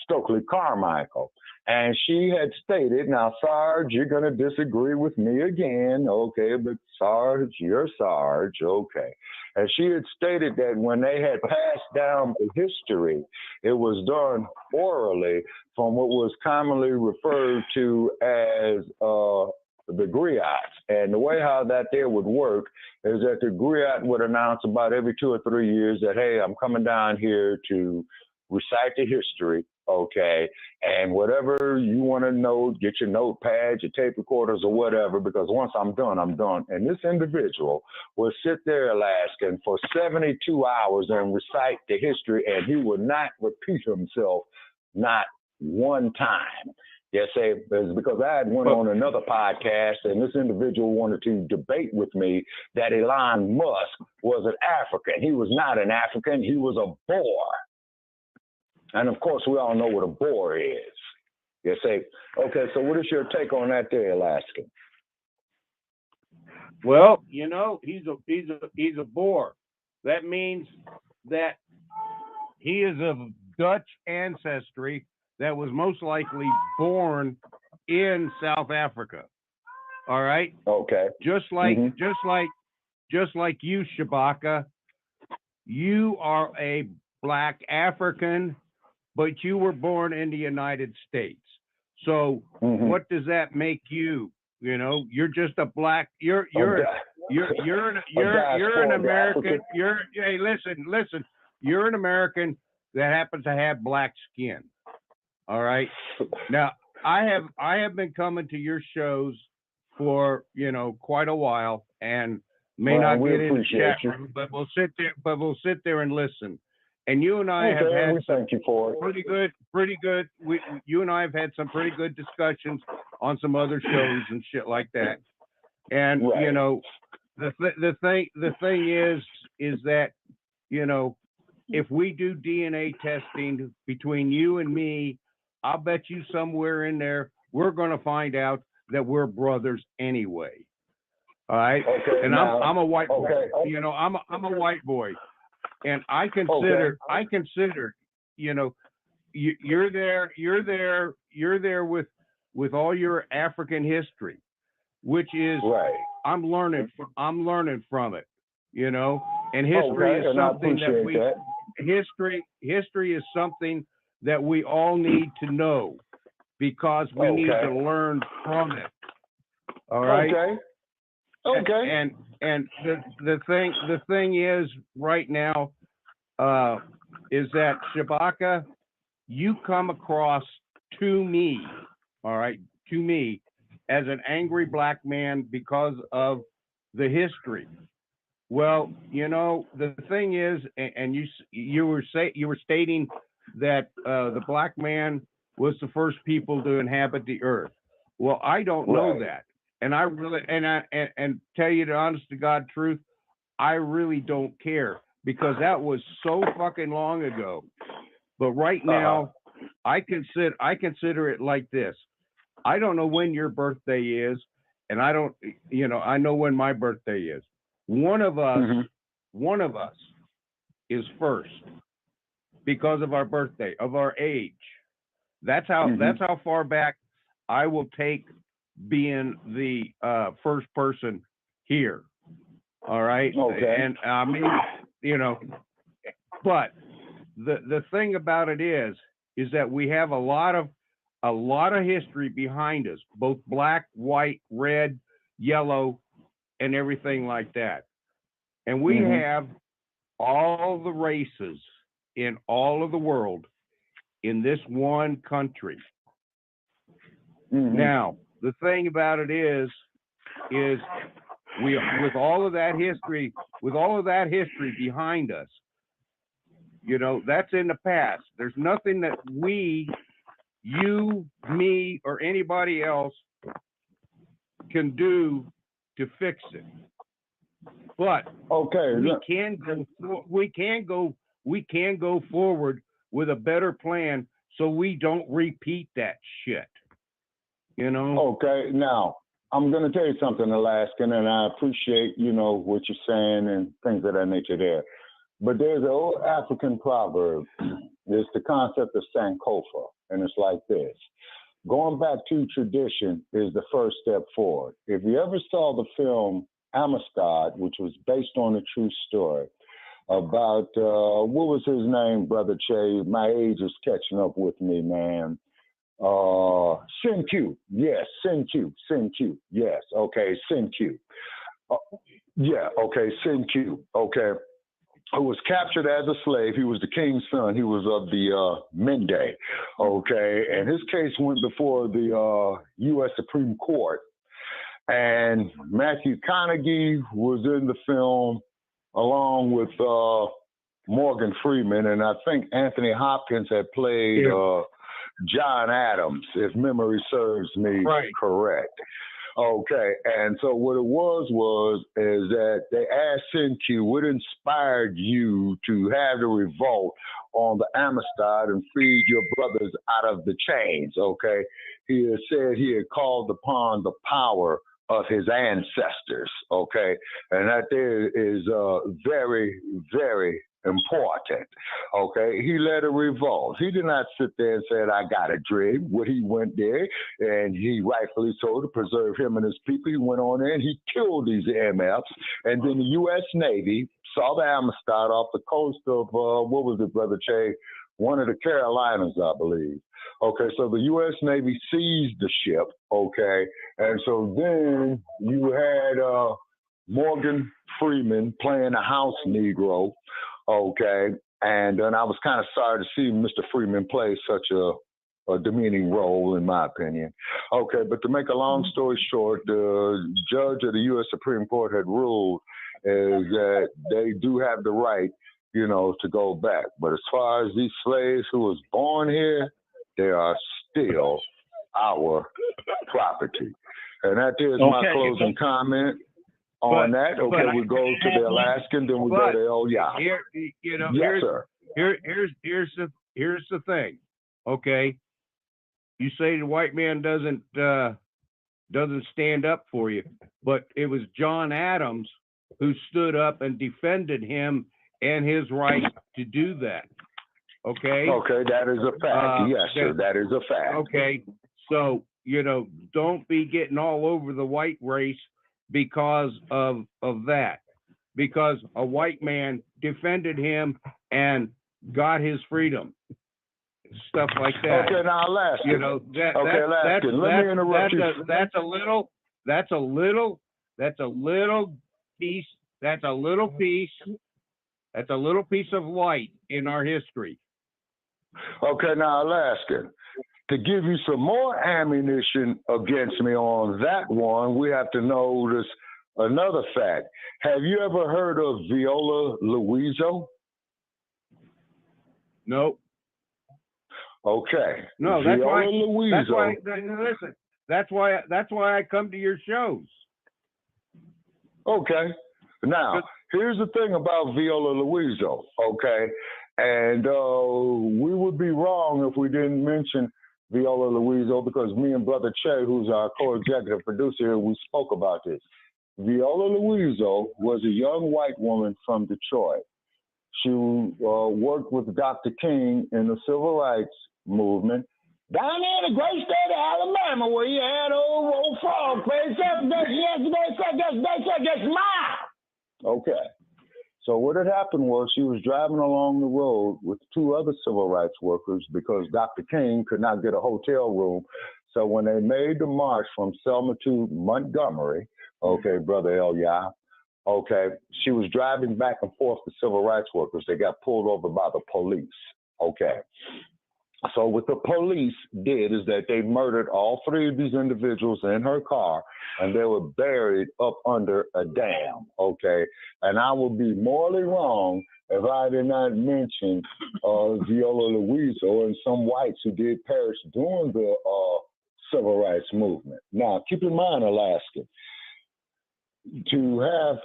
Stokely Carmichael. And she had stated, now, Sarge, you're going to disagree with me again. Okay, but Sarge, you're Sarge. Okay. And she had stated that when they had passed down the history, it was done orally from what was commonly referred to as the griots. And the way how that there would work is that the griot would announce about every 2 or 3 years that, hey, I'm coming down here to recite the history. Okay, and whatever you want to know, get your notepads, your tape recorders, or whatever, because once I'm done, I'm done. And this individual will sit there, Alaskan, for 72 hours and recite the history, and he will not repeat himself, not one time. Yes, it's because I had went on another podcast, and this individual wanted to debate with me that Elon Musk was an African. He was not an African. He was a Boer. And, of course, we all know what a Boer is. You see? Okay, so what is your take on that there, Alaska? Well, you know, he's a Boer. That means that he is of Dutch ancestry that was most likely born in South Africa. All right? Okay. Just like you, Shabaka, you are a Black African, but you were born in the United States. So what does that make you? You know, you're just a black. You're an American. Hey, listen. You're an American that happens to have black skin. All right. Now, I have been coming to your shows for, you know, quite a while, and may not get in the chat room, but we'll sit there and listen. And you and I have had some pretty good. You and I have had some pretty good discussions on some other shows and shit like that. And you know, the thing is that, you know, if we do DNA testing between you and me, I'll bet you somewhere in there we're going to find out that we're brothers anyway. All right. Okay, and I'm a white boy. You know, I'm a white boy. And I consider, you know, you're there with all your African history, which is I'm learning from it, you know. And history is something history is something that we all need to know, because we need to learn from it. All right. Okay. And the thing is right now is that, Shabaka, you come across to me, all right, as an angry black man because of the history. Well, you know, the thing is, and you were stating that the black man was the first people to inhabit the earth. Well, I don't know that. And I really, and tell you the honest to God truth, I really don't care, because that was so fucking long ago. But right now, I consider it like this. I don't know when your birthday is, and I don't, you know, I know when my birthday is. One of us is first because of our birthday, of our age. That's how far back I will take being the first person here. All right. Okay. And I mean, you know, but the thing about it is that we have a lot of history behind us, both black, white, red, yellow, and everything like that. And we have all the races in all of the world in this one country. Now, the thing about it is we, with all of that history behind us, you know, that's in the past. There's nothing that we, you, me, or anybody else can do to fix it. But we can go forward with a better plan so we don't repeat that shit. You know? Okay, now I'm going to tell you something, Alaskan, and I appreciate, you know, what you're saying and things of that nature there. But there's an old African proverb. It's the concept of Sankofa, and it's like this. Going back to tradition is the first step forward. If you ever saw the film Amistad, which was based on a true story about, what was his name, Brother Che? My age is catching up with me, man. Sin Q. Yes, Sin Q. Yes, okay, Sin Q. Sin Q. Okay. Who was captured as a slave. He was the king's son. He was of the Mende. Okay. And his case went before the U.S. Supreme Court. And Matthew McConaughey was in the film along with Morgan Freeman. And I think Anthony Hopkins had played John Adams, if memory serves me correct. Okay, and so what it was is that they asked Sin Q, what inspired you to have the revolt on the Amistad and freed your brothers out of the chains, okay? He had said he had called upon the power of his ancestors, okay? And that there is very, very important, okay? He led a revolt. He did not sit there and said, I got a dream. What he went there, and he rightfully so, to preserve him and his people, he went on there and he killed these MFs. And then the U.S. Navy saw the Amistad off the coast of, what was it, Brother Che? One of the Carolinas, I believe. Okay, so the U.S. Navy seized the ship, okay? And so then you had Morgan Freeman playing a house Negro, okay? And then I was kind of sorry to see Mr. Freeman play such a demeaning role, in my opinion. Okay, but to make a long story short, the judge of the U.S. Supreme Court had ruled is that they do have the right, you know, to go back. But as far as these slaves who was born here, they are still our property. And that is my closing comment on that. Okay, we go to the Alaskan, then we go to El Yah. Here, you know, yes, sir. Here's the thing. Okay, you say the white man doesn't stand up for you, but it was John Adams who stood up and defended him and his right to do that. Okay. Okay, that is a fact. Yes, sir, that is a fact. Okay, so you know, don't be getting all over the white race because of that, because a white man defended him and got his freedom, stuff like that. Okay, now Alaskan. You know, Alaskan, let me interrupt you. That's a little piece of light in our history. Okay, now Alaskan, to give you some more ammunition against me on that one, we have to notice another fact. Have you ever heard of Viola Louiso? No. Okay. No, that's why. Listen, that's why I come to your shows. Okay. Now, here's the thing about Viola Louiso, okay? And we would be wrong if we didn't mention Viola Louiso, because me and Brother Che, who's our co-executive producer, we spoke about this. Viola Louiso was a young white woman from Detroit. She worked with Dr. King in the civil rights movement down there in the great state of Alabama, where you had old frog face up that's mine. Okay. So what had happened was she was driving along the road with two other civil rights workers because Dr. King could not get a hotel room. So when they made the march from Selma to Montgomery, okay, Brother El Yah, okay, she was driving back and forth to civil rights workers. They got pulled over by the police, okay. So what the police did is that they murdered all three of these individuals in her car, and they were buried up under a dam, okay? And I would be morally wrong if I did not mention Viola Louiso and some whites who did perish during the civil rights movement. Now, keep in mind, Alaska, to have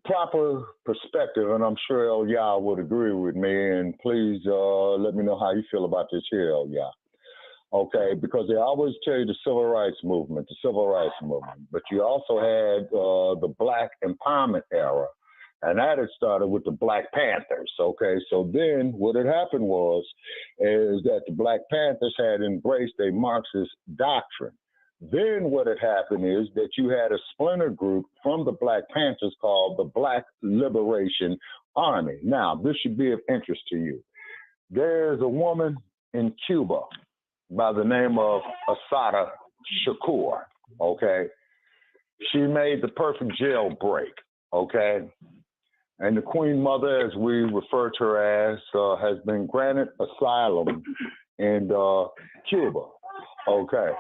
proper perspective, and I'm sure El Yah would agree with me, and please let me know how you feel about this here, El Yah. Okay, because they always tell you the civil rights movement, but you also had the Blacc Empowerment Era, and that had started with the Black Panthers, okay? So then what had happened is that the Black Panthers had embraced a Marxist doctrine. Then what had happened is that you had a splinter group from the Black Panthers called the Black Liberation Army. Now, this should be of interest to you. There's a woman in Cuba by the name of Assata Shakur, okay? She made the perfect jailbreak, okay? And the Queen Mother, as we refer to her as, has been granted asylum in Cuba, okay?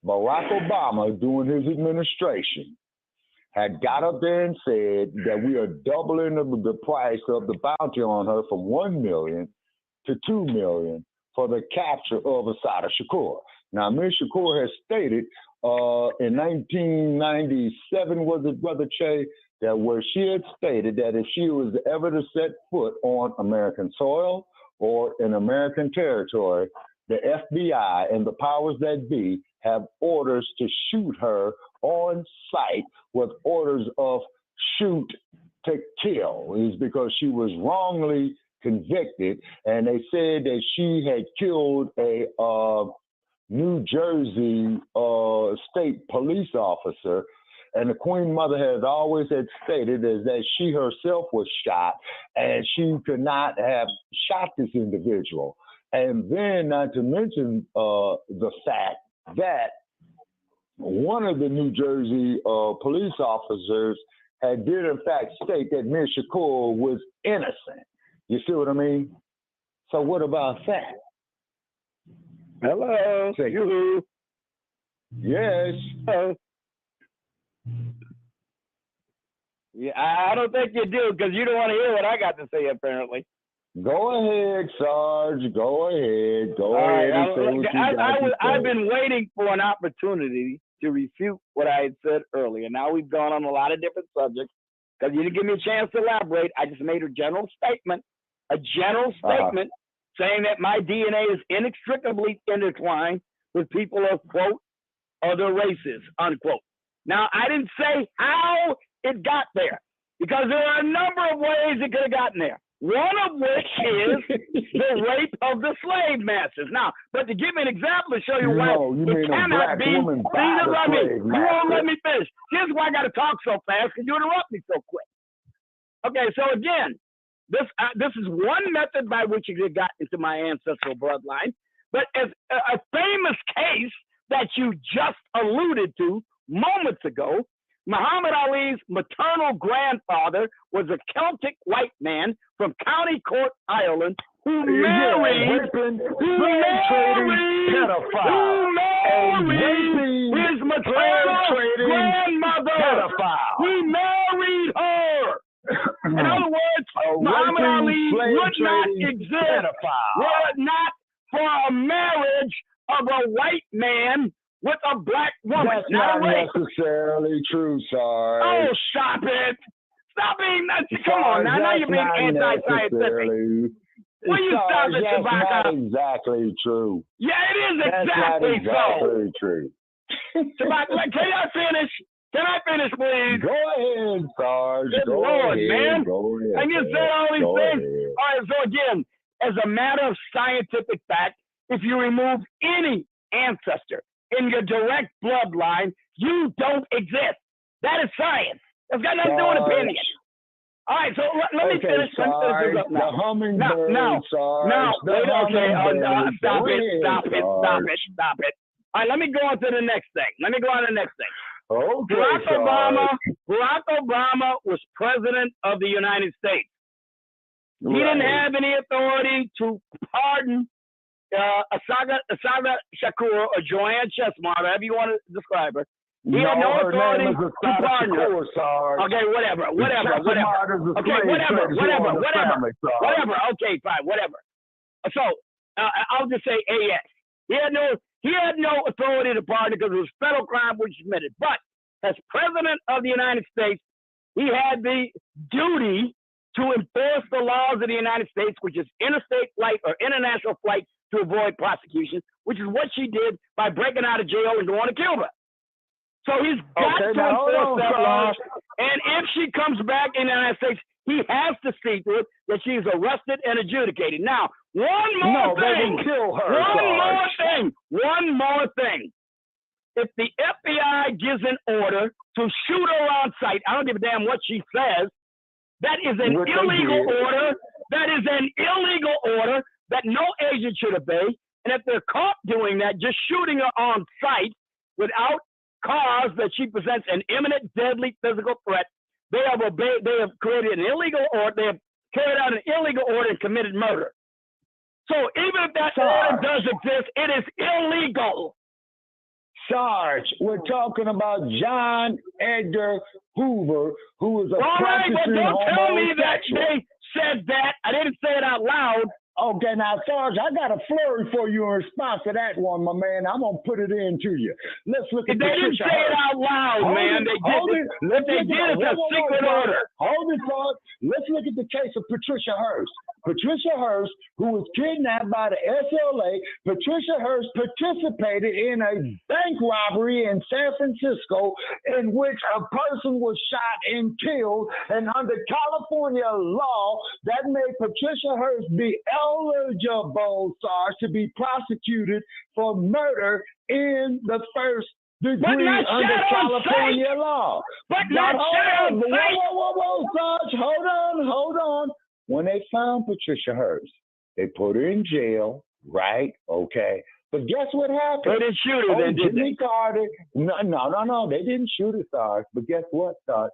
Barack Obama, during his administration, had got up there and said that we are doubling the price of the bounty on her from $1 million to $2 million for the capture of Assata Shakur. Now, Ms. Shakur has stated in 1997, was it, Brother Che, that where she had stated that if she was ever to set foot on American soil or in American territory, the FBI and the powers that be have orders to shoot her on sight with orders of shoot to kill. Is because she was wrongly convicted, and they said that she had killed a New Jersey state police officer. And the Queen Mother has always had stated is that she herself was shot, and she could not have shot this individual. And then, not to mention the fact that one of the New Jersey police officers did in fact state that Ms. Shakur was innocent. You see what I mean? So what about that? Hello. Say, you. Yes. Hello. Yeah, I don't think you do, because you don't want to hear what I got to say, apparently. Go ahead, Sarge. Go ahead. Go All ahead. right. And say what I've been waiting for an opportunity to refute what I had said earlier. Now we've gone on a lot of different subjects because you didn't give me a chance to elaborate. I just made a general statement saying that my DNA is inextricably intertwined with people of, quote, other races, unquote. Now, I didn't say how it got there, because there are a number of ways it could have gotten there. One of which is the rape of the slave masters. Now, but to give me an example to show you why it cannot be. You won't let me finish. Here's why I got to talk so fast, because you interrupt me so quick. Okay, so again, this is one method by which it got into my ancestral bloodline. But as a famous case that you just alluded to moments ago, Muhammad Ali's maternal grandfather was a Celtic white man from County Cork, Ireland, who married his maternal grandmother. He married her. In other words, Muhammad Ali would not exist were it not for a marriage of a white man with a black woman. That's not necessarily true, Sarge. Oh, stop it. Stop being nuts. Come on, now you're being anti-scientific. Will you stop it, Shabaka? That's not exactly true. Yeah, it is exactly true. Shabaka, can I finish? Can I finish, please? Go ahead, Sarge. Good Lord, man. And you said all these things. All right, so again, as a matter of scientific fact, if you remove any ancestor in your direct bloodline, you don't exist. That is science. It's got nothing to do with opinion. All right, so let me finish. Sarge, Let me finish this up now. The hummingbird, Sarge. Stop it. All right, let me go on to the next thing. Okay, Barack Obama was president of the United States. He didn't have any authority to pardon Asaga Shakur or Joanne Chestnut, however you want to describe her. He had no authority to pardon her. Okay, whatever. Okay, whatever. Okay, fine, whatever. So I'll just say yes. He had no authority to pardon because it was federal crime which he committed. But as president of the United States, he had the duty to enforce the laws of the United States, which is interstate flight or international flight to avoid prosecution, which is what she did by breaking out of jail and going to Cuba. So he's got to enforce that law. And if she comes back in the United States, he has to see to it that she's arrested and adjudicated. Now, one more thing. If the FBI gives an order to shoot her on sight, I don't give a damn what she says, that is an illegal order. That is an illegal order that no agent should obey. And if they're caught doing that, just shooting her on sight without cause that she presents an imminent deadly physical threat, they have created an illegal order. They have carried out an illegal order and committed murder. So even if that order does exist, it is illegal. Sarge, we're talking about John Edgar Hoover, who was a practicing homosexual. Don't tell me that they said that. I didn't say it out loud. Okay, now, Sarge, I got a flurry for you in response to that one, my man. I'm going to put it in to you. Let's look at They didn't say it out loud, man. They did. What they did is a secret order. Hold it, Sarge. Let's look at the case of Patricia Hearst. Patricia Hearst, who was kidnapped by the SLA. Patricia Hearst participated in a bank robbery in San Francisco in which a person was shot and killed. And under California law, that made Patricia Hearst be eligible, Sarge, to be prosecuted for murder in the first degree under California law. But not hold on. Whoa, Sarge, hold on. When they found Patricia Hearst, they put her in jail, right? Okay. But guess what happened? They didn't shoot her, then, did Jimmy Carter. No. They didn't shoot her, Sarge. But guess what, Sarge?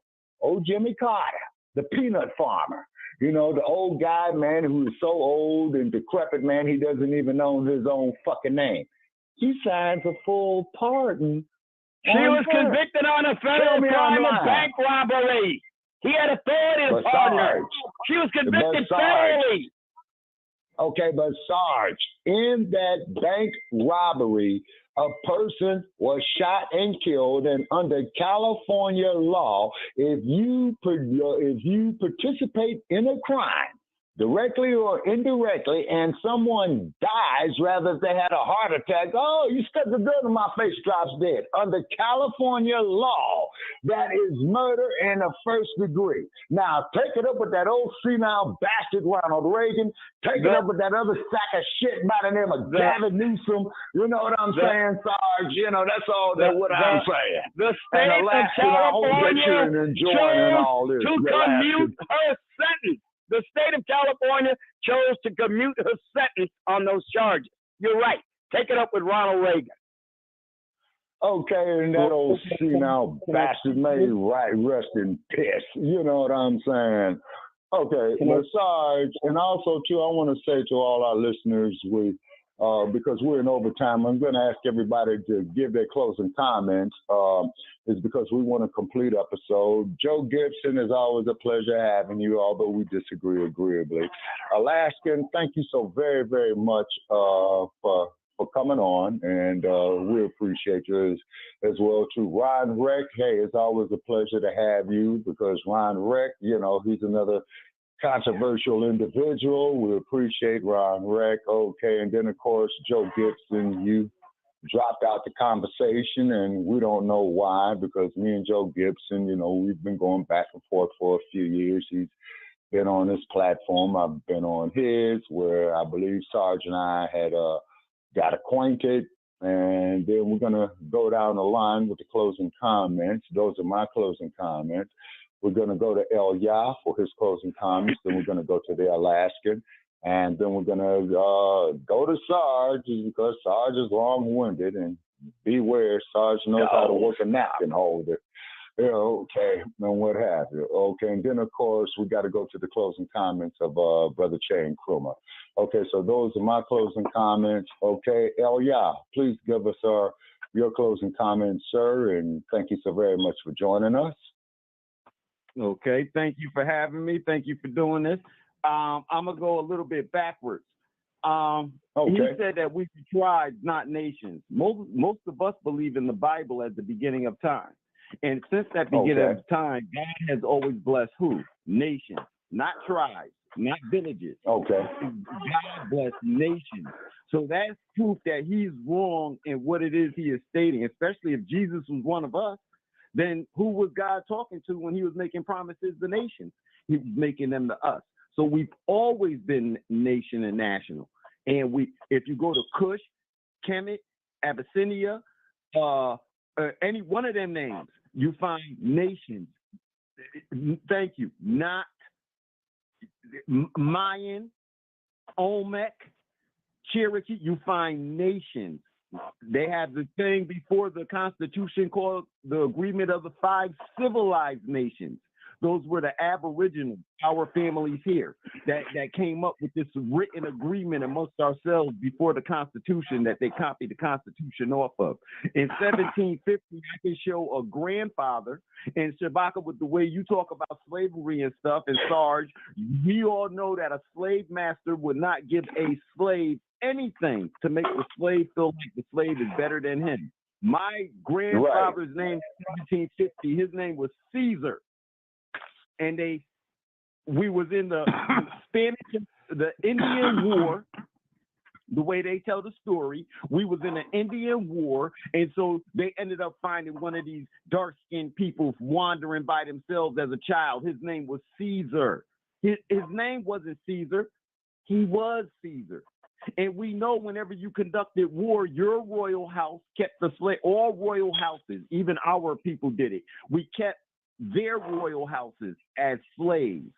Jimmy Carter, the peanut farmer. You know, the old guy, man, who is so old and decrepit, man, he doesn't even know his own fucking name. He signs a full pardon. She was convicted on a federal crime of bank robbery. He had authority to pardon her. She was convicted federally. Okay, but Sarge, in that bank robbery, a person was shot and killed, and under California law, if you participate in a crime, directly or indirectly, and someone dies, rather they had a heart attack, you stuck the gun in my face, drops dead. Under California law, that is murder in the first degree. Now, take it up with that old senile bastard Ronald Reagan. Take it up with that other sack of shit by the name of Gavin Newsom. You know what I'm saying, Sarge? You know, that's all what I'm saying. The state of California chose to commute her sentence. The state of California chose to commute her sentence on those charges. You're right. Take it up with Ronald Reagan. Okay, and that old senile bastard may rest in piss. You know what I'm saying? Okay, but Sarge, and also too, I want to say to all our listeners, because we're in overtime, I'm going to ask everybody to give their closing comments. Is because we want a complete episode. Joe Gibson, is always a pleasure having you, although we disagree agreeably. Alaskan, thank you so very, very much for coming on, and we appreciate you as well too. Ron Reck, hey, it's always a pleasure to have you, because Ron Reck, you know, he's another controversial individual. We appreciate Ron Reck. Okay, and then of course Joe Gibson, you dropped out the conversation, and we don't know why, because me and Joe Gibson, you know, we've been going back and forth for a few years. He's been on this platform, I've been on his, where I believe Sarge and I had got acquainted, and then we're gonna go down the line with the closing comments. Those are my closing comments. We're gonna go to El Yah for his closing comments, then we're gonna go to the Alaskan, and then we're going to go to Sarge, because Sarge is long-winded, and beware, Sarge knows how to work a napkin holder. Yeah, okay, and what have you. Okay, and then, of course, we got to go to the closing comments of Brother Che Nkrumah. Okay, so those are my closing comments. Okay, El Yah, please give us your closing comments, sir, and thank you so very much for joining us. Okay, thank you for having me. Thank you for doing this. I'm going to go a little bit backwards. He said that we be tribes, not nations. Most of us believe in the Bible as the beginning of time. And since that beginning of time, God has always blessed who? Nations, not tribes, not villages. Okay. God blessed nations. So that's proof that he's wrong in what it is he is stating, especially if Jesus was one of us. Then who was God talking to when he was making promises to nations? He was making them to us. So we've always been nation and national. And if you go to Kush, Kemet, Abyssinia, any one of them names, you find nations. Thank you. Not Mayan, Olmec, Cherokee, you find nations. They have the thing before the Constitution called the Agreement of the Five Civilized Nations. Those were the Aboriginal, our families here, that came up with this written agreement amongst ourselves before the Constitution that they copied the Constitution off of. In 1750, I can show a grandfather, and Shabaka, with the way you talk about slavery and stuff, and Sarge, we all know that a slave master would not give a slave anything to make the slave feel like the slave is better than him. My grandfather's name in 1750, his name was Caesar. And we was in the the Indian War. The way they tell the story, we was in an Indian war, and so they ended up finding one of these dark-skinned people wandering by themselves as a child. His name was Caesar. His name wasn't Caesar. He was Caesar. And we know whenever you conducted war, your royal house kept the slave. All royal houses, even our people did it. We kept their royal houses as slaves.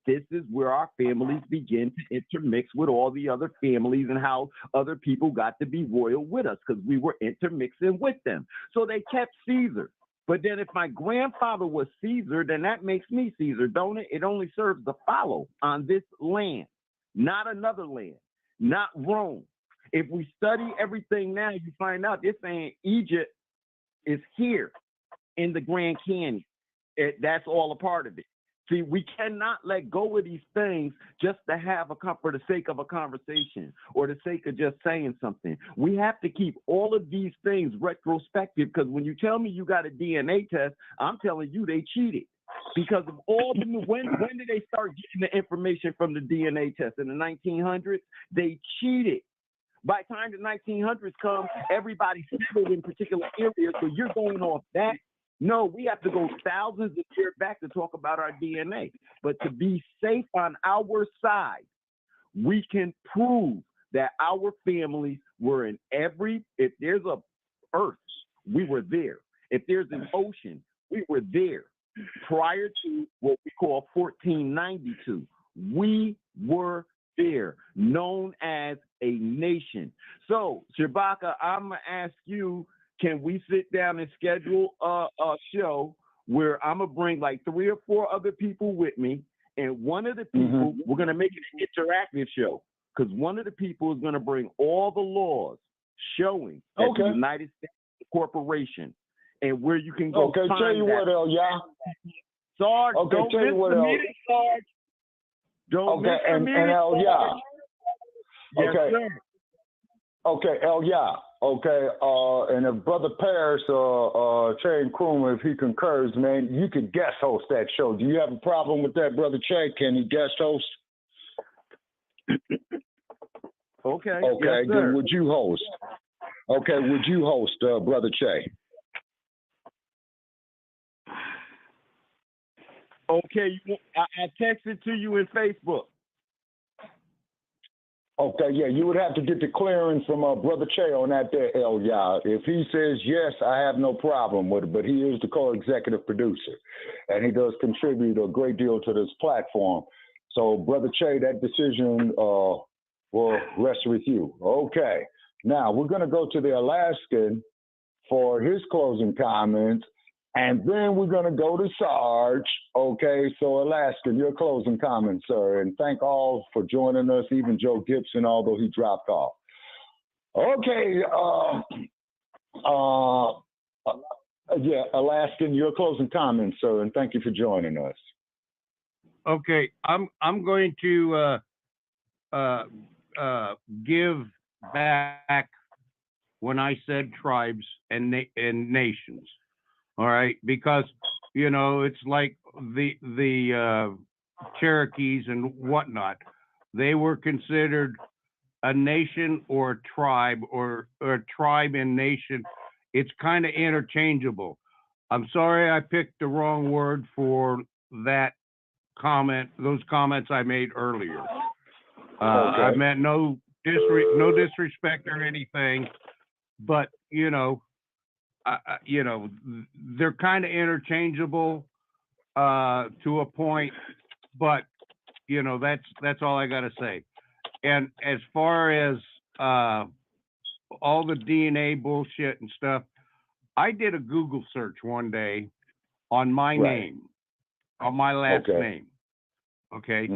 This is where our families begin to intermix with all the other families and how other people got to be royal with us because we were intermixing with them. So they kept Caesar. But then if my grandfather was Caesar, then that makes me Caesar, don't it? It only serves to follow on this land, not another land, not Rome. If we study everything now, you find out they're saying Egypt is here in the Grand Canyon. That's all a part of it. See, we cannot let go of these things just to have for the sake of a conversation or the sake of just saying something. We have to keep all of these things retrospective because when you tell me you got a DNA test, I'm telling you they cheated because of all the when did they start getting the information from the DNA test? In the 1900s? They cheated. By the time the 1900s come, everybody settled in particular areas, so you're going off that. No, we have to go thousands of years back to talk about our DNA. But to be safe on our side, we can prove that our families were in if there's a earth, we were there. If there's an ocean, we were there. Prior to what we call 1492, we were there, known as a nation. So, Shabaka, I'm going to ask you, can we sit down and schedule a show where I'm going to bring like 3 or 4 other people with me, and one of the people, we're going to make it an interactive show, because one of the people is going to bring all the laws showing that the United States Corporation and where you can go find tell you that. what, El, Sarge, don't tell you what, miss the meeting, Sarge. Don't miss the meeting, and El, Sarge. Yes, sir. Okay, El, and if Brother Paris or Che and Kruma, if he concurs, man, you could guest host that show. Do you have a problem with that, Brother Che? Can he guest host? Okay. Okay, yes, then would you host? Okay, would you host, Brother Che? Okay, I texted to you in Facebook. Okay, yeah, you would have to get the clearance from Brother Che on that there, El. If he says yes, I have no problem with it, but he is the co-executive producer, and he does contribute a great deal to this platform. So, Brother Che, that decision will rest with you. Okay, now we're going to go to the Alaskan for his closing comments, and then we're going to go to Sarge. Okay, so Alaskan, your closing comments, sir. And thank all for joining us, even Joe Gibson, although he dropped off. Okay, Alaskan, your closing comments, sir, and thank you for joining us. Okay, I'm going to give back when I said tribes and nations. All right, because it's like the Cherokees and whatnot. They were considered a nation or a tribe, or a tribe and nation. It's kind of interchangeable. I'm sorry I picked the wrong word for that comment. Those comments I made earlier. I meant no disrespect or anything, but they're kind of interchangeable to a point, but that's all I got to say. And as far as all the DNA bullshit and stuff, I did a Google search one day on my name, on my last name. Okay.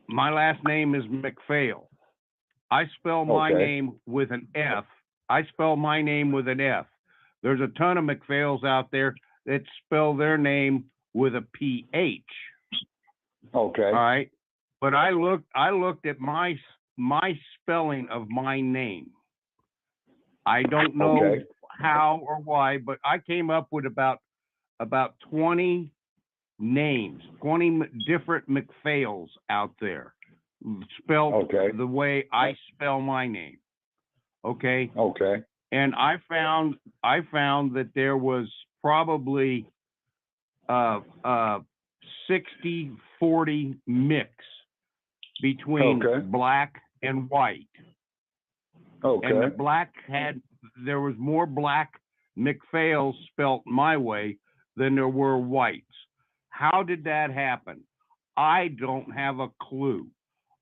My last name is McPhail. I spell my name with an F. I spell my name with an F. There's a ton of McPhails out there that spell their name with a PH. Okay. All right. But I looked at my spelling of my name. I don't know how or why, but I came up with about 20 names, 20 different McPhails out there. spelled the way I spell my name. Okay. Okay. And I found that there was probably 60-40 mix between black and white. Okay. And the black there was more black McPhails spelt my way than there were whites. How did that happen? I don't have a clue.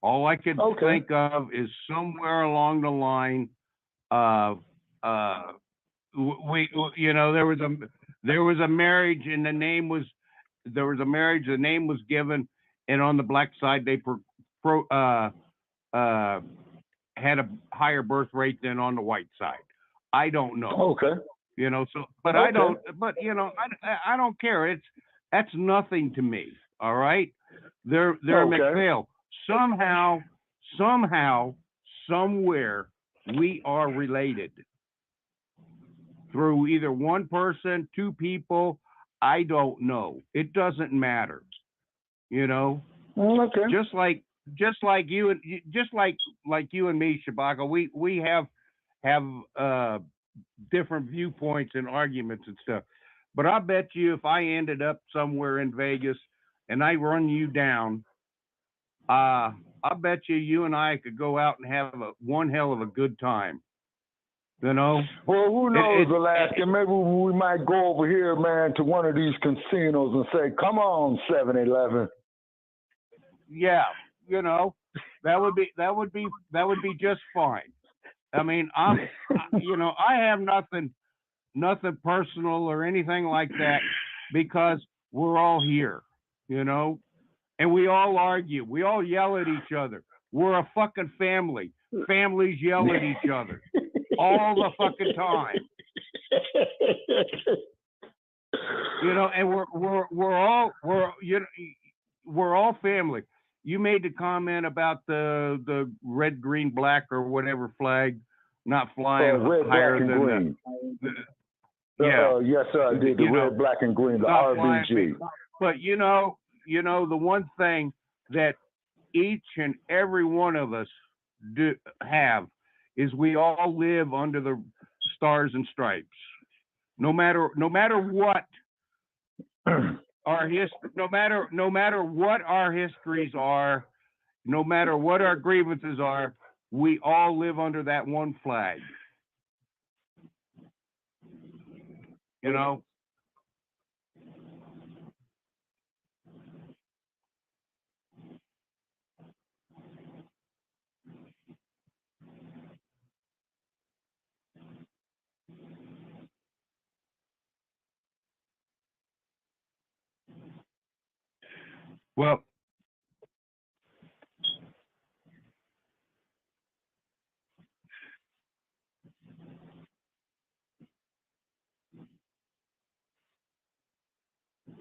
All I could think of is somewhere along the line of there was a marriage and the name was given, and on the black side they had a higher birth rate than on the white side. I don't know. Okay. But I don't. But I don't care. That's nothing to me. All right. They're McPhail. Somehow, somewhere, we are related through either one person, two people. I don't know. It doesn't matter. Okay. Just like you and you and me, Shabaka, we have different viewpoints and arguments and stuff. But I bet you if I ended up somewhere in Vegas and I run you down, I bet you and I could go out and have one hell of a good time. Well, who knows, Alaska? Maybe we might go over here, man, to one of these casinos and say, "Come on, 7-Eleven." Yeah, that would be just fine. I mean, I have nothing personal or anything like that because we're all here, and we all argue. We all yell at each other. We're a fucking family. Families yell at each other all the fucking time. And we're all family. You made the comment about the red, green, black, or whatever flag not flying red, higher black, and than green. Yes, sir, I did. The red, black, and green, the RBG. But the one thing that each and every one of us have is we all live under the stars and stripes. No matter what our history, no matter what our histories are, no matter what our grievances are, we all live under that one flag. Well,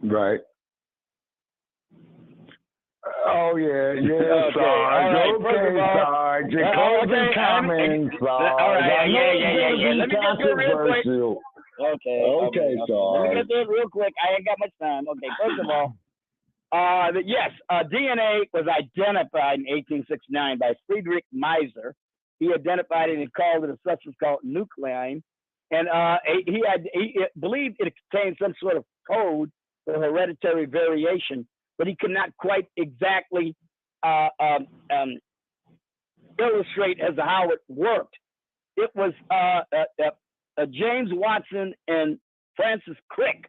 right. Oh yeah, Sarge. Okay, Sarge. Closing comments, Sarge. All right, yeah. Let me get through real quick. Okay, Sarge. Let me get through real quick. I ain't got much time. Okay, first of all, DNA was identified in 1869 by Friedrich Meiser. He identified it and called it a substance called nuclein, and he believed it contained some sort of code for hereditary variation, but he could not quite exactly illustrate as to how it worked. It was James Watson and Francis Crick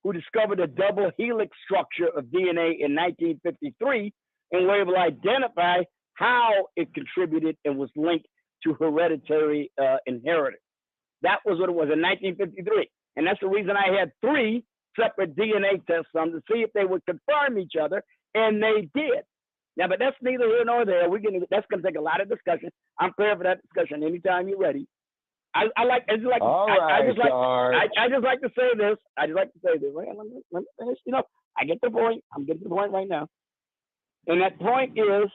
who discovered a double helix structure of DNA in 1953 and were able to identify how it contributed and was linked to hereditary inheritance. That was what it was in 1953. And that's the reason I had 3 separate DNA tests on to see if they would confirm each other, and they did. Now, but that's neither here nor there. That's going to take a lot of discussion. I'm prepared for that discussion anytime you're ready. I just like to say this. Wait, let me finish. I get the point. I'm getting to the point right now. And that point is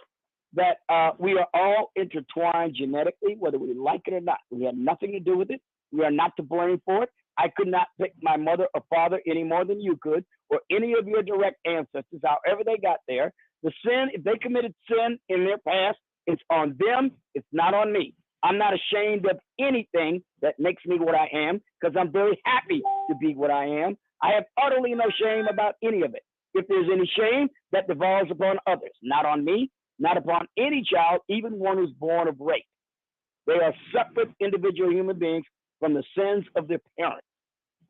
that we are all intertwined genetically, whether we like it or not. We have nothing to do with it. We are not to blame for it. I could not pick my mother or father any more than you could, or any of your direct ancestors, however they got there. The sin, if they committed sin in their past, it's on them. It's not on me. I'm not ashamed of anything that makes me what I am because I'm very happy to be what I am. I have utterly no shame about any of it. If there's any shame, that devolves upon others, not on me, not upon any child, even one who's born of rape. They are separate individual human beings from the sins of their parents.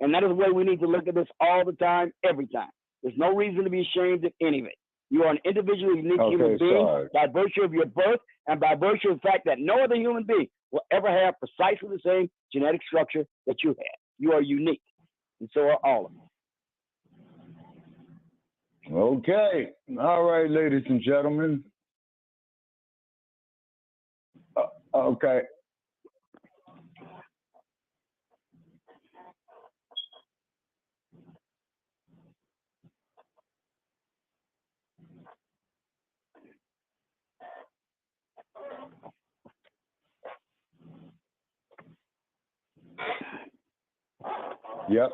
And that is the way we need to look at this all the time, every time. There's no reason to be ashamed of any of it. You are an individual, unique human being by virtue of your birth and by virtue of the fact that no other human being will ever have precisely the same genetic structure that you have. You are unique, and so are all of them. Okay. All right, ladies and gentlemen. Okay. Yep.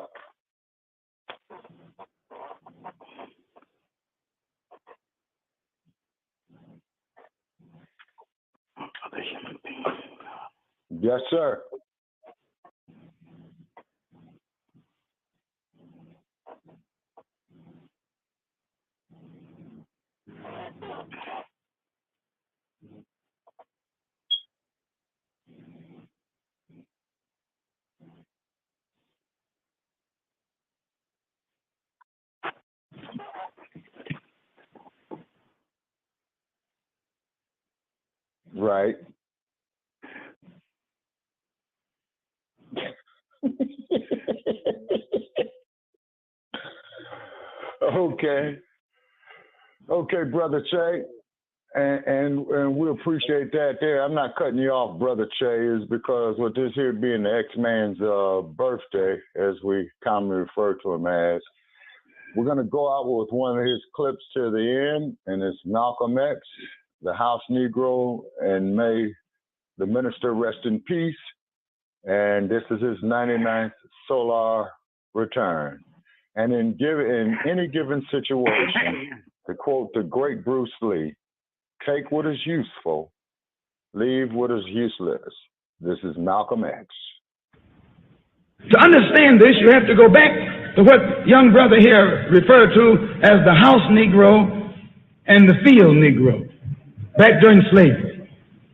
Yes, sir. Right. Okay. Okay, Brother Che. And we appreciate that there. I'm not cutting you off, Brother Che, is because with this here being the X-Man's birthday, as we commonly refer to him as, we're going to go out with one of his clips to the end, and it's Malcolm X, the House Negro, and may the minister rest in peace. And this is his 99th solar return. And in any given situation, to quote the great Bruce Lee, take what is useful, leave what is useless. This is Malcolm X. To understand this, you have to go back to what young brother here referred to as the house Negro and the field Negro, back during slavery.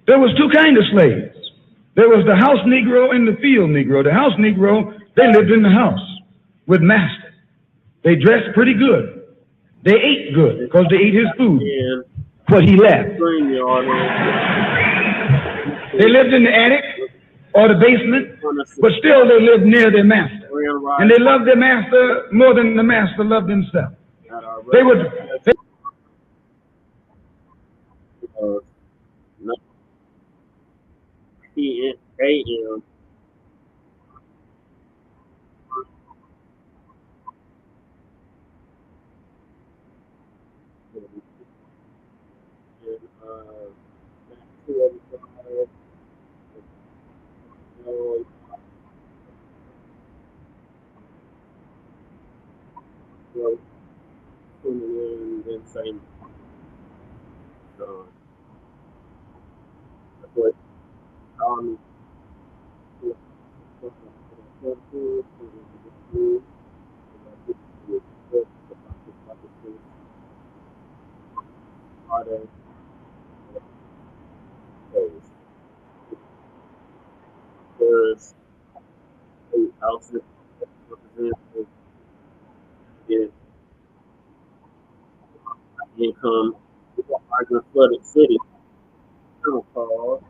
There was two kinds of slaves. There was the house Negro and the field Negro. The house Negro, they lived in the house with master. They dressed pretty good. They ate good because they ate his food, what he left. They lived in the attic or the basement, but still they lived near their master. And they loved their master more than the master loved himself. They would... P-A-M. Same. There's a house representative in income, flooded city. Call